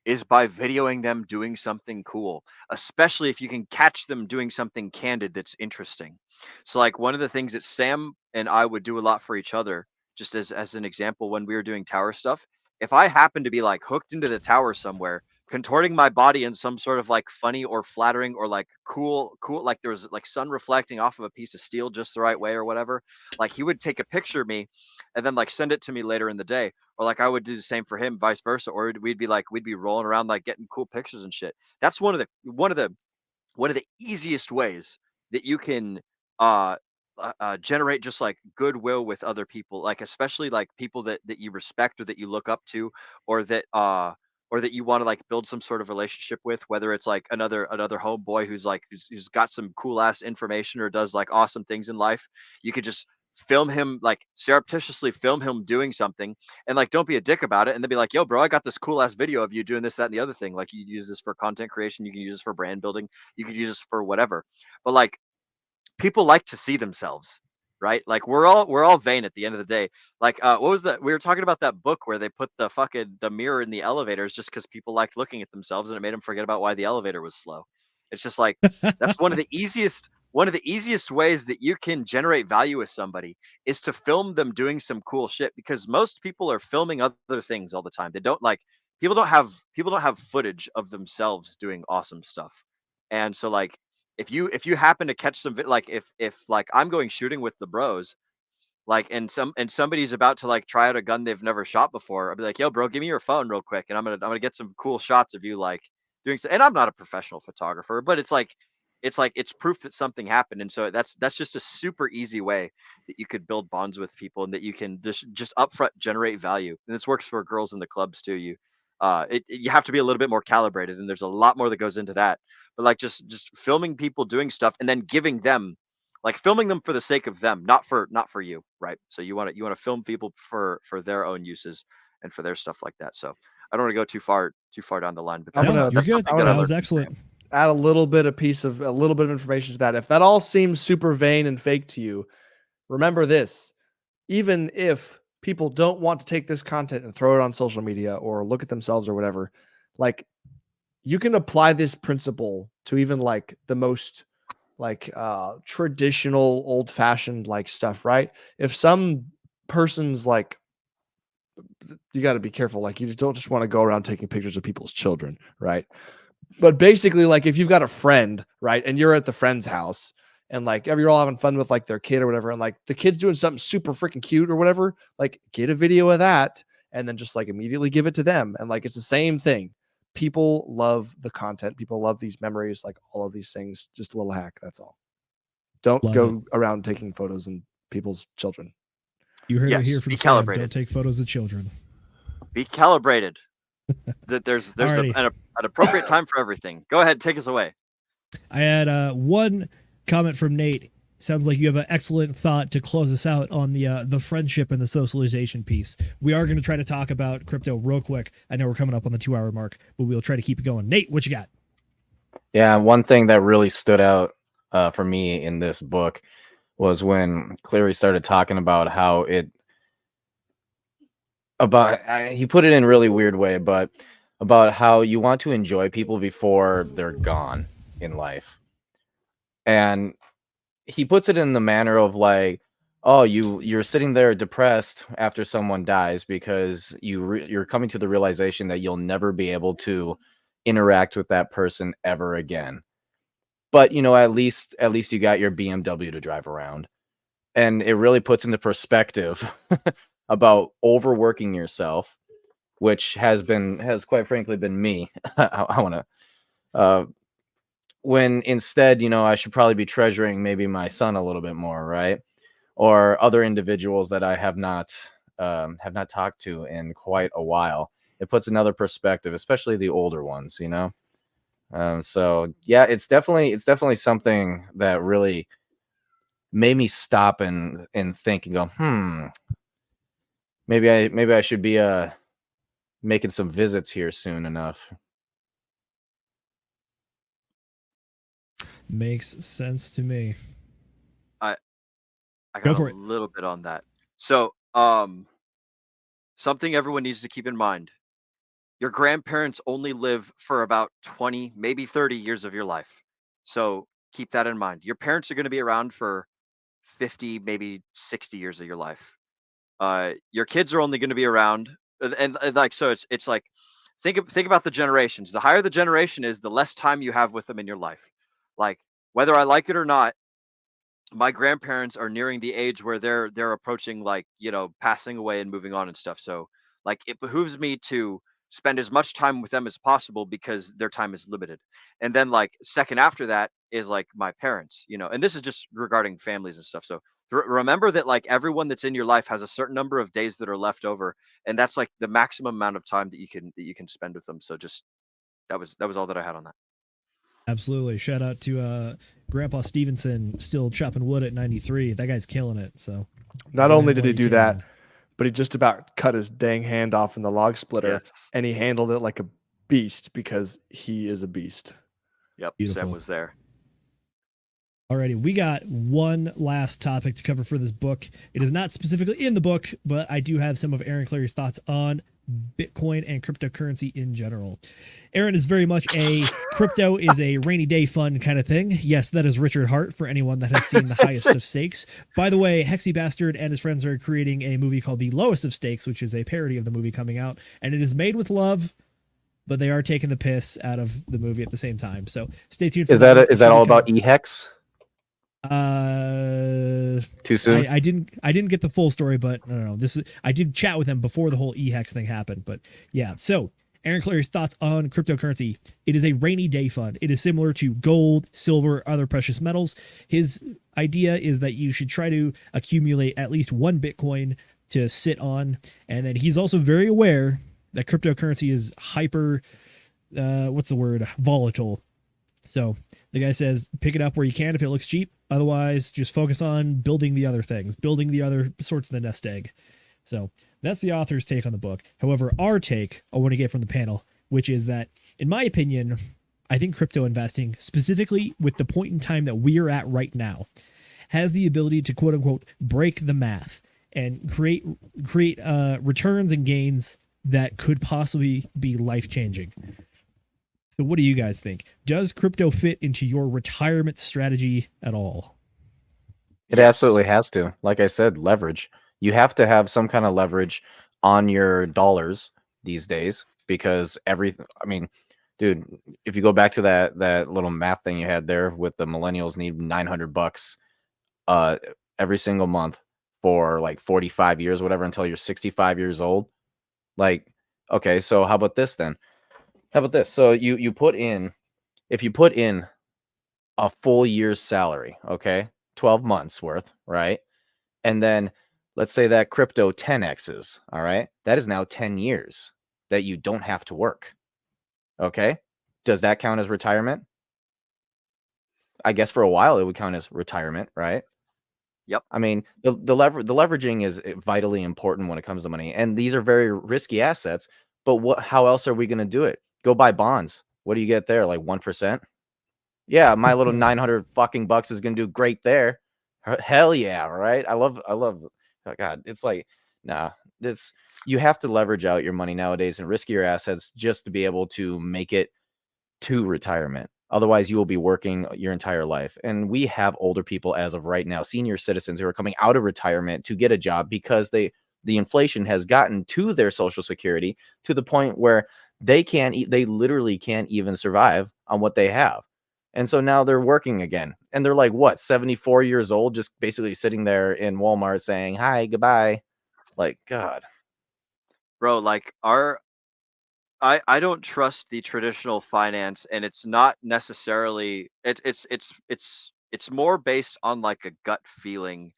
is by videoing them doing something cool, especially if you can catch them doing something candid that's interesting. So like one of the things that Sam and I would do a lot for each other, just as an example, when we were doing tower stuff, if I happened to be like hooked into the tower somewhere, contorting my body in some sort of like funny or flattering or like cool, like there was like sun reflecting off of a piece of steel just the right way or whatever, like he would take a picture of me and then like send it to me later in the day, or like I would do the same for him, vice versa, or we'd be rolling around like getting cool pictures and shit. That's one of the easiest ways that you can generate just like goodwill with other people, like especially like people that you respect or that you look up to, or that you want to like build some sort of relationship with, whether it's like another homeboy who's got some cool ass information or does like awesome things in life. You could just film him, like surreptitiously film him doing something, and like don't be a dick about it, and then be like, yo bro, I got this cool ass video of you doing this, that, and the other thing. Like you use this for content creation, you can use this for brand building, you could use this for whatever. But like people like to see themselves, right? Like we're all vain at the end of the day. Like what was that, we were talking about that book where they put the mirror in the elevators just because people liked looking at themselves, and it made them forget about why the elevator was slow. It's just like that's one of the easiest ways that you can generate value with somebody is to film them doing some cool shit, because most people are filming other things all the time. They don't like, people don't have footage of themselves doing awesome stuff. And so like if you happen to catch some like if like I'm going shooting with the bros, like and somebody's about to like try out a gun they've never shot before, I'll be like, yo bro, give me your phone real quick, and I'm gonna get some cool shots of you like doing so. And I'm not a professional photographer, but it's proof that something happened. And so that's just a super easy way that you could build bonds with people, and that you can just upfront generate value. And this works for girls in the clubs too. You have to be a little bit more calibrated, and there's a lot more that goes into that. But like just filming people doing stuff and then giving them, like filming them for the sake of them, not for you, right? So you want to film people for their own uses and for their stuff like that. So I don't want to go too far down the line, but You're good. That was excellent. Add a little bit of information to that. If that all seems super vain and fake to you, remember this: even if people don't want to take this content and throw it on social media or look at themselves or whatever, like you can apply this principle to even like the most like traditional old-fashioned like stuff, right? If some person's like, you got to be careful, like you don't just want to go around taking pictures of people's children, right? But basically, like if you've got a friend, right, and you're at the friend's house, and like you're all having fun with like their kid or whatever, and like the kid's doing something super freaking cute or whatever, like get a video of that and then just like immediately give it to them. And like it's the same thing. People love the content. People love these memories, like all of these things. Just a little hack. That's all. Don't go around taking photos of people's children. You heard it here from Sam. Don't take photos of children. Be calibrated. That there's an appropriate time for everything. Go ahead, take us away. I had one comment from Nate. Sounds like you have an excellent thought to close us out on the friendship and the socialization piece. We are going to try to talk about crypto real quick. I know we're coming up on the 2-hour mark, but we'll try to keep it going. Nate, what you got? Yeah, one thing that really stood out for me in this book was when Clarey started talking about how he put it in a really weird way, but about how you want to enjoy people before they're gone in life. And he puts it in the manner of like, oh, you're sitting there depressed after someone dies because you're coming to the realization that you'll never be able to interact with that person ever again. But at least you got your BMW to drive around. And it really puts into perspective about overworking yourself, which has quite frankly been me. I want to when instead, I should probably be treasuring maybe my son a little bit more, right? Or other individuals that I have not talked to in quite a while. It puts another perspective, especially the older ones, So yeah, it's definitely something that really made me stop and think and go, maybe I should be making some visits here soon enough. Makes sense to me. I Go got for a it. little bit on that. So, something everyone needs to keep in mind. Your grandparents only live for about 20, maybe 30 years of your life. So keep that in mind. Your parents are going to be around for 50, maybe 60 years of your life. Your kids are only going to be around, and like so, it's like think about the generations. The higher the generation is, the less time you have with them in your life. Like whether I like it or not, my grandparents are nearing the age where they're approaching like passing away and moving on and stuff. So like it behooves me to spend as much time with them as possible because their time is limited. And then like second after that is like my parents, and this is just regarding families and stuff. So remember that like everyone that's in your life has a certain number of days that are left over, and that's like the maximum amount of time that you can spend with them. So just that was all that I had on that. Absolutely. Shout out to Grandpa Stevenson, still chopping wood at 93. That guy's killing it. So Not only did he you do can. that, but he just about cut his dang hand off in the log splitter, Yes. and he handled it like a beast because he is a beast. Yep. Beautiful. Sam was there. Alrighty, we got one last topic to cover for this book. It is not specifically in the book, but I do have some of Aaron Clarey's thoughts on Bitcoin and cryptocurrency in general. Aaron is very much a crypto is a rainy day fund kind of thing. Yes, that is Richard Hart for anyone that has seen The Highest of Stakes. By the way, Hexy Bastard and his friends are creating a movie called The Lowest of Stakes, which is a parody of the movie coming out, and it is made with love, but they are taking the piss out of the movie at the same time. So stay tuned for that. Is that all about eHex? Too soon. I didn't get the full story, but no. I did chat with him before the whole eHex thing happened. But yeah, so Aaron Clarey's thoughts on cryptocurrency. It is a rainy day fund. It is similar to gold, silver, other precious metals. His idea is that you should try to accumulate at least one Bitcoin to sit on, and then he's also very aware that cryptocurrency is hyper, volatile. So the guy says, pick it up where you can if it looks cheap. Otherwise, just focus on building the other things, building the other sorts of the nest egg. So that's the author's take on the book. However, our take, I want to get from the panel, which is that, in my opinion, I think crypto investing, specifically with the point in time that we are at right now, has the ability to quote unquote break the math and create returns and gains that could possibly be life changing. So what do you guys think? Does crypto fit into your retirement strategy at all? It absolutely has to. Like I said, leverage. You have to have some kind of leverage on your dollars these days because dude, if you go back to that little math thing you had there with the millennials need $900 every single month for like 45 years, whatever, until you're 65 years old. Like, okay, so how about this then? How about this? So if you put in a full year's salary, okay, 12 months worth, right? And then let's say that crypto 10x's, all right? That is now 10 years that you don't have to work. Okay? Does that count as retirement? I guess for a while it would count as retirement, right? Yep. I mean, the leveraging is vitally important when it comes to money, and these are very risky assets. But how else are we going to do it? Go buy bonds. What do you get there? Like 1%? Yeah, my little 900 fucking bucks is going to do great there. Hell yeah, right? I love. Oh God, it's like, nah. You have to leverage out your money nowadays and risk your assets just to be able to make it to retirement. Otherwise, you will be working your entire life. And we have older people as of right now, senior citizens who are coming out of retirement to get a job because the inflation has gotten to their Social Security to the point where they literally can't even survive on what they have. And so now they're working again. And they're like, what, 74 years old, just basically sitting there in Walmart saying, hi, goodbye. Like, God. Bro, like I don't trust the traditional finance, and it's not necessarily it's more based on like a gut feeling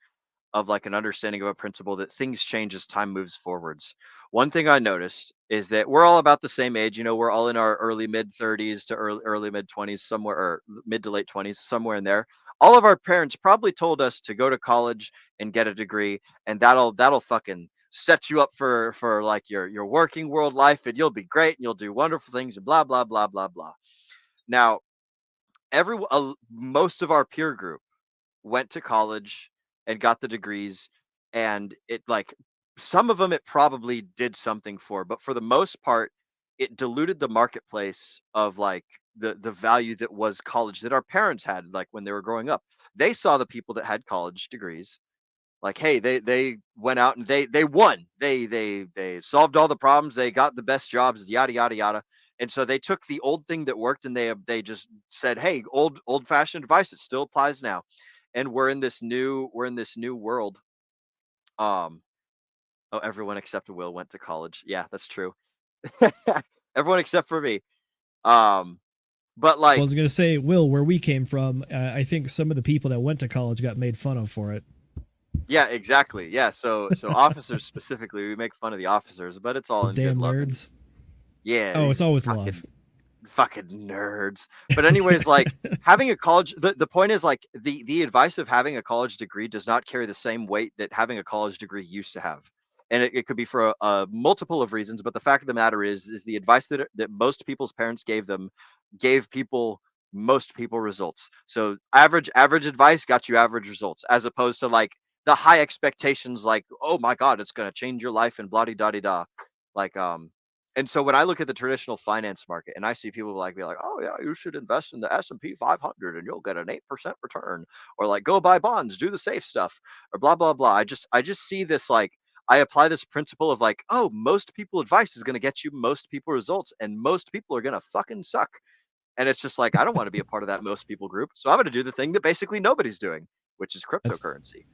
of like an understanding of a principle that things change as time moves forwards. One thing I noticed is that we're all about the same age. You know, we're all in our early mid 30s to early mid 20s, somewhere, or mid to late 20s, somewhere in there. All of our parents probably told us to go to college and get a degree, and that'll fucking set you up for like your working world life, and you'll be great and you'll do wonderful things and blah blah blah blah blah. Now, most of our peer group went to college and got the degrees, and it, like, some of them it probably did something for, but for the most part it diluted the marketplace of like the value that was college that our parents had, like when they were growing up. They saw the people that had college degrees, like, hey, they went out and they won, they solved all the problems, they got the best jobs, yada yada yada. And so they took the old thing that worked and they just said, hey, old fashioned advice, it still applies now. And we're in this new world. Oh, everyone except Will went to college. Yeah, that's true. Everyone except for me. But like, I was gonna say, Will, where we came from, I think some of the people that went to college got made fun of for it. yeah, exactly. Yeah, so officers specifically, we make fun of the officers, but it's all Those in damn good love. nerds. Yeah. Oh, it's these all with love. Fucking nerds. But anyways, like, having a college, the point is, like, the advice of having a college degree does not carry the same weight that having a college degree used to have. And it could be for a multiple of reasons, but the fact of the matter is the advice that most people's parents gave them gave most people results. So average advice got you average results, as opposed to like the high expectations, like, oh my god, it's going to change your life and blah da da da. Like, and so when I look at the traditional finance market and I see people like be like, oh yeah, you should invest in the S&P 500 and you'll get an 8% return, or like go buy bonds, do the safe stuff, or blah blah blah. I just see this, like, I apply this principle of like, oh, most people advice is going to get you most people results, and most people are going to fucking suck. And it's just like, I don't want to be a part of that most people group, so I'm going to do the thing that basically nobody's doing, which is cryptocurrency.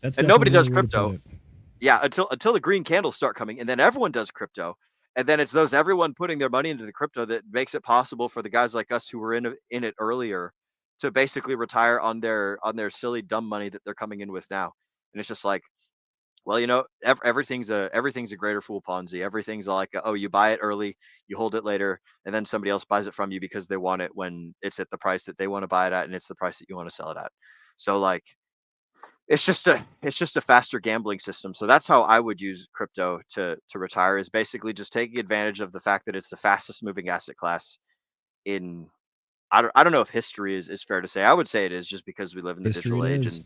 That's And nobody does definitely one way to crypto. put it. Yeah, until the green candles start coming, and then everyone does crypto. And then it's everyone putting their money into the crypto that makes it possible for the guys like us who were in it earlier to basically retire on their silly dumb money that they're coming in with now. And it's just like, well, you know, everything's a greater fool Ponzi. Everything's like, oh, you buy it early, you hold it later, and then somebody else buys it from you because they want it when it's at the price that they want to buy it at, and it's the price that you want to sell it at. So like, it's just a faster gambling system. So that's how I would use crypto to retire, is basically just taking advantage of the fact that it's the fastest moving asset class in, I don't know if history is fair to say. I would say it is, just because we live in the digital age. And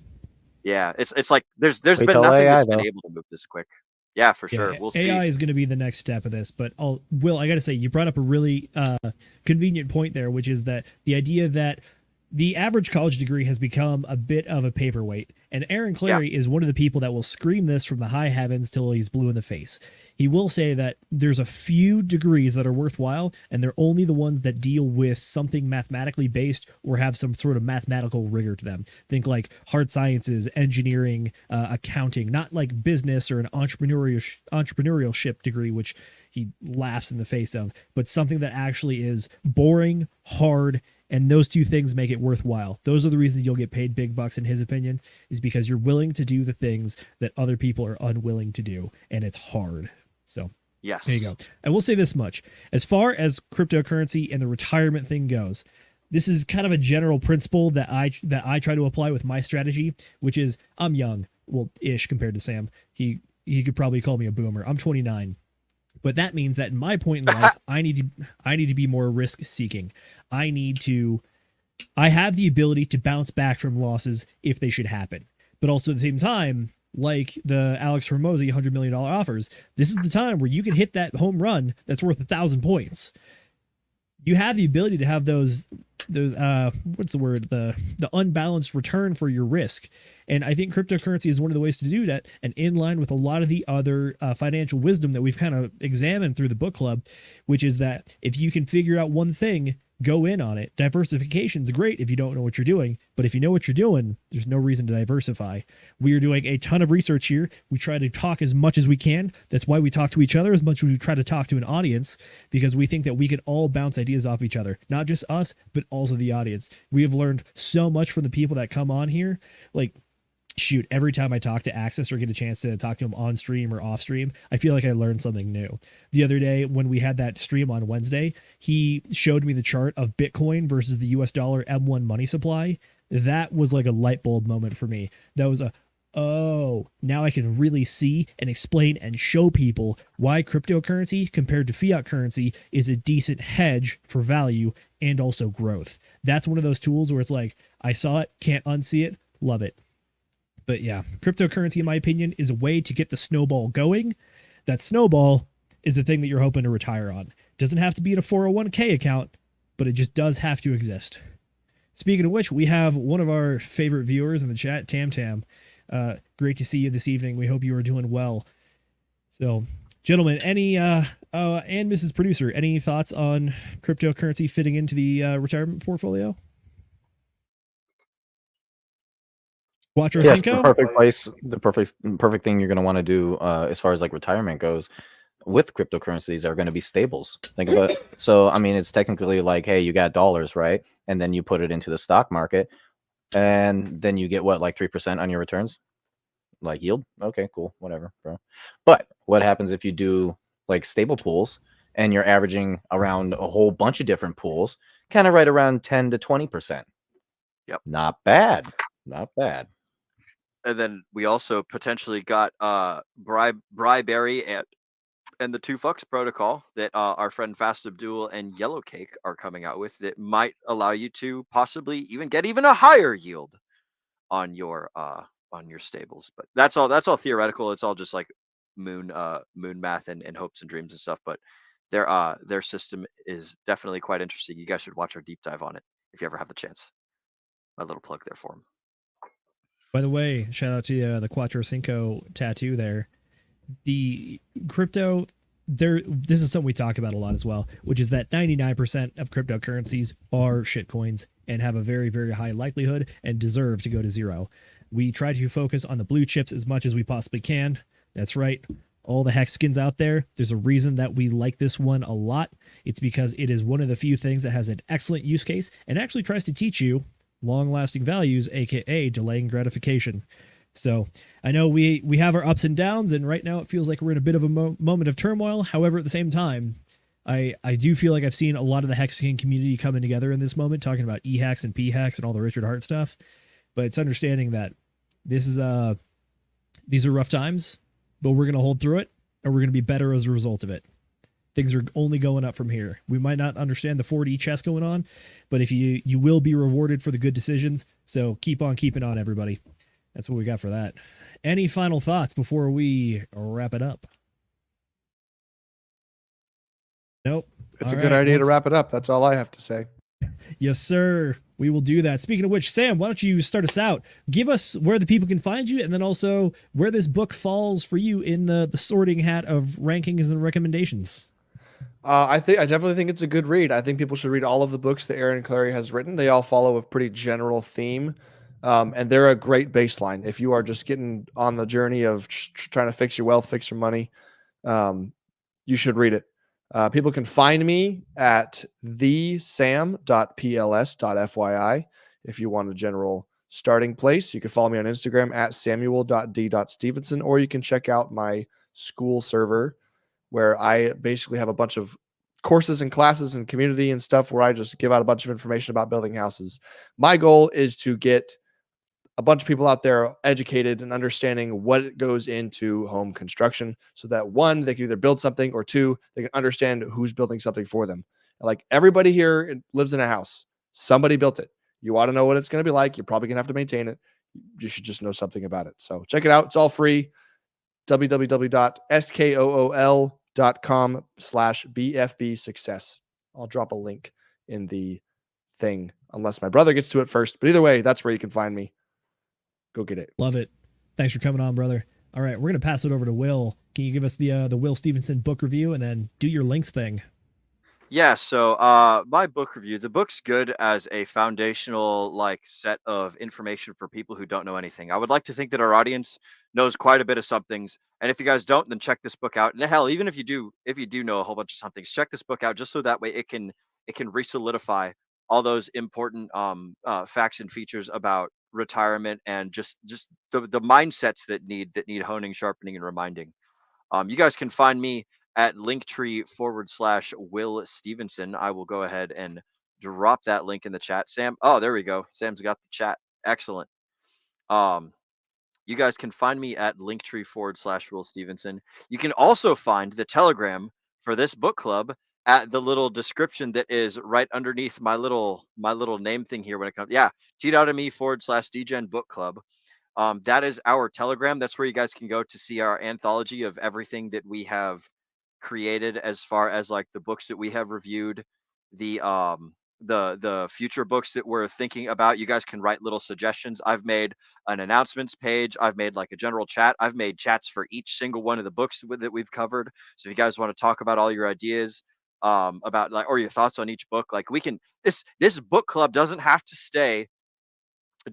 yeah, it's like there's Wait been till nothing AI, that's been though. able to move this quick. Yeah, for sure. We'll see. AI is going to be the next step of this, but Will, I got to say, you brought up a really convenient point there, which is that the idea that the average college degree has become a bit of a paperweight. And Aaron Clarey is one of the people that will scream this from the high heavens till he's blue in the face. He will say that there's a few degrees that are worthwhile, and they're only the ones that deal with something mathematically based or have some sort of mathematical rigor to them. Think like hard sciences, engineering, accounting, not like business or an entrepreneurship degree, which he laughs in the face of, but something that actually is boring, hard, and those two things make it worthwhile. Those are the reasons you'll get paid big bucks, in his opinion, is because you're willing to do the things that other people are unwilling to do, and it's hard. So yes, there you go. I will say this much. As far as cryptocurrency and the retirement thing goes, this is kind of a general principle that I try to apply with my strategy, which is, I'm young, well, ish compared to Sam. He could probably call me a boomer. I'm 29. But that means that in my point in life, I need to be more risk seeking. I have the ability to bounce back from losses if they should happen. But also at the same time, like the Alex Hormozi $100 million offers, this is the time where you can hit that home run that's worth 1,000 points. You have the ability to have those what's the word, the unbalanced return for your risk. And I think cryptocurrency is one of the ways to do that, and in line with a lot of the other financial wisdom that we've kind of examined through the book club, which is that if you can figure out one thing, go in on it. Diversification is great if you don't know what you're doing, but if you know what you're doing, there's no reason to diversify. We are doing a ton of research here. We try to talk as much as we can. That's why we talk to each other as much as we try to talk to an audience, because we think that we can all bounce ideas off each other, not just us, but also the audience. We have learned so much from the people that come on here. Like, shoot, every time I talk to Access or get a chance to talk to him on stream or off stream, I feel like I learned something new. The other day when we had that stream on Wednesday, he showed me the chart of Bitcoin versus the US dollar M1 money supply. That was like a light bulb moment for me. That was oh, now I can really see and explain and show people why cryptocurrency compared to fiat currency is a decent hedge for value and also growth. That's one of those tools where it's like, I saw it, can't unsee it, love it. But yeah, cryptocurrency, in my opinion, is a way to get the snowball going. That snowball is the thing that you're hoping to retire on. It doesn't have to be in a 401k account, but it just does have to exist. Speaking of which, we have one of our favorite viewers in the chat, Tam Tam. Great to see you this evening. We hope you are doing well. So, gentlemen, any and Mrs. Producer, any thoughts on cryptocurrency fitting into the retirement portfolio? Quattro Yes, Cinco? the perfect place, the perfect thing you're going to want to do as far as like retirement goes with cryptocurrencies are going to be stables. Think about it. So, I mean, it's technically like, hey, you got dollars, right? And then you put it into the stock market and then you get what, like 3% on your returns? Like yield? Okay, cool, whatever, bro. But what happens if you do like stable pools and you're averaging around a whole bunch of different pools, kind of right around 10 to 20%? Yep. Not bad. Not bad. And then we also potentially got Bryberry and the Two Fucks protocol that our friend Fast Abdul and Yellow Cake are coming out with that might allow you to possibly even get even a higher yield on your stables. But that's all theoretical. It's all just like moon math and hopes and dreams and stuff. But their system is definitely quite interesting. You guys should watch our deep dive on it if you ever have the chance. My little plug there for them. By the way, shout out to the Quattro Cinco tattoo there. The crypto, this is something we talk about a lot as well, which is that 99% of cryptocurrencies are shitcoins and have a very, very high likelihood and deserve to go to zero. We try to focus on the blue chips as much as we possibly can. That's right. All the Hex skins out there, there's a reason that we like this one a lot. It's because it is one of the few things that has an excellent use case and actually tries to teach you long-lasting values, aka delaying gratification. So I know we have our ups and downs, and right now it feels like we're in a bit of a moment of turmoil. However, at the same time, I do feel like I've seen a lot of the Hexagon community coming together in this moment, talking about E-Hex and P-Hex and all the Richard Hart stuff. But it's understanding that these are rough times, but we're going to hold through it, and we're going to be better as a result of it. Things are only going up from here. We might not understand the 4D chess going on, but if you will be rewarded for the good decisions. So keep on keeping on, everybody. That's what we got for that. Any final thoughts before we wrap it up? Nope. It's a good idea to wrap it up. That's all I have to say. Yes, sir. We will do that. Speaking of which, Sam, why don't you start us out? Give us where the people can find you, and then also where this book falls for you in the sorting hat of rankings and recommendations. I definitely think it's a good read. I think people should read all of the books that Aaron Clarey has written. They all follow a pretty general theme, and they're a great baseline. If you are just getting on the journey of trying to fix your wealth, fix your money, you should read it. People can find me at thesam.pls.fyi if you want a general starting place. You can follow me on Instagram at samuel.d.stevenson, or you can check out my school server, where I basically have a bunch of courses and classes and community and stuff where I just give out a bunch of information about building houses. My goal is to get a bunch of people out there educated and understanding what goes into home construction, so that one, they can either build something, or two, they can understand who's building something for them. Like, everybody here lives in a house. Somebody built it. You ought to know what it's going to be like. You're probably going to have to maintain it. You should just know something about it. So check it out. It's all free. www.skool.com/BFB success. I'll drop a link in the thing unless my brother gets to it first. But either way, that's where you can find me. Go get it. Love it. Thanks for coming on, brother. All right, we're gonna pass it over to Will. Can you give us the Will Stevenson book review and then do your links thing? Yeah, so my book review, the book's good as a foundational like set of information for people who don't know anything. I would like to think that our audience knows quite a bit of some things. And if you guys don't, then check this book out. And hell, even if you do know a whole bunch of some things, check this book out just so that way it can re-solidify all those important facts and features about retirement and just the mindsets that need honing, sharpening, and reminding. You guys can find me at linktree/Will Stevenson. I will go ahead and drop that link in the chat. Sam, oh, there we go. Sam's got the chat. Excellent. You guys can find me at linktree/Will Stevenson. You can also find the Telegram for this book club at the little description that is right underneath my little name thing here when it comes. Yeah, t.me/DGen book club. That is our Telegram. That's where you guys can go to see our anthology of everything that we have created, as far as like the books that we have reviewed, the future books that we're thinking about. You guys can write little suggestions. I've made an announcements page. I've made like a general chat. I've made chats for each single one of the books that we've covered. So if you guys want to talk about all your ideas about like or your thoughts on each book, like we can this book club doesn't have to stay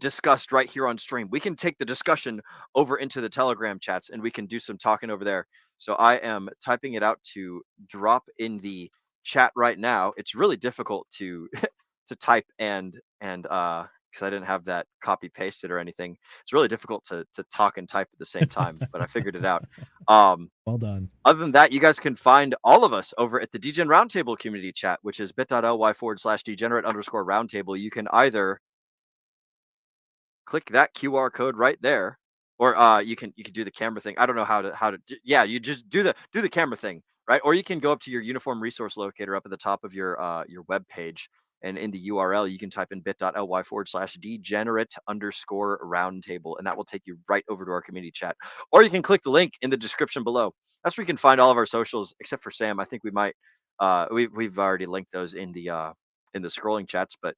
discussed right here on stream. We can take the discussion over into the Telegram chats and we can do some talking over there. So I am typing it out to drop in the chat right now. It's really difficult to to type and because I didn't have that copy pasted or anything. It's really difficult to talk and type at the same time, but I figured it out. Well done. Other than that, you guys can find all of us over at the DGen Roundtable community chat, which is bit.ly/degenerate_roundtable. You can either click that QR code right there, or you can do the camera thing. I don't know how to yeah, you just do the camera thing, right? Or you can go up to your uniform resource locator up at the top of your web page, and in the URL you can type in bit.ly/degenerate_roundtable, and that will take you right over to our community chat. Or you can click the link in the description below. That's where you can find all of our socials, except for Sam. I think we might we've already linked those in the scrolling chats, but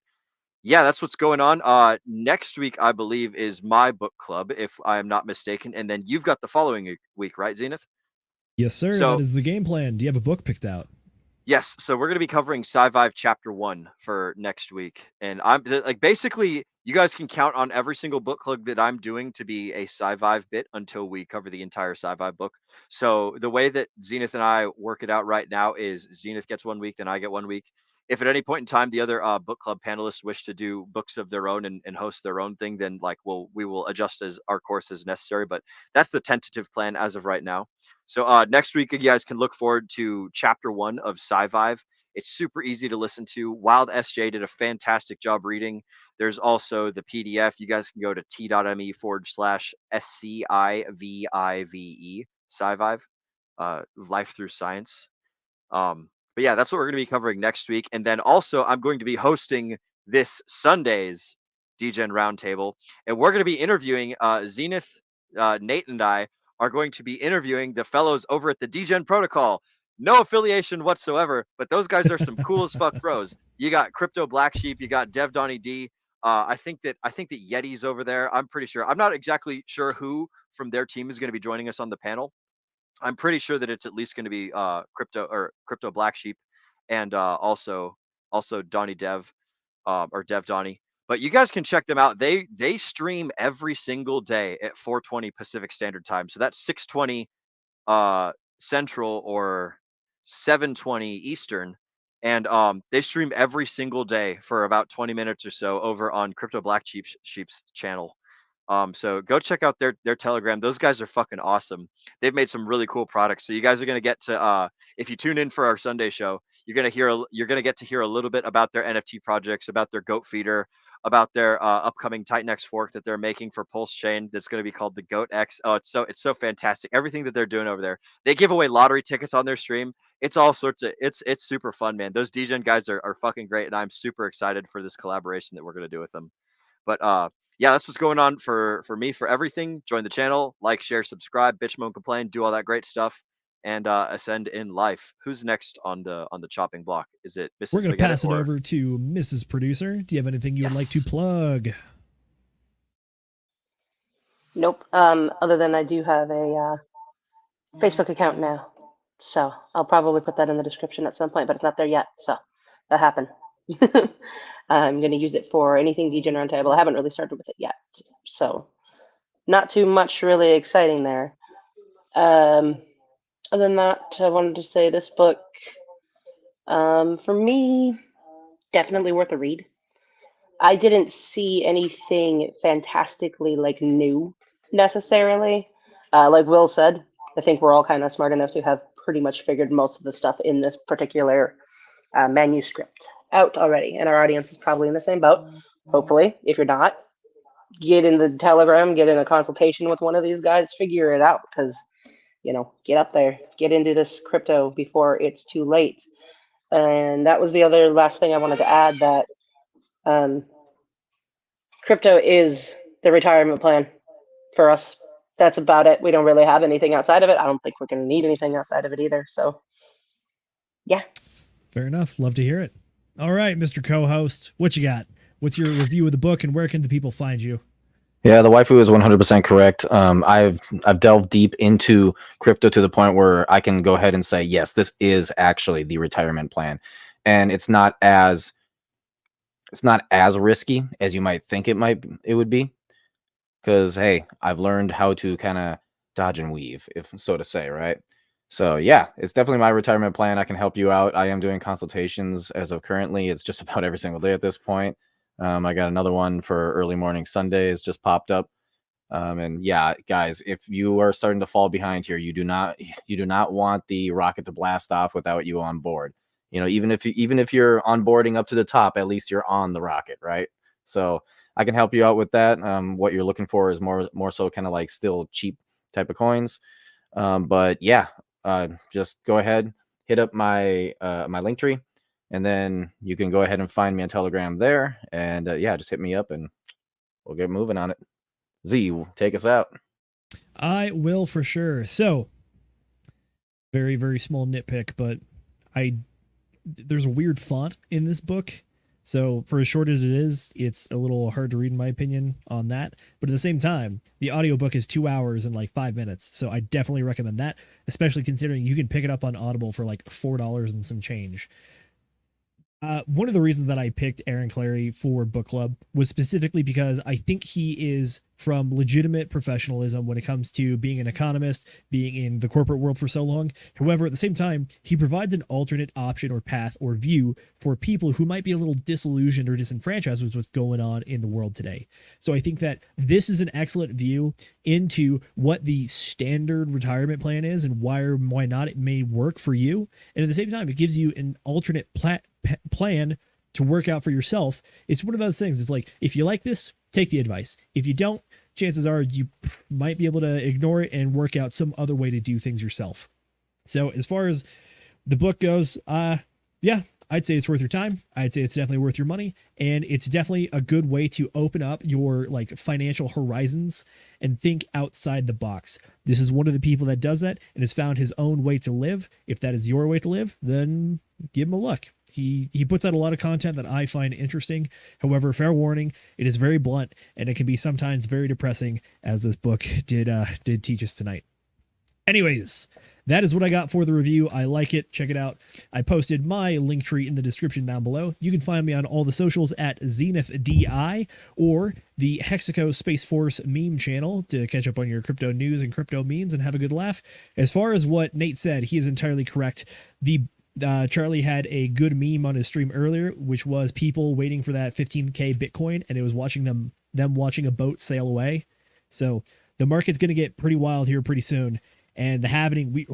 yeah, that's what's going on. Next week, I believe, is my book club, if I am not mistaken. And then you've got the following week, right, Zenith? Yes, sir. So- That is the game plan. Do you have a book picked out? Yes. So we're going to be covering Sci-Vive Chapter 1 for next week. And I'm like, basically, you guys can count on every single book club that I'm doing to be a Sci-Vive bit until we cover the entire Sci-Vive book. So the way that Zenith and I work it out right now is Zenith gets 1 week, then I get 1 week. If at any point in time the other book club panelists wish to do books of their own and host their own thing, then like we will adjust as our course as necessary. But that's the tentative plan as of right now. So next week you guys can look forward to Chapter 1 of Sci-Vive. It's super easy to listen to. Wild SJ did a fantastic job reading. There's also the PDF. You guys can go to t.me/SCIVIVE Sci-Vive, Life Through Science. But yeah, that's what we're going to be covering next week. And then also, I'm going to be hosting this Sunday's DGen Roundtable, and we're going to be interviewing Zenith. Nate and I are going to be interviewing the fellows over at the DGen Protocol. No affiliation whatsoever, but those guys are some cool as fuck bros. You got Crypto Black Sheep, you got Dev Donnie D. I think that Yeti's over there. I'm pretty sure. I'm not exactly sure who from their team is going to be joining us on the panel. I'm pretty sure that it's at least going to be Crypto Black Sheep, and also Donnie Dev, or Dev Donnie. But you guys can check them out. They stream every single day at 4:20 Pacific Standard Time. So that's 6:20 Central or 7:20 Eastern. And they stream every single day for about 20 minutes or so over on Crypto Black Sheep's channel. So go check out their Telegram. Those guys are fucking awesome. They've made some really cool products. So you guys are gonna get to if you tune in for our Sunday show, you're gonna get to hear a little bit about their NFT projects, about their goat feeder, about their upcoming Titan X fork that they're making for Pulse Chain. That's gonna be called the Goat X. Oh, it's so fantastic. Everything that they're doing over there. They give away lottery tickets on their stream. It's all sorts of it's super fun, man. Those DGen guys are fucking great, and I'm super excited for this collaboration that we're gonna do with them. But yeah, that's what's going on for me, for everything. Join the channel, like, share, subscribe, bitch, moan, complain, do all that great stuff. and ascend in life. Who's next on the chopping block? Is it Mrs. We're going to Spaghetti pass it or- over to Mrs. Producer. Do you have anything you would like to Yes. plug? Nope. Other than I do have a Facebook account now, so I'll probably put that in the description at some point, but it's not there yet. So that happened. I'm going to use it for anything DJ Roundtable. I haven't really started with it yet, so not too much really exciting there. Other than that, I wanted to say this book, for me, definitely worth a read. I didn't see anything fantastically like new necessarily. Like Will said, I think we're all kind of smart enough to have pretty much figured most of the stuff in this particular manuscript out already, and our audience is probably in the same boat. Hopefully, if you're not, get in the Telegram, get in a consultation with one of these guys, figure it out, because get up there, get into this crypto before it's too late. And that was the other last thing I wanted to add, that crypto is the retirement plan for us. That's about it. We don't really have anything outside of it. I don't think we're going to need anything outside of it either. So, yeah. Fair enough. Love to hear it. All right, Mr. Co-host, what you got? What's your review of the book, and where can the people find you? Yeah, the waifu is 100% correct. I've delved deep into crypto to the point where I can go ahead and say, yes, this is actually the retirement plan, and it's not as risky as you might think it would be. Because hey, I've learned how to kind of dodge and weave, if so to say, right? So yeah, it's definitely my retirement plan. I can help you out. I am doing consultations as of currently. It's just about every single day at this point. I got another one for early morning Sundays just popped up. And yeah, guys, if you are starting to fall behind here, you do not want the rocket to blast off without you on board. Even if you're onboarding up to the top, at least you're on the rocket, right? So I can help you out with that. What you're looking for is more so kind of like still cheap type of coins. But yeah, just go ahead, hit up my my link tree, and then you can go ahead and find me on Telegram there. And yeah, just hit me up and we'll get moving on it. Z, take us out. I will for sure. So, very, very small nitpick, but there's a weird font in this book. So for as short as it is, it's a little hard to read in my opinion on that. But at the same time, the audiobook is 2 hours and like 5 minutes. So I definitely recommend that, especially considering you can pick it up on Audible for like $4 and some change. One of the reasons that I picked Aaron Clarey for book club was specifically because I think he is from legitimate professionalism when it comes to being an economist, being in the corporate world for so long. However, at the same time, he provides an alternate option or path or view for people who might be a little disillusioned or disenfranchised with what's going on in the world today. So I think that this is an excellent view into what the standard retirement plan is and why or why not it may work for you. And at the same time, it gives you an alternate plan to work out for yourself. It's one of those things. It's like, if you like this, take the advice. If you don't, chances are you might be able to ignore it and work out some other way to do things yourself. So as far as the book goes, yeah, I'd say it's worth your time. I'd say it's definitely worth your money. And it's definitely a good way to open up your like financial horizons and think outside the box. This is one of the people that does that and has found his own way to live. If that is your way to live, then give him a look. He puts out a lot of content that I find interesting. However, fair warning, it is very blunt and it can be sometimes very depressing, as this book did teach us tonight. Anyways, that is what I got for the review. I like it. Check it out. I posted my link tree in the description down below. You can find me on all the socials at Zenith DI or the Hexaco Space Force meme channel to catch up on your crypto news and crypto memes and have a good laugh. As far as what Nate said, he is entirely correct. Charlie had a good meme on his stream earlier, which was people waiting for that 15K Bitcoin, and it was watching them watching a boat sail away. So the market's going to get pretty wild here pretty soon. And the halving,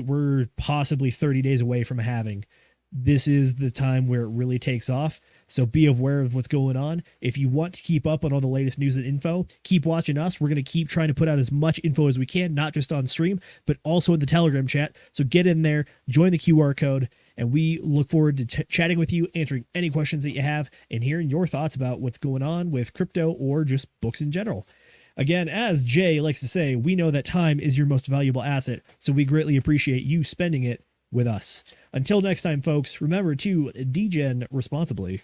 we're possibly 30 days away from a halving. This is the time where it really takes off. So be aware of what's going on. If you want to keep up on all the latest news and info, keep watching us. We're going to keep trying to put out as much info as we can, not just on stream, but also in the Telegram chat. So get in there, join the QR code, and we look forward to chatting with you, answering any questions that you have, and hearing your thoughts about what's going on with crypto or just books in general. Again, as Jay likes to say, we know that time is your most valuable asset, so we greatly appreciate you spending it with us. Until next time, folks, remember to degen responsibly.